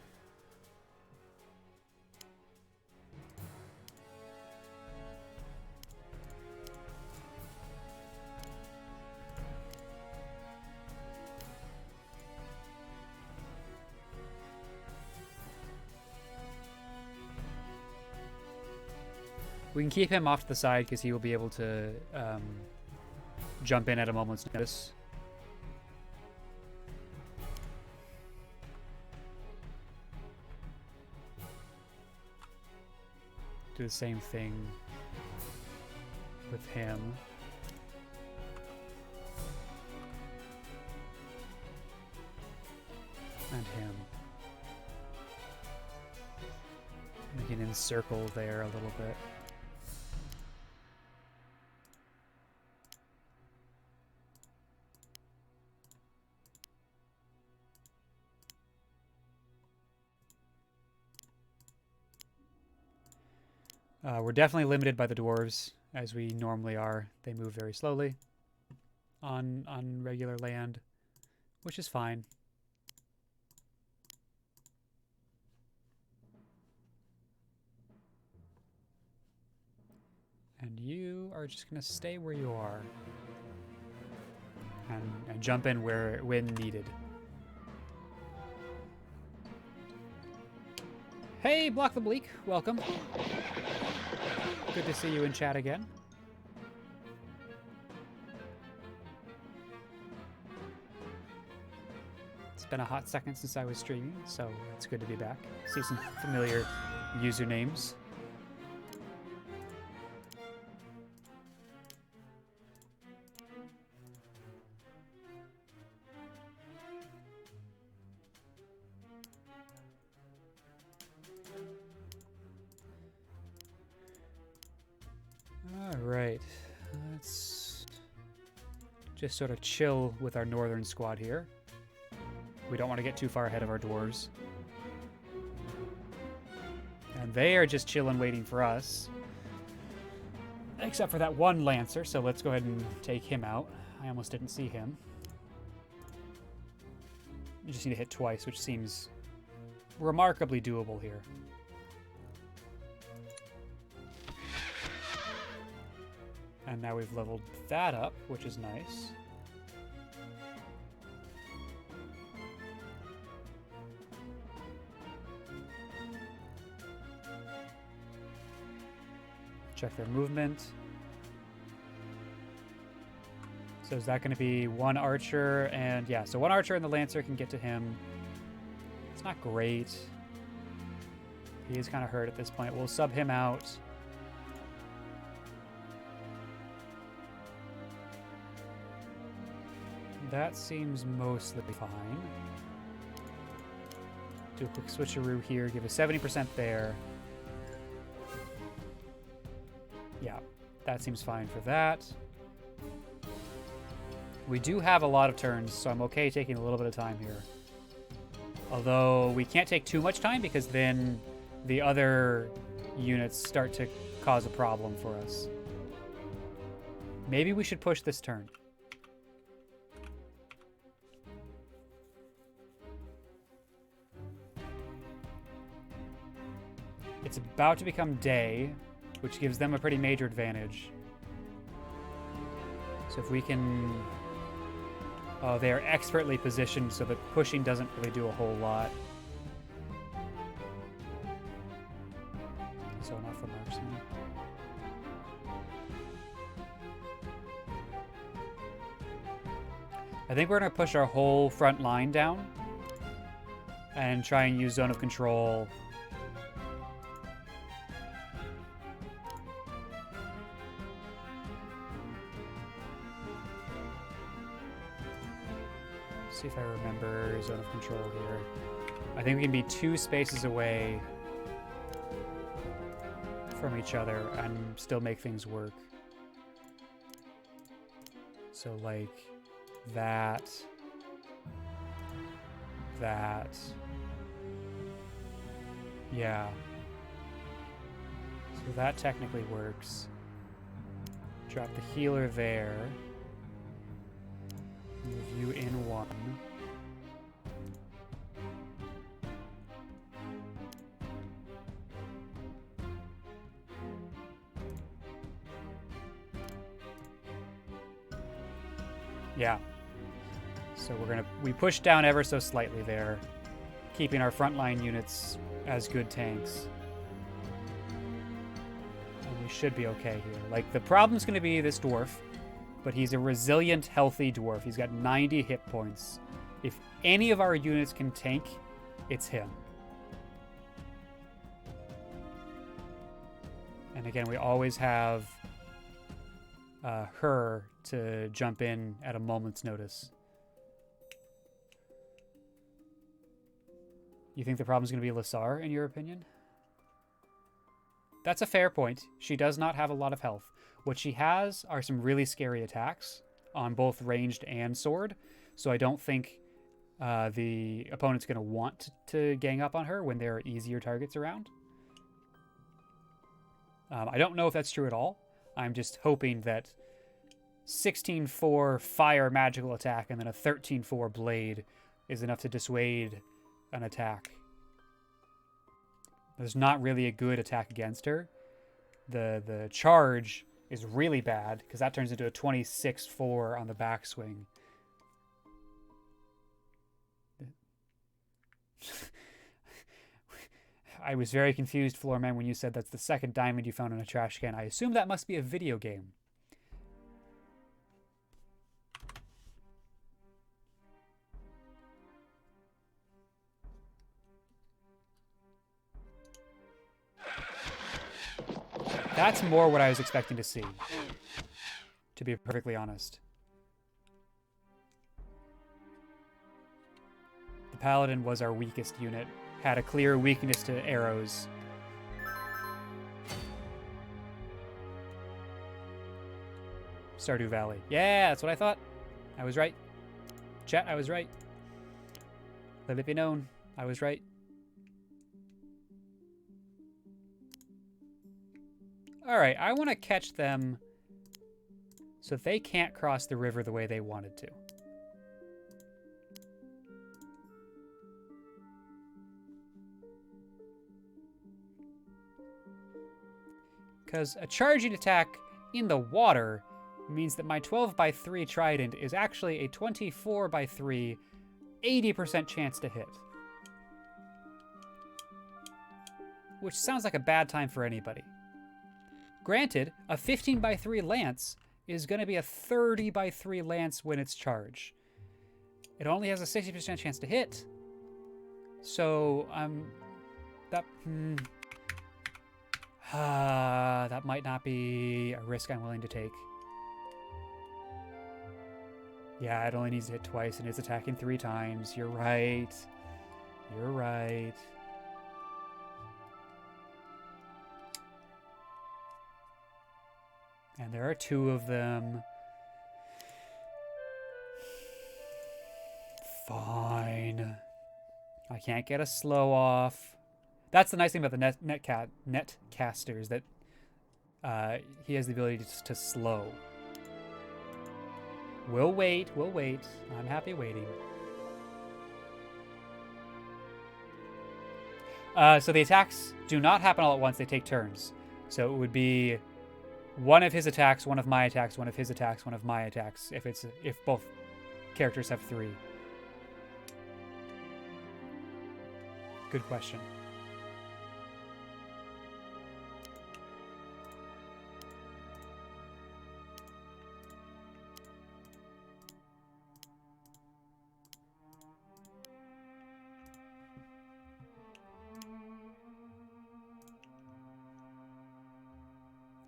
We can keep him off to the side because he will be able to jump in at a moment's notice. Do the same thing with him. And him. We can encircle there a little bit. We're definitely limited by the dwarves, as we normally are. They move very slowly on regular land, which is fine. And you are just going to stay where you are and jump in when needed. Hey, Block the Bleak, welcome. Good to see you in chat again. It's been a hot second since I was streaming, so it's good to be back. See some familiar usernames. Let's just sort of chill with our northern squad here. We don't want to get too far ahead of our dwarves. And they are just chilling, waiting for us. Except for that one lancer, so let's go ahead and take him out. I almost didn't see him. You just need to hit twice, which seems remarkably doable here. And now we've leveled that up, which is nice. Check their movement. So is that going to be one archer? And yeah, so one archer and the lancer can get to him. It's not great. He is kind of hurt at this point. We'll sub him out. That seems mostly fine. Do a quick switcheroo here, give a 70% there. Yeah, that seems fine for that. We do have a lot of turns, so I'm okay taking a little bit of time here. Although we can't take too much time because then the other units start to cause a problem for us. Maybe we should push this turn. It's about to become day, which gives them a pretty major advantage. So if we can... Oh, they are expertly positioned so that pushing doesn't really do a whole lot. Zone off the marksman. I think we're going to push our whole front line down and try and use zone of control. See if I remember zone of control here. I think we can be 2 spaces away from each other and still make things work. So like that. Yeah. So that technically works. Drop the healer there. Move you in 1. Yeah. So we push down ever so slightly there, keeping our frontline units as good tanks. And we should be okay here. Like, the problem's going to be this dwarf, but he's a resilient, healthy dwarf. He's got 90 hit points. If any of our units can tank, it's him. And again, we always have her to jump in at a moment's notice. You think the problem's going to be Lassar, in your opinion? That's a fair point. She does not have a lot of health. What she has are some really scary attacks on both ranged and sword. So I don't think the opponent's going to want to gang up on her when there are easier targets around. I don't know if that's true at all. I'm just hoping that 16-4 fire magical attack and then a 13-4 blade is enough to dissuade an attack. There's not really a good attack against her. The charge is really bad because that turns into a 26-4 on the backswing. I was very confused, Floorman, when you said that's the second diamond you found in a trash can. I assume that must be a video game. That's more what I was expecting to see, to be perfectly honest. The Paladin was our weakest unit, had a clear weakness to arrows. Stardew Valley. Yeah, that's what I thought. I was right. Chat, I was right. Let it be known, I was right. Alright, I want to catch them so they can't cross the river the way they wanted to. Because a charging attack in the water means that my 12x3 trident is actually a 24x3, 80% chance to hit. Which sounds like a bad time for anybody. Granted, a 15x3 lance is going to be a 30x3 lance when it's charged. It only has a 60% chance to hit. So, that might not be a risk I'm willing to take. Yeah, it only needs to hit twice and it's attacking 3 times. You're right. You're right. And there are 2 of them. Fine. I can't get a slow off. That's the nice thing about the net casters, that he has the ability to slow. We'll wait. I'm happy waiting. So the attacks do not happen all at once. They take turns. So it would be one of his attacks, one of my attacks, one of his attacks, one of my attacks, if both characters have 3. Good question.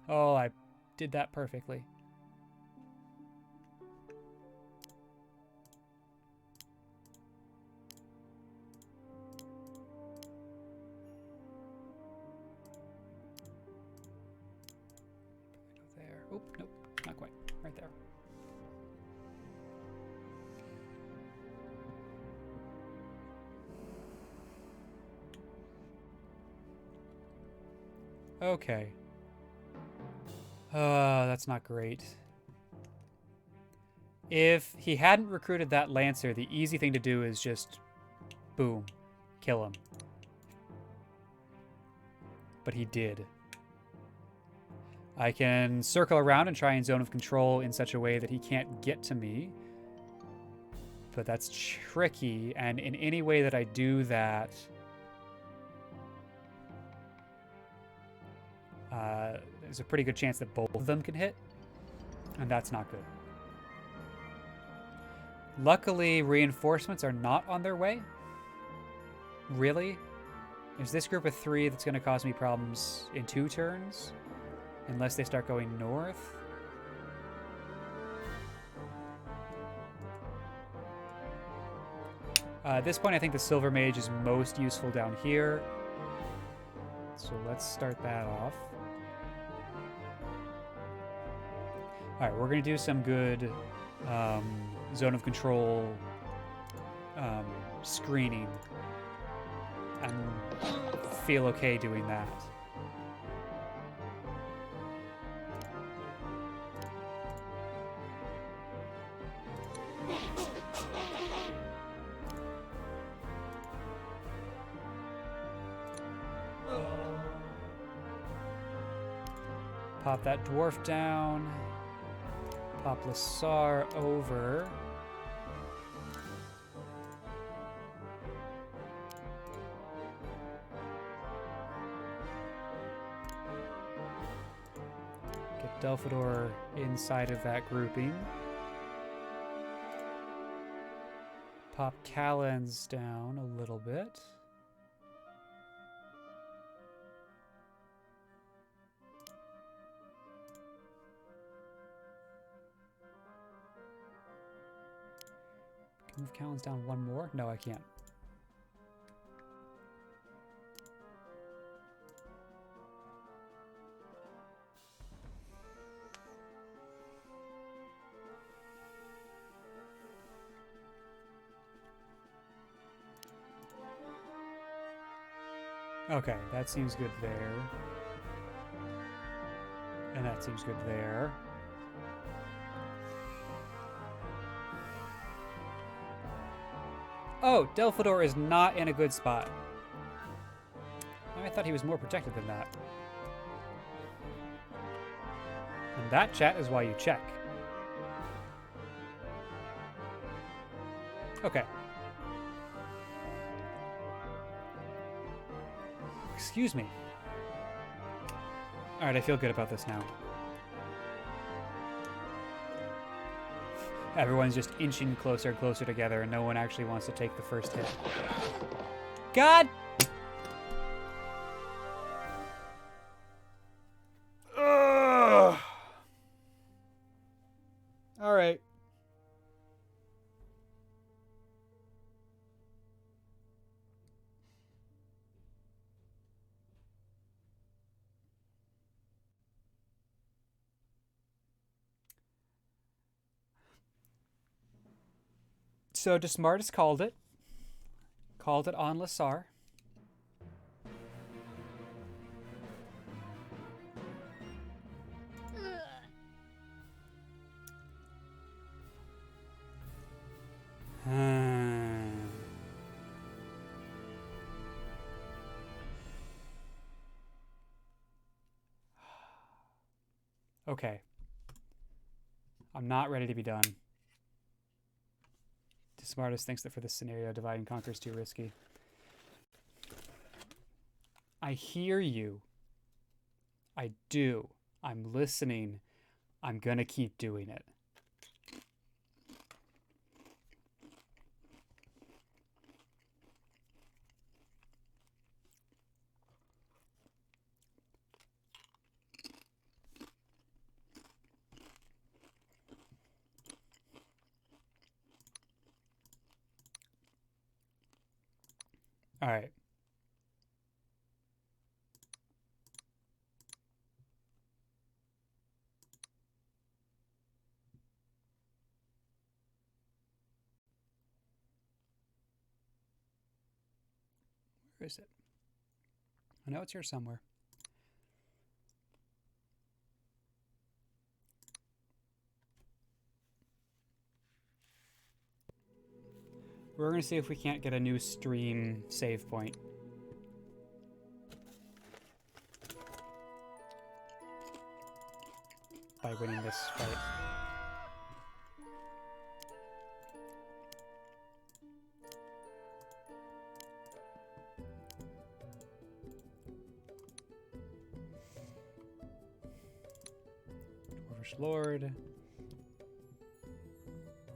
Oh, I did that perfectly. Go there. Oop, nope, not quite. Right there. Okay. That's not great. If he hadn't recruited that Lancer, the easy thing to do is just, boom, kill him. But he did. I can circle around and try and zone of control in such a way that he can't get to me. But that's tricky, and in any way that I do that, there's a pretty good chance that both of them can hit, and that's not good. Luckily, reinforcements are not on their way. Really? Is this group of 3 that's going to cause me problems in 2 turns? Unless they start going north? At this point, I think the Silver Mage is most useful down here. So let's start that off. All right, we're going to do some good zone of control screening and feel okay doing that. Pop that dwarf down. Pop Lasar over. Get Delphador inside of that grouping. Pop Callens down a little bit. Move Callens down one more? No, I can't. Okay, that seems good there. And that seems good there. Oh, Delphador is not in a good spot. I thought he was more protected than that. And that, chat, is why you check. Okay. Excuse me. Alright, I feel good about this now. Everyone's just inching closer and closer together, and no one actually wants to take the first hit. God! Ugh. All right. So Desmartis called it. Called it on Lasar. Okay. I'm not ready to be done. Desmartis thinks that for this scenario, divide and conquer is too risky. I hear you. I do. I'm listening. I'm gonna keep doing it. All right. Where is it? I know it's here somewhere. We're going to see if we can't get a new stream save point. By winning this fight. Dwarvish Lord.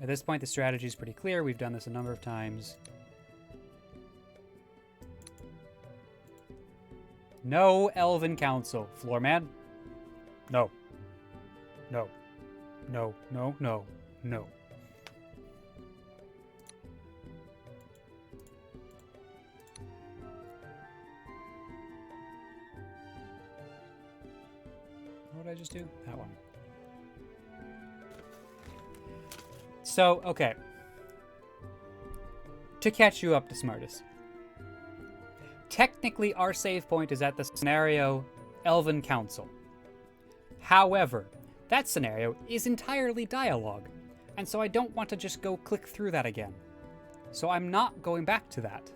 At this point, the strategy is pretty clear. We've done this a number of times. No Elven Council. Floorman? No. No. No, no, no, no. did I just do? That one. So, okay. To catch you up to smartest. Technically, our save point is at the scenario Elven Council. However, that scenario is entirely dialogue, and so I don't want to just go click through that again. So I'm not going back to that.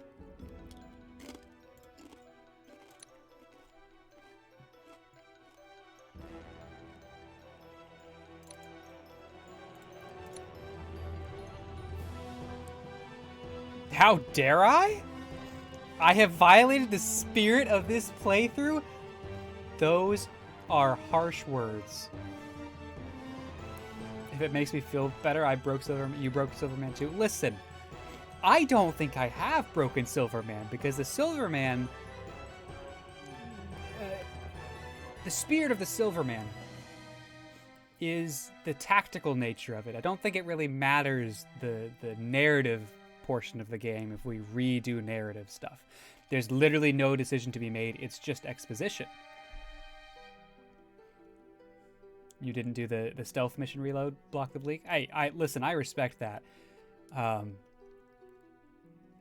How dare I? I have violated the spirit of this playthrough? Those are harsh words. If it makes me feel better, I broke Silverman. You broke Silverman too. Listen, I don't think I have broken Silverman because the Silverman, the spirit of the Silverman is the tactical nature of it. I don't think it really matters the narrative portion of the game if we redo narrative stuff. There's literally no decision to be made. It's just exposition. You didn't do the stealth mission reload, block the bleak. I listen, I respect that.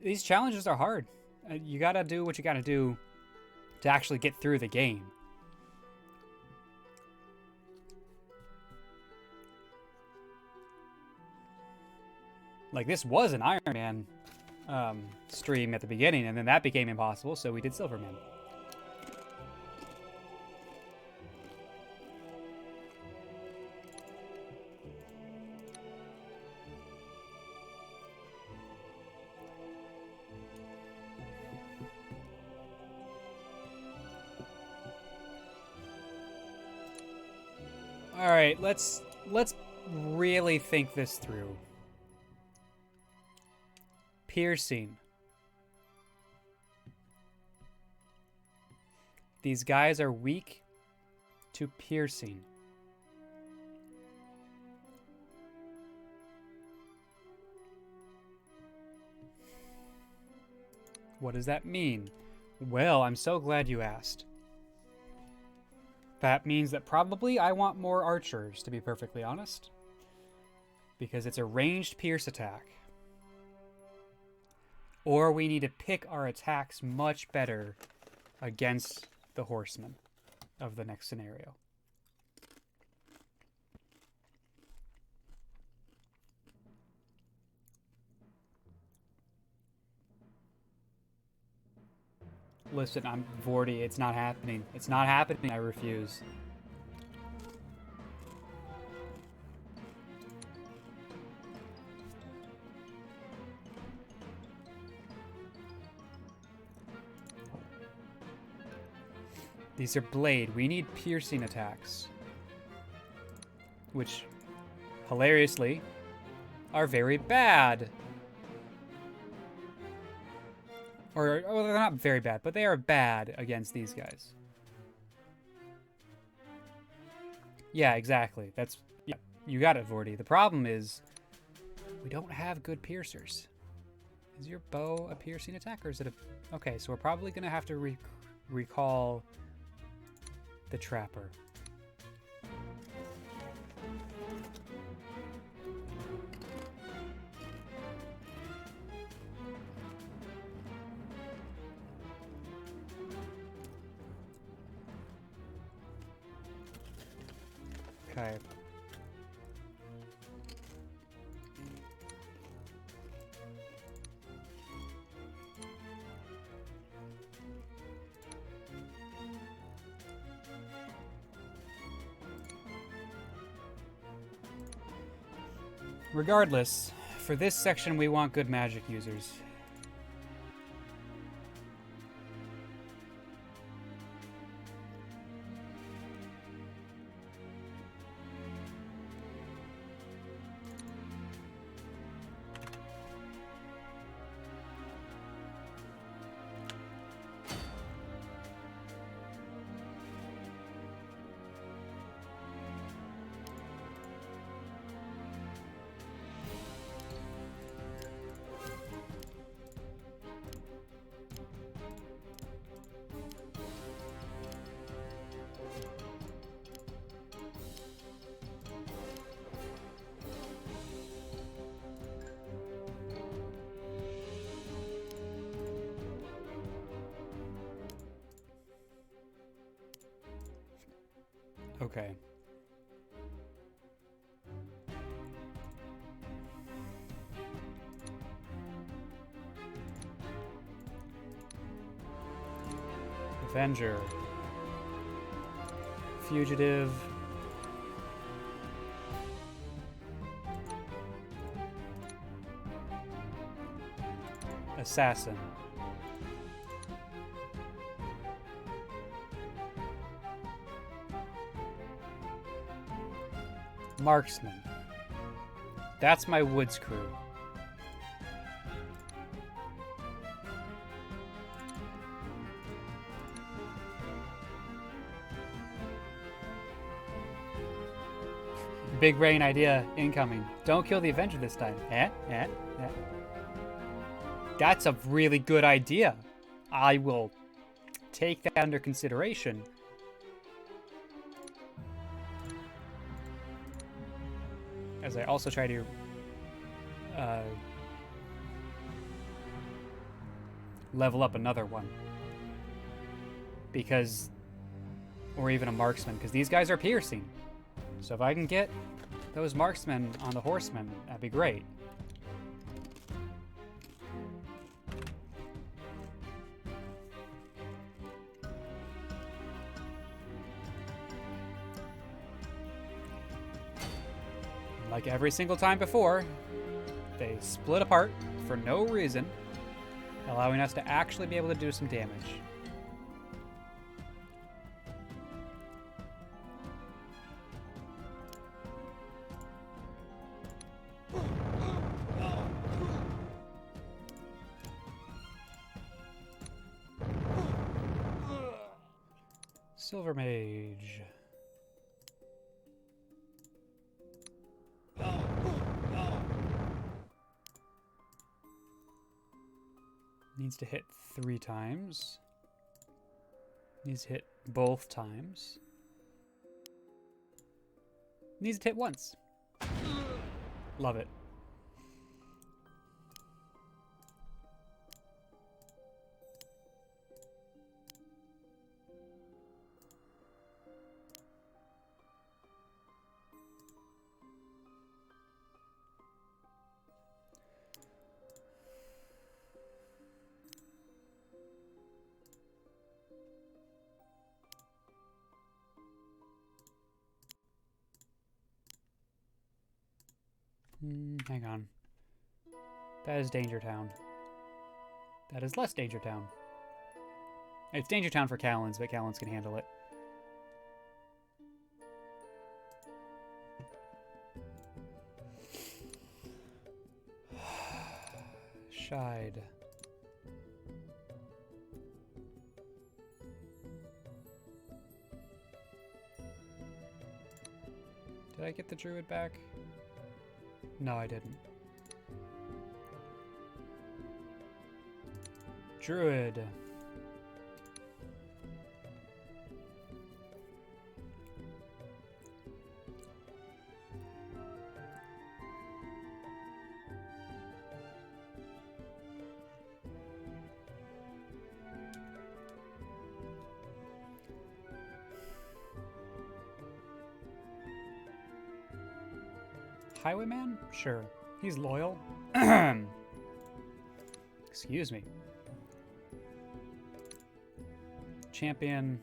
These challenges are hard. You gotta do what you gotta do to actually get through the game. Like, this was an Iron Man stream at the beginning, and then that became impossible, so we did Silverman. All right, let's really think this through. Piercing. These guys are weak to piercing. What does that mean? Well, I'm so glad you asked. That means that probably I want more archers, to be perfectly honest. Because it's a ranged pierce attack. Or we need to pick our attacks much better against the horsemen of the next scenario. Listen, I'm Vorty. It's not happening. It's not happening. I refuse. These are blade. We need piercing attacks. Which, hilariously, are very bad. Or, well, they're not very bad, but they are bad against these guys. Yeah, exactly. That's, yeah, you got it, Vorty. The problem is, we don't have good piercers. Is your bow a piercing attack, or is it a... Okay, so we're probably going to have to recall the Trapper. Okay. Regardless, for this section we want good magic users. Okay. Avenger. Fugitive. Assassin. Marksman. That's my woods crew. Big brain idea incoming. Don't kill the Avenger this time. That's a really good idea. I will take that under consideration. As I also try to level up another one. Because, or even a marksman, because these guys are piercing. So if I can get those marksmen on the horsemen, that'd be great. Like every single time before, they split apart for no reason, allowing us to actually be able to do some damage. Silver Mage. Needs to hit 3 times. Needs to hit both times. Needs to hit once. Love it. Hang on. That is Danger Town. That is less Danger Town. It's Danger Town for Callans, but Callans can handle it. Shide. Did I get the druid back? No, I didn't. Druid. Highwayman? Sure. He's loyal. Excuse me. Champion.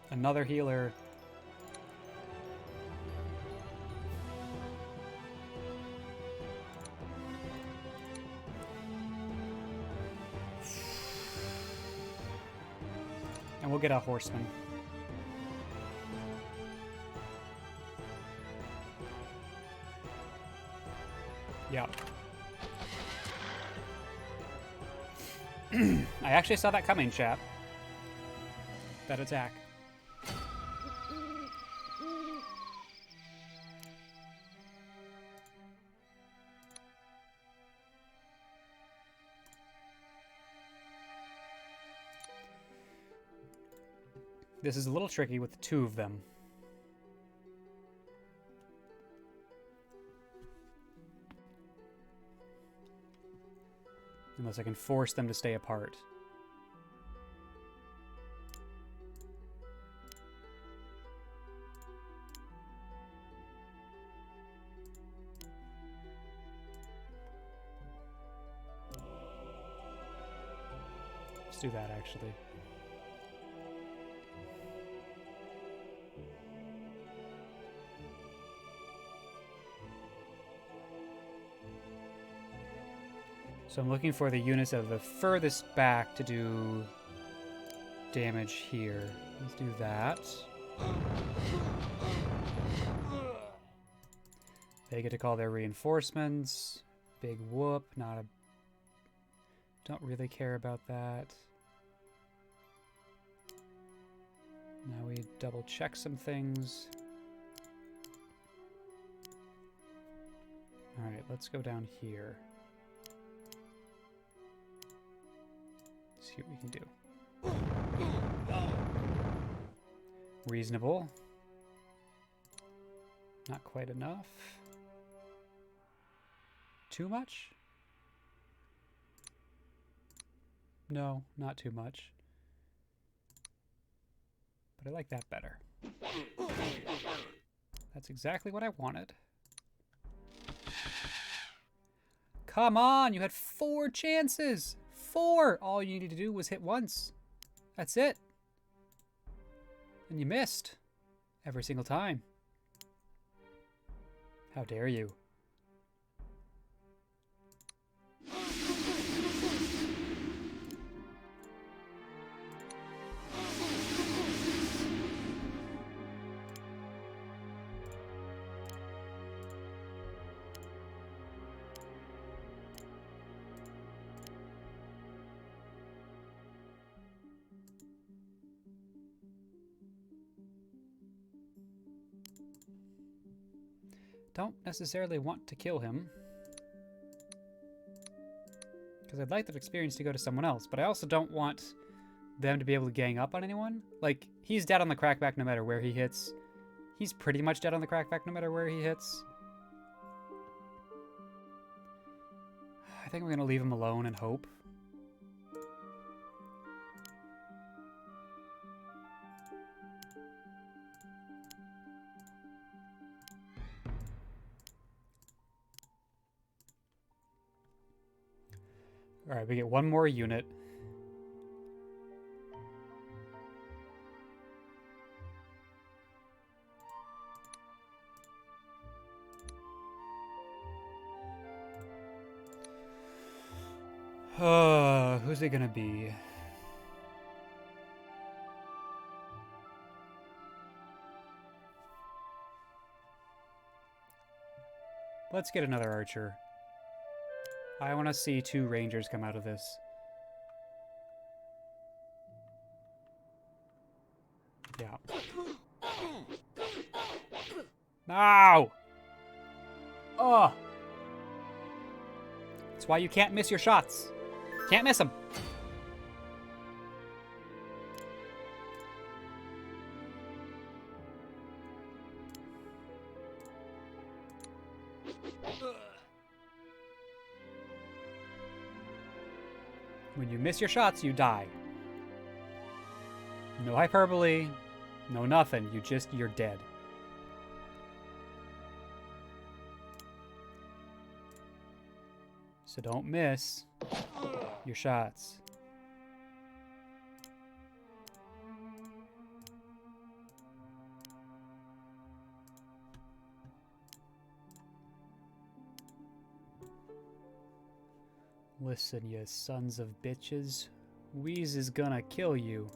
Another healer. And we'll get a horseman. Yeah. I actually saw that coming, chap. That attack. This is a little tricky with 2 of them. Unless I can force them to stay apart. Let's do that, actually. So I'm looking for the units of the furthest back to do damage here. Let's do that. They get to call their reinforcements. Big whoop. Not a... Don't really care about that. Now we double check some things. Alright, let's go down here. See what we can do. Reasonable. Not quite enough. Too much? No, not too much. But I like that better. That's exactly what I wanted. Come on, you had 4 chances. 4! All you needed to do was hit once. That's it. And you missed. Every single time. How dare you? Don't necessarily want to kill him. Because I'd like that experience to go to someone else, but I also don't want them to be able to gang up on anyone. Like, he's dead on the crackback no matter where he hits. He's pretty much dead on the crackback no matter where he hits. I think we're going to leave him alone and hope. Alright, we get one more unit. Who's it gonna be? Let's get another archer. I want to see 2 rangers come out of this. Yeah. No! Oh! That's why you can't miss your shots. Can't miss them. When you miss your shots, you die. No hyperbole, no nothing. You're dead. So don't miss your shots. Listen, you sons of bitches. Wheeze is gonna kill you.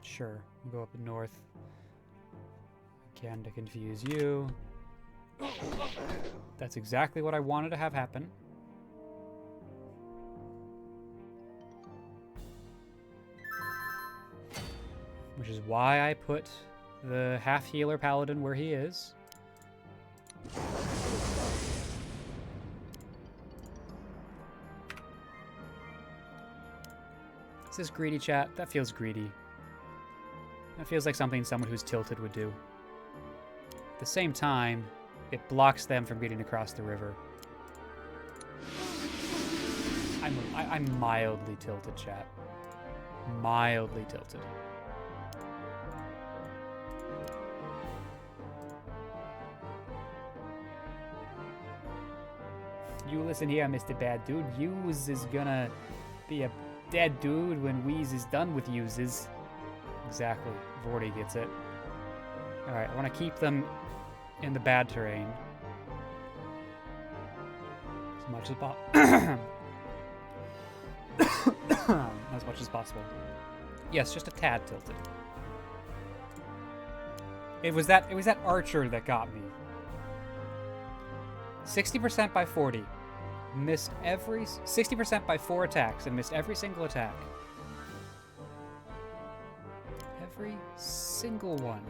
Sure, we'll go up north. Again, to confuse you. That's exactly what I wanted to have happen. Which is why I put the half-healer paladin where he is. Is this greedy, chat? That feels greedy. That feels like something someone who's tilted would do. At the same time, it blocks them from getting across the river. I'm mildly tilted, chat. Mildly tilted. You listen here, Mr. Bad Dude. Use is gonna be a dead dude when Wheeze is done with uses. Exactly. Vorty gets it. Alright, I want to keep them in the bad terrain. As much as as much as possible. Yes, just a tad tilted. It was that archer that got me. 60% by 40. Missed every 60% by 4 attacks and missed every single attack. Every single one.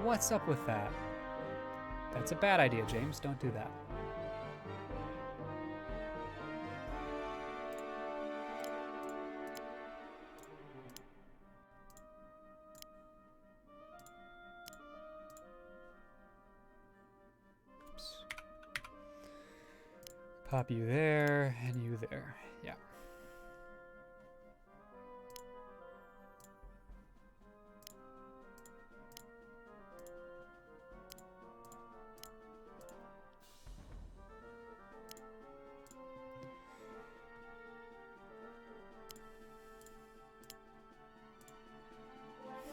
What's up with that? That's a bad idea, James. Don't do that. Pop you there, and you there. Yeah.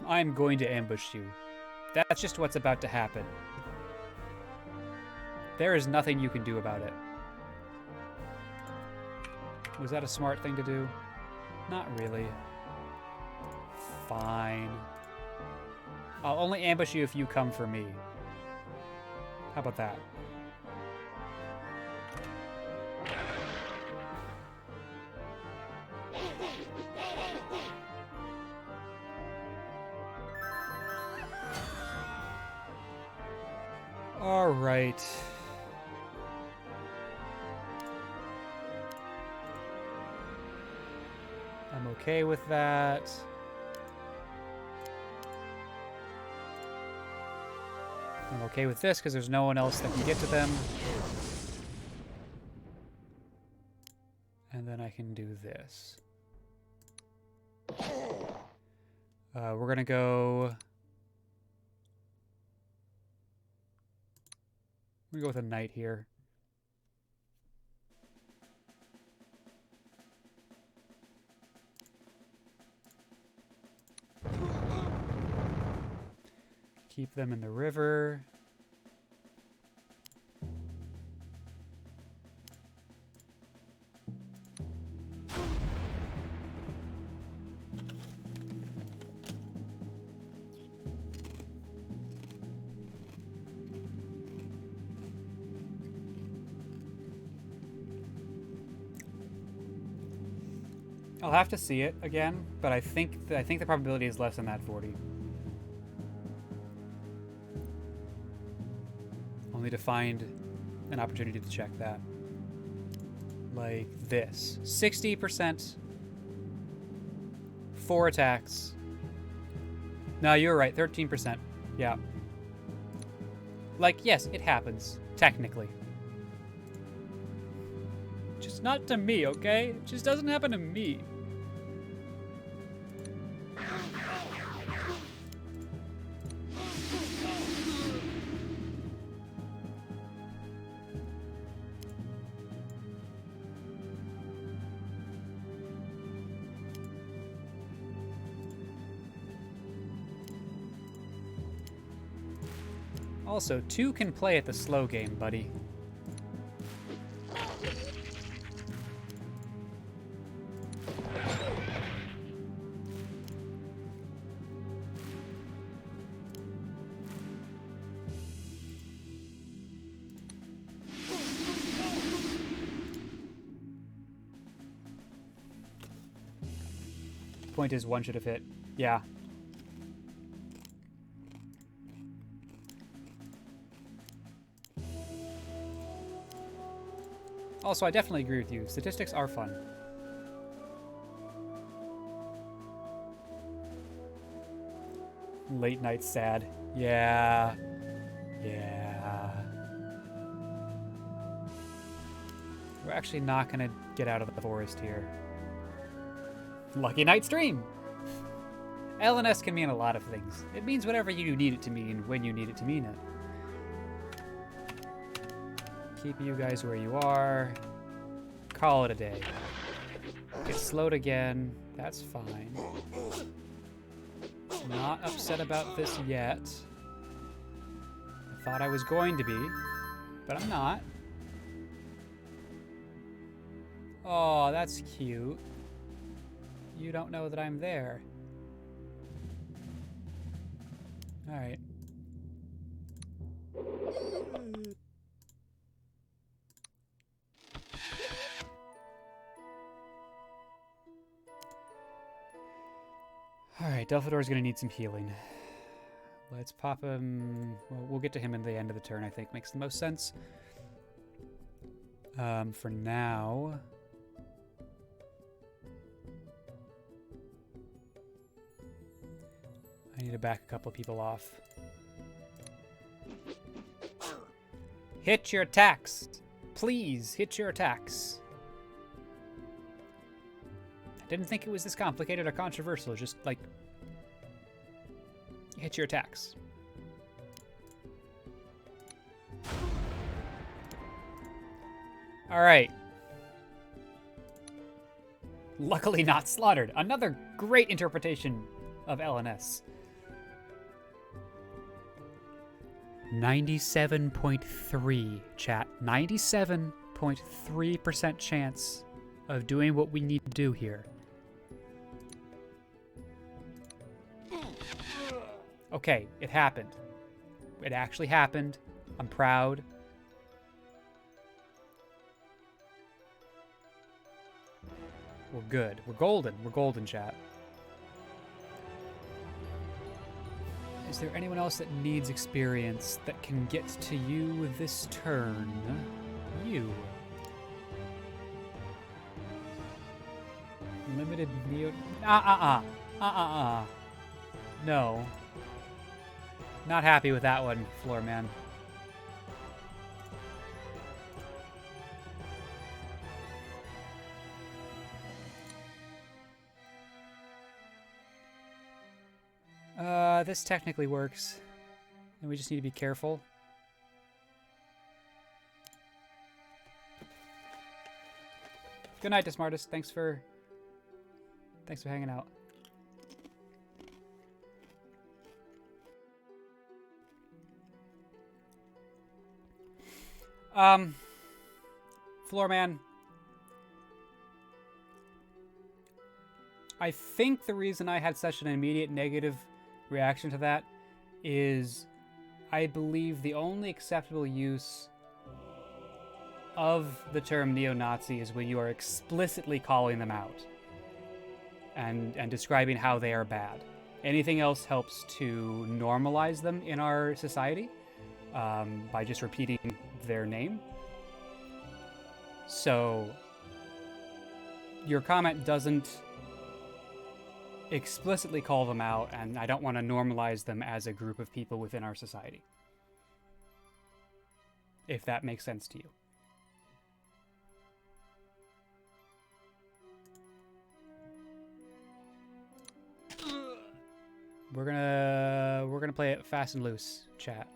I'm going to ambush you. That's just what's about to happen. There is nothing you can do about it. Was that a smart thing to do? Not really. Fine. I'll only ambush you if you come for me. How about that? All right. I'm okay with that. I'm okay with this because there's no one else that can get to them. And then I can do this. We're going to go... We're going to go with a knight here. Keep them in the river. I'll have to see it again, but I think the probability is less than that 40. I'll need to find an opportunity to check that. Like this. 60%. 4 attacks. No, you're right. 13%. Yeah. Like, yes, it happens. Technically. Just not to me, okay? It just doesn't happen to me. Also, 2 can play at the slow game, buddy. Point is, 1 should have hit. Yeah. Also, I definitely agree with you. Statistics are fun. Late night sad. Yeah. Yeah. We're actually not going to get out of the forest here. Lucky night stream! LNS can mean a lot of things. It means whatever you need it to mean when you need it to mean it. Keep you guys where you are. Call it a day. Get slowed again. That's fine. Not upset about this yet. I thought I was going to be, but I'm not. Oh, that's cute. You don't know that I'm there. All right. All right, Delphador's gonna need some healing. Let's pop him. Well, we'll get to him in the end of the turn, I think. Makes the most sense. For now... I need to back a couple of people off. Hit your attacks! Please, hit your attacks. I didn't think it was this complicated or controversial. Just, like, hit your attacks. Alright. Luckily not slaughtered. Another great interpretation of LNS. 97.3, chat. 97.3% chance of doing what we need to do here. Okay, it happened. It actually happened. I'm proud. We're good. We're golden. We're golden, chat. Is there anyone else that needs experience that can get to you this turn? You. Limited neo... No. Not happy with that one, Floor Man. This technically works. And we just need to be careful. Good night, Desmartus. Thanks for hanging out. Floorman. I think the reason I had such an immediate negative reaction to that is I believe the only acceptable use of the term neo-Nazi is when you are explicitly calling them out and describing how they are bad. Anything else helps to normalize them in our society by just repeating their name. So your comment doesn't explicitly call them out, and I don't want to normalize them as a group of people within our society. If that makes sense to you. We're gonna play it fast and loose, chat.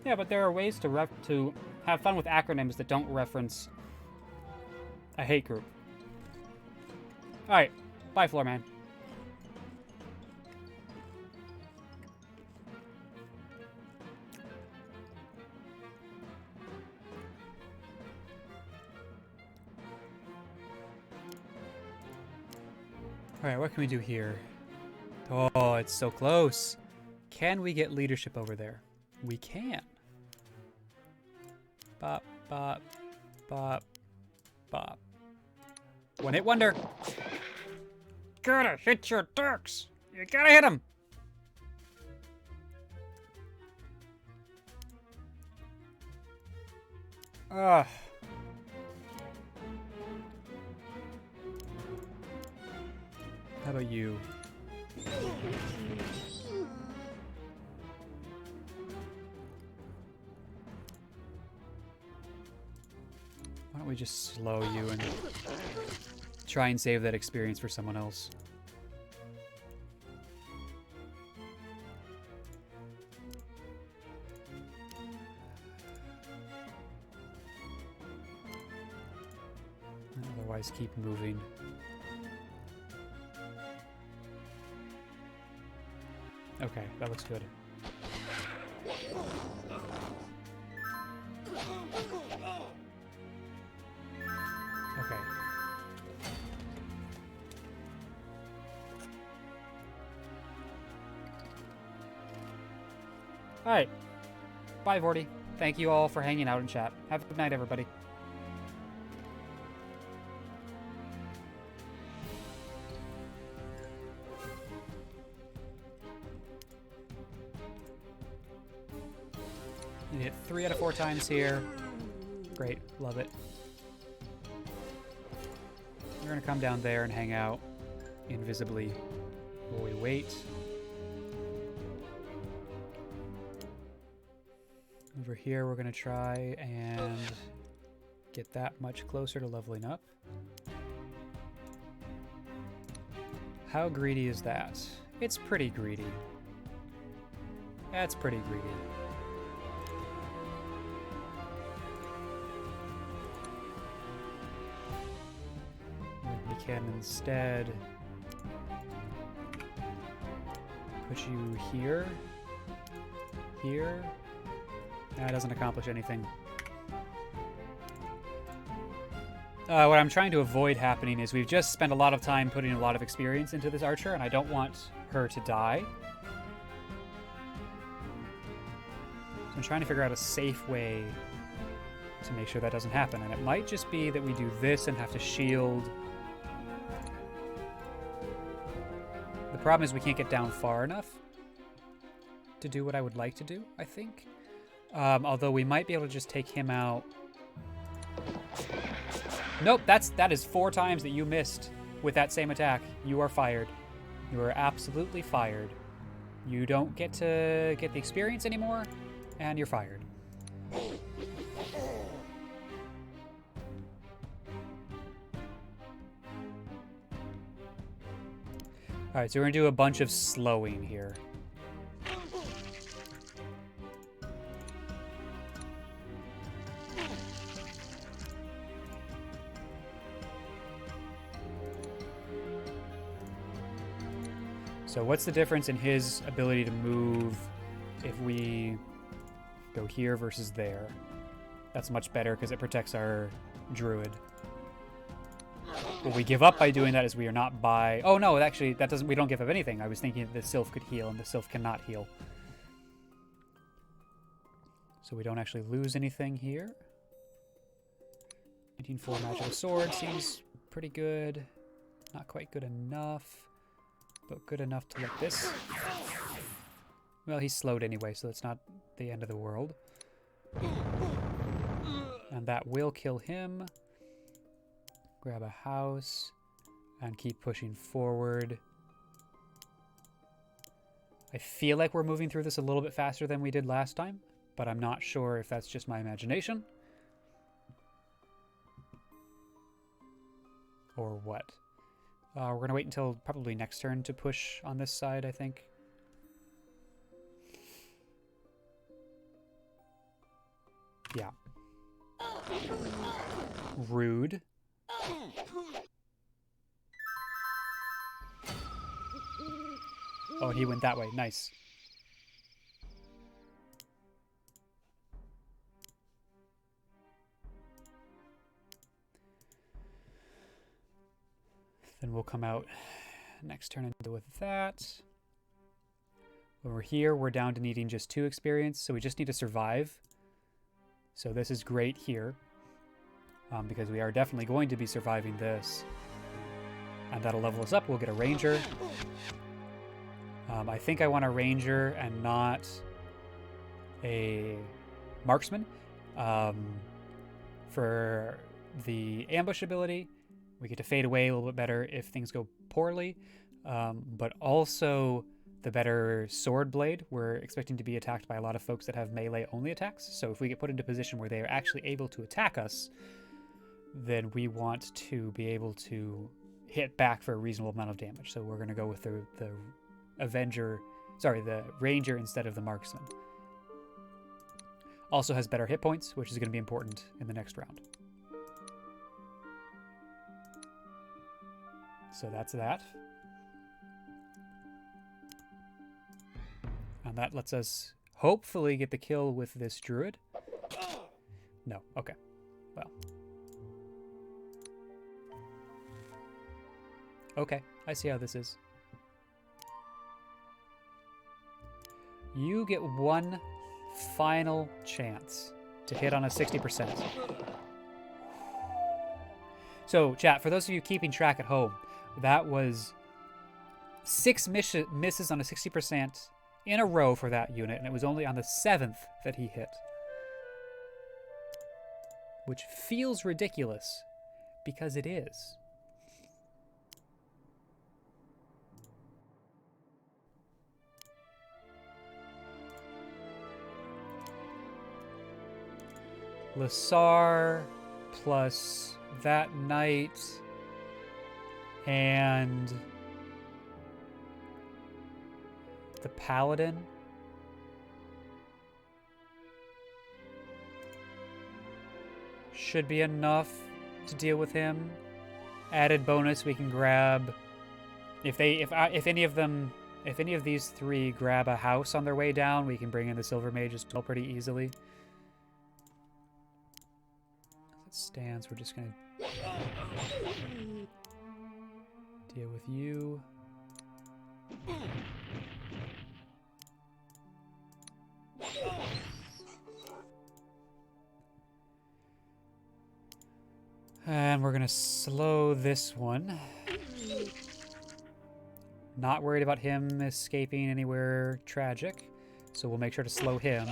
Yeah, but there are ways to have fun with acronyms that don't reference a hate group. Alright, bye, Floorman. Alright, what can we do here? Oh, it's so close. Can we get leadership over there? We can. Bop, bop, bop, bop. One hit wonder. Gotta hit your ducks. You gotta hit them. Ugh. How about you? Why don't we just slow you and try and save that experience for someone else? Otherwise, keep moving. Okay, that looks good. Okay. Alright. Bye, Vorty. Thank you all for hanging out in chat. Have a good night, everybody. You hit 3 out of 4 times here. Great. Love it. We're going to come down there and hang out invisibly while we wait. Over here, we're going to try and get that much closer to leveling up. How greedy is that? It's pretty greedy. That's pretty greedy. We can instead put you here, here. That doesn't accomplish anything. What I'm trying to avoid happening is we've just spent a lot of time putting a lot of experience into this archer, and I don't want her to die. So I'm trying to figure out a safe way to make sure that doesn't happen. And it might just be that we do this and have to shield. The problem is we can't get down far enough to do what I would like to do, I think. Although we might be able to just take him out. Nope, that is 4 times that you missed with that same attack. You are fired. You are absolutely fired. You don't get to get the experience anymore, and you're fired. Alright, so we're going to do a bunch of slowing here. So what's the difference in his ability to move if we go here versus there? That's much better because it protects our druid. What we give up by doing that is we are not by... Oh no, actually, that doesn't. We don't give up anything. I was thinking that the sylph could heal, and the sylph cannot heal. So we don't actually lose anything here. 18-4 magical sword seems pretty good. Not quite good enough. But good enough to let this... Well, he's slowed anyway, so it's not the end of the world. And that will kill him. Grab a house and keep pushing forward. I feel like we're moving through this a little bit faster than we did last time, but I'm not sure if that's just my imagination or what. We're going to wait until probably next turn to push on this side, I think. Yeah. Rude. Oh, and he went that way. Nice. Then we'll come out Next turn and deal with that. When we're here, we're down to needing just 2 experience, so we just need to survive. So this is great here, because we are definitely going to be surviving this. And that'll level us up. We'll get a ranger. I think I want a ranger and not a marksman. For the ambush ability, we get to fade away a little bit better if things go poorly, but also the better sword blade. We're expecting to be attacked by a lot of folks that have melee only attacks, so if we get put into a position where they are actually able to attack us, then we want to be able to hit back for a reasonable amount of damage. So we're going to go with the ranger instead of the marksman. Also has better hit points, which is going to be important in the next round. So that's that. And that lets us hopefully get the kill with this druid. No, okay. Well. Okay, I see how this is. You get one final chance to hit on a 60%. So, chat, for those of you keeping track at home, that was 6 misses on a 60% in a row for that unit, and it was only on the 7th that he hit. Which feels ridiculous, because it is. Lasar plus that knight and the paladin. Should be enough to deal with him. Added bonus, we can grab if any of these 3 grab a house on their way down, we can bring in the silver mage as well pretty easily. As it stands, we're just gonna deal with you. And we're gonna slow this one. Not worried about him escaping anywhere tragic, so we'll make sure to slow him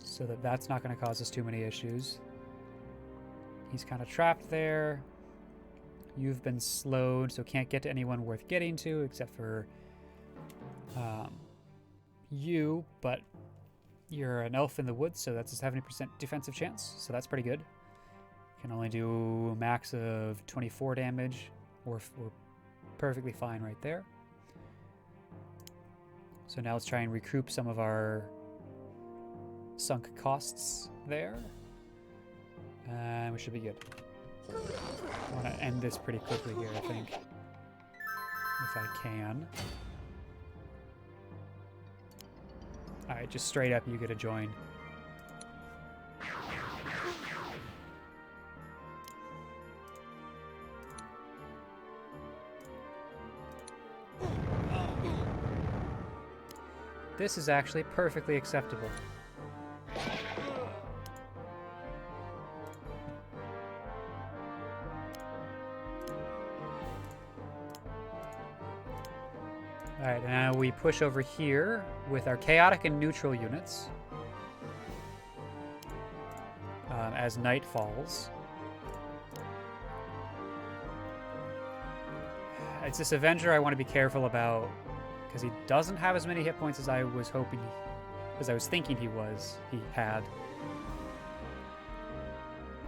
so that that's not going to cause us too many issues. He's kind of trapped there. You've been slowed, so can't get to anyone worth getting to except for you, but you're an elf in the woods, so that's a 70% defensive chance, so that's pretty good. Can only do a max of 24 damage, or perfectly fine right there. So now let's try and recoup some of our sunk costs there. And we should be good. I want to end this pretty quickly here, I think. If I can. Alright, just straight up, you get a join. This is actually perfectly acceptable. Alright, now we push over here with our chaotic and neutral units as night falls. It's this Avenger I want to be careful about, because he doesn't have as many hit points as I was hoping, as I was thinking he had.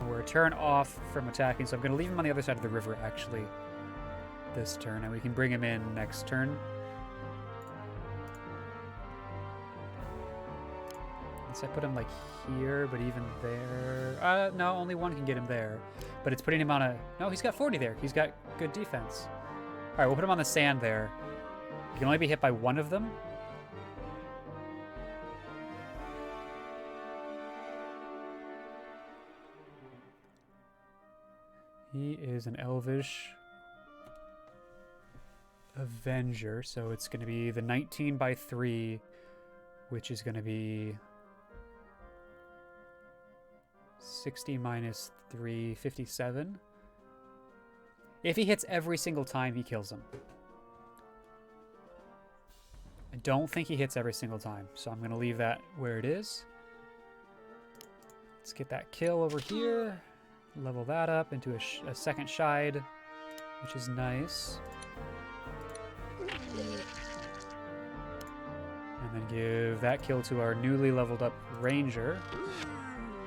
We're a turn off from attacking, so I'm going to leave him on the other side of the river, actually, this turn, and we can bring him in next turn. So I put him, like, here, but even there... no, only one can get him there. But it's putting him on a... No, he's got 40 there. He's got good defense. All right, we'll put him on the sand there. You can only be hit by one of them. He is an elvish. Avenger, so it's going to be the 19 by 3, which is going to be 60 minus 3, 57. If he hits every single time, he kills him. I don't think he hits every single time, so I'm going to leave that where it is. Let's get that kill over here. Level that up into a second shide, which is nice. And then give that kill to our newly leveled up Ranger.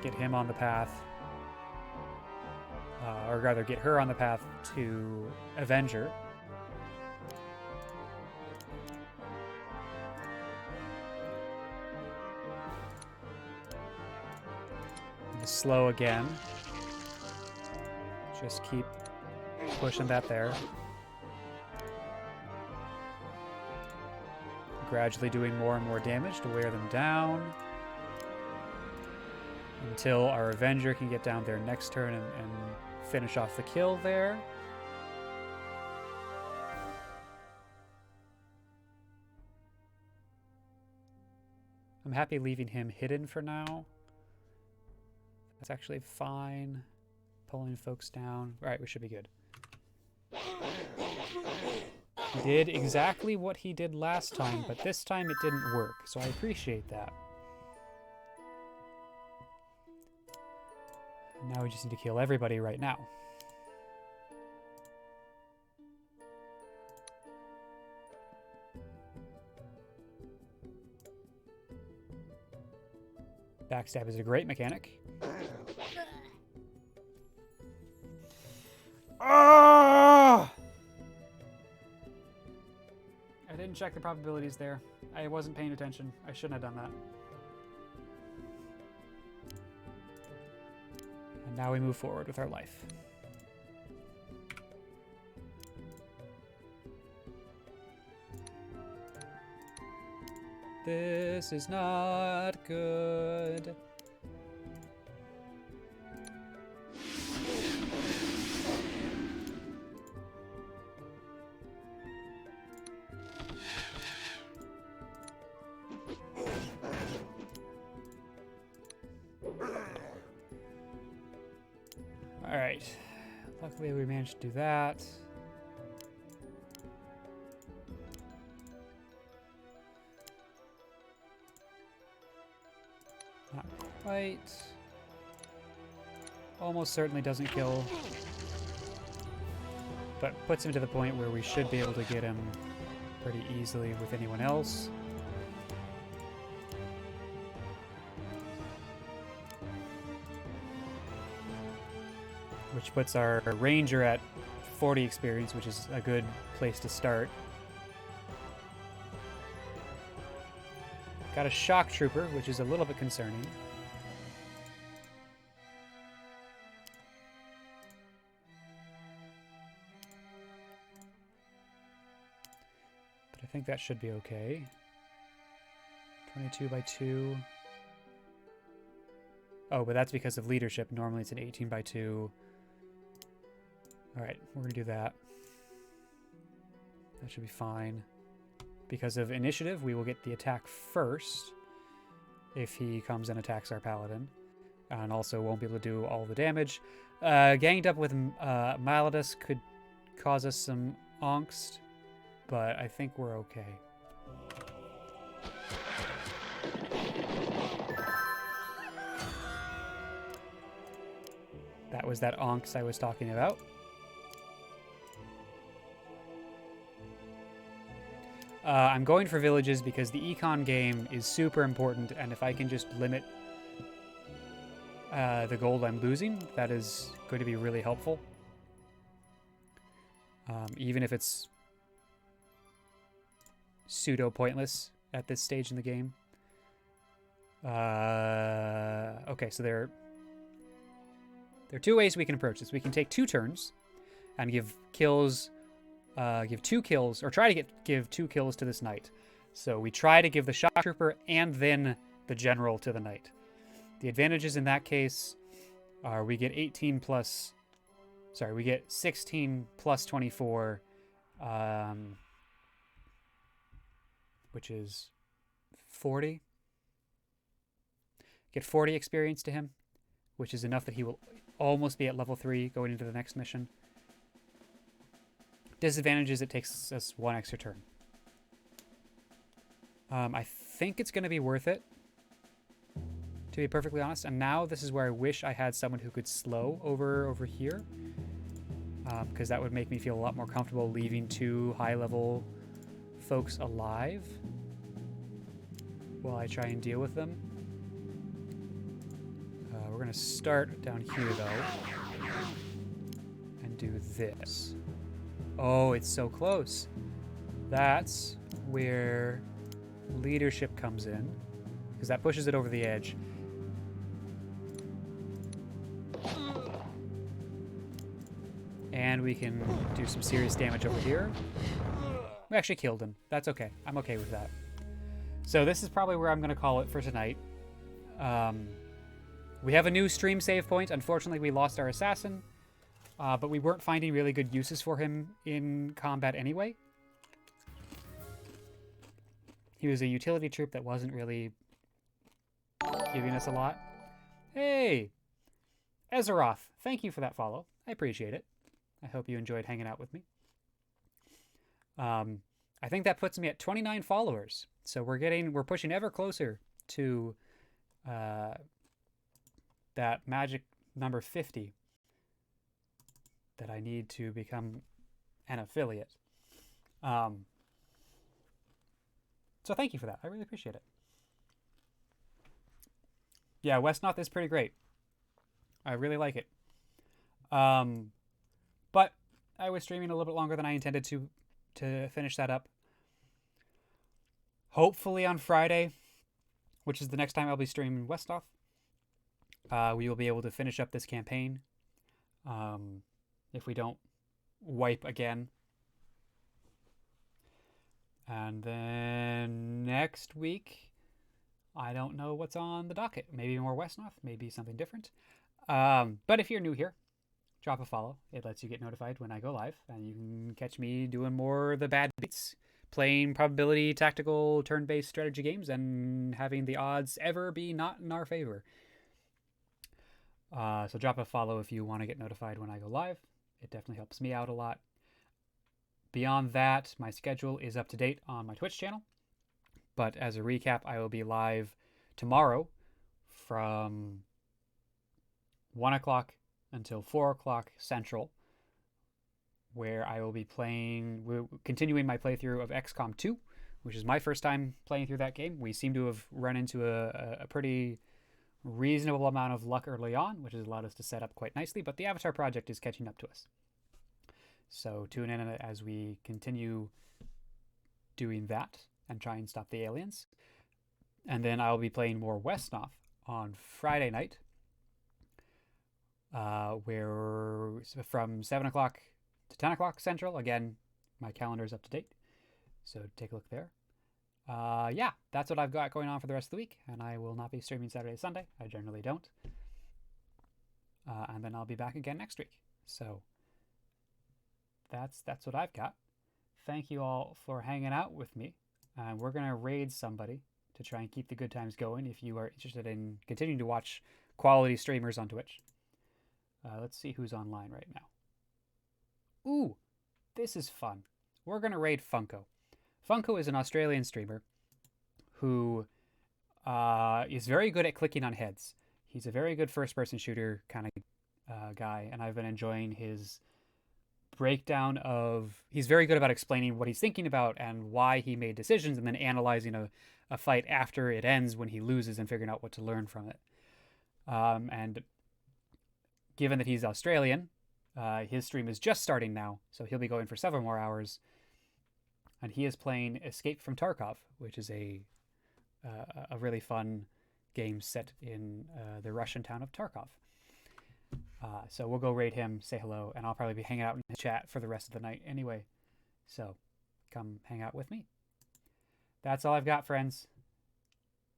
Get him on the path. Or rather, get her on the path to Avenger. And slow again. Just keep pushing that there. Gradually doing more and more damage to wear them down. Until our Avenger can get down there next turn and finish off the kill there. I'm happy leaving him hidden for now. That's actually fine. Pulling folks down. All right, we should be good. He did exactly what he did last time, but this time it didn't work, so I appreciate that. And now we just need to kill everybody right now. Backstab is a great mechanic. Ah! I didn't check the probabilities there. I wasn't paying attention. I shouldn't have done that. And now we move forward with our life. This is not good. All right. Luckily, we managed to do that. Not quite. Almost certainly doesn't kill. But puts him to the point where we should be able to get him pretty easily with anyone else. Which puts our Ranger at 40 experience, which is a good place to start. Got a Shock Trooper, which is a little bit concerning. But I think that should be okay. 22 by 2. Oh, but that's because of leadership. Normally it's an 18 by 2. Alright, we're going to do that. That should be fine. Because of initiative, we will get the attack first if he comes and attacks our paladin. And also won't be able to do all the damage. Ganged up with Malladus could cause us some angst, but I think we're okay. That was that angst I was talking about. I'm going for villages because the econ game is super important, and if I can just limit the gold I'm losing, that is going to be really helpful. Even if it's pseudo-pointless at this stage in the game. Okay, so there are two ways we can approach this. We can take 2 turns and give kills... give 2 kills, or try to give 2 kills to this knight. So we try to give the Shock Trooper and then the General to the knight. The advantages in that case are we get 18 plus... Sorry, we get 16 plus 24 which is 40. Get 40 experience to him, which is enough that he will almost be at level 3 going into the next mission. Disadvantage is it takes us 1 extra turn. I think it's going to be worth it, to be perfectly honest. And now this is where I wish I had someone who could slow over here, because that would make me feel a lot more comfortable leaving 2 high-level folks alive while I try and deal with them. We're going to start down here, though, and do this. Oh, it's so close. That's where leadership comes in, because that pushes it over the edge. And we can do some serious damage over here. We actually killed him. That's okay. I'm okay with that. So this is probably where I'm going to call it for tonight. We have a new stream save point. Unfortunately, we lost our assassin, but we weren't finding really good uses for him in combat anyway. He was a utility troop that wasn't really giving us a lot. Hey! Ezeroth, thank you for that follow. I appreciate it. I hope you enjoyed hanging out with me. I think that puts me at 29 followers. So we're pushing ever closer to that magic number 50 that I need to become an affiliate. So thank you for that. I really appreciate it. Yeah, Wesnoth is pretty great. I really like it. But I was streaming a little bit longer than I intended to finish that up. Hopefully on Friday, which is the next time I'll be streaming Wesnoth, we will be able to finish up this campaign. If we don't wipe again. And then next week, I don't know what's on the docket. Maybe more Wesnoth, maybe something different. But if you're new here, drop a follow. It lets you get notified when I go live, and you can catch me doing more of the bad beats, playing probability, tactical, turn-based strategy games, and having the odds ever be not in our favor. So drop a follow if you want to get notified when I go live. It definitely helps me out a lot. Beyond that, my schedule is up to date on my Twitch channel. But as a recap, I will be live tomorrow from 1 o'clock until 4 o'clock Central, where I will be continuing my playthrough of XCOM 2, which is my first time playing through that game. We seem to have run into a pretty reasonable amount of luck early on, which has allowed us to set up quite nicely, but the Avatar project is catching up to us. So tune in as we continue doing that and try and stop the aliens. And then I'll be playing more Wesnoth on Friday night, where from 7 o'clock to 10 o'clock Central. Again, my calendar is up to date, so take a look there. Yeah, that's what I've got going on for the rest of the week, and I will not be streaming Saturday, Sunday. I generally don't. And then I'll be back again next week. So that's what I've got. Thank you all for hanging out with me. We're going to raid somebody to try and keep the good times going if you are interested in continuing to watch quality streamers on Twitch. Let's see who's online right now. Ooh, this is fun. We're going to raid Funko. Funko is an Australian streamer who is very good at clicking on heads. He's a very good first-person shooter kind of guy, and I've been enjoying his breakdown of... He's very good about explaining what he's thinking about and why he made decisions, and then analyzing a fight after it ends when he loses and figuring out what to learn from it. And given that he's Australian, his stream is just starting now, so he'll be going for several more hours. And he is playing Escape from Tarkov, which is a really fun game set in the Russian town of Tarkov. So we'll go raid him, say hello, and I'll probably be hanging out in his chat for the rest of the night anyway. So come hang out with me. That's all I've got, friends.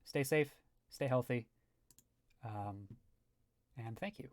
Stay safe, stay healthy, and thank you.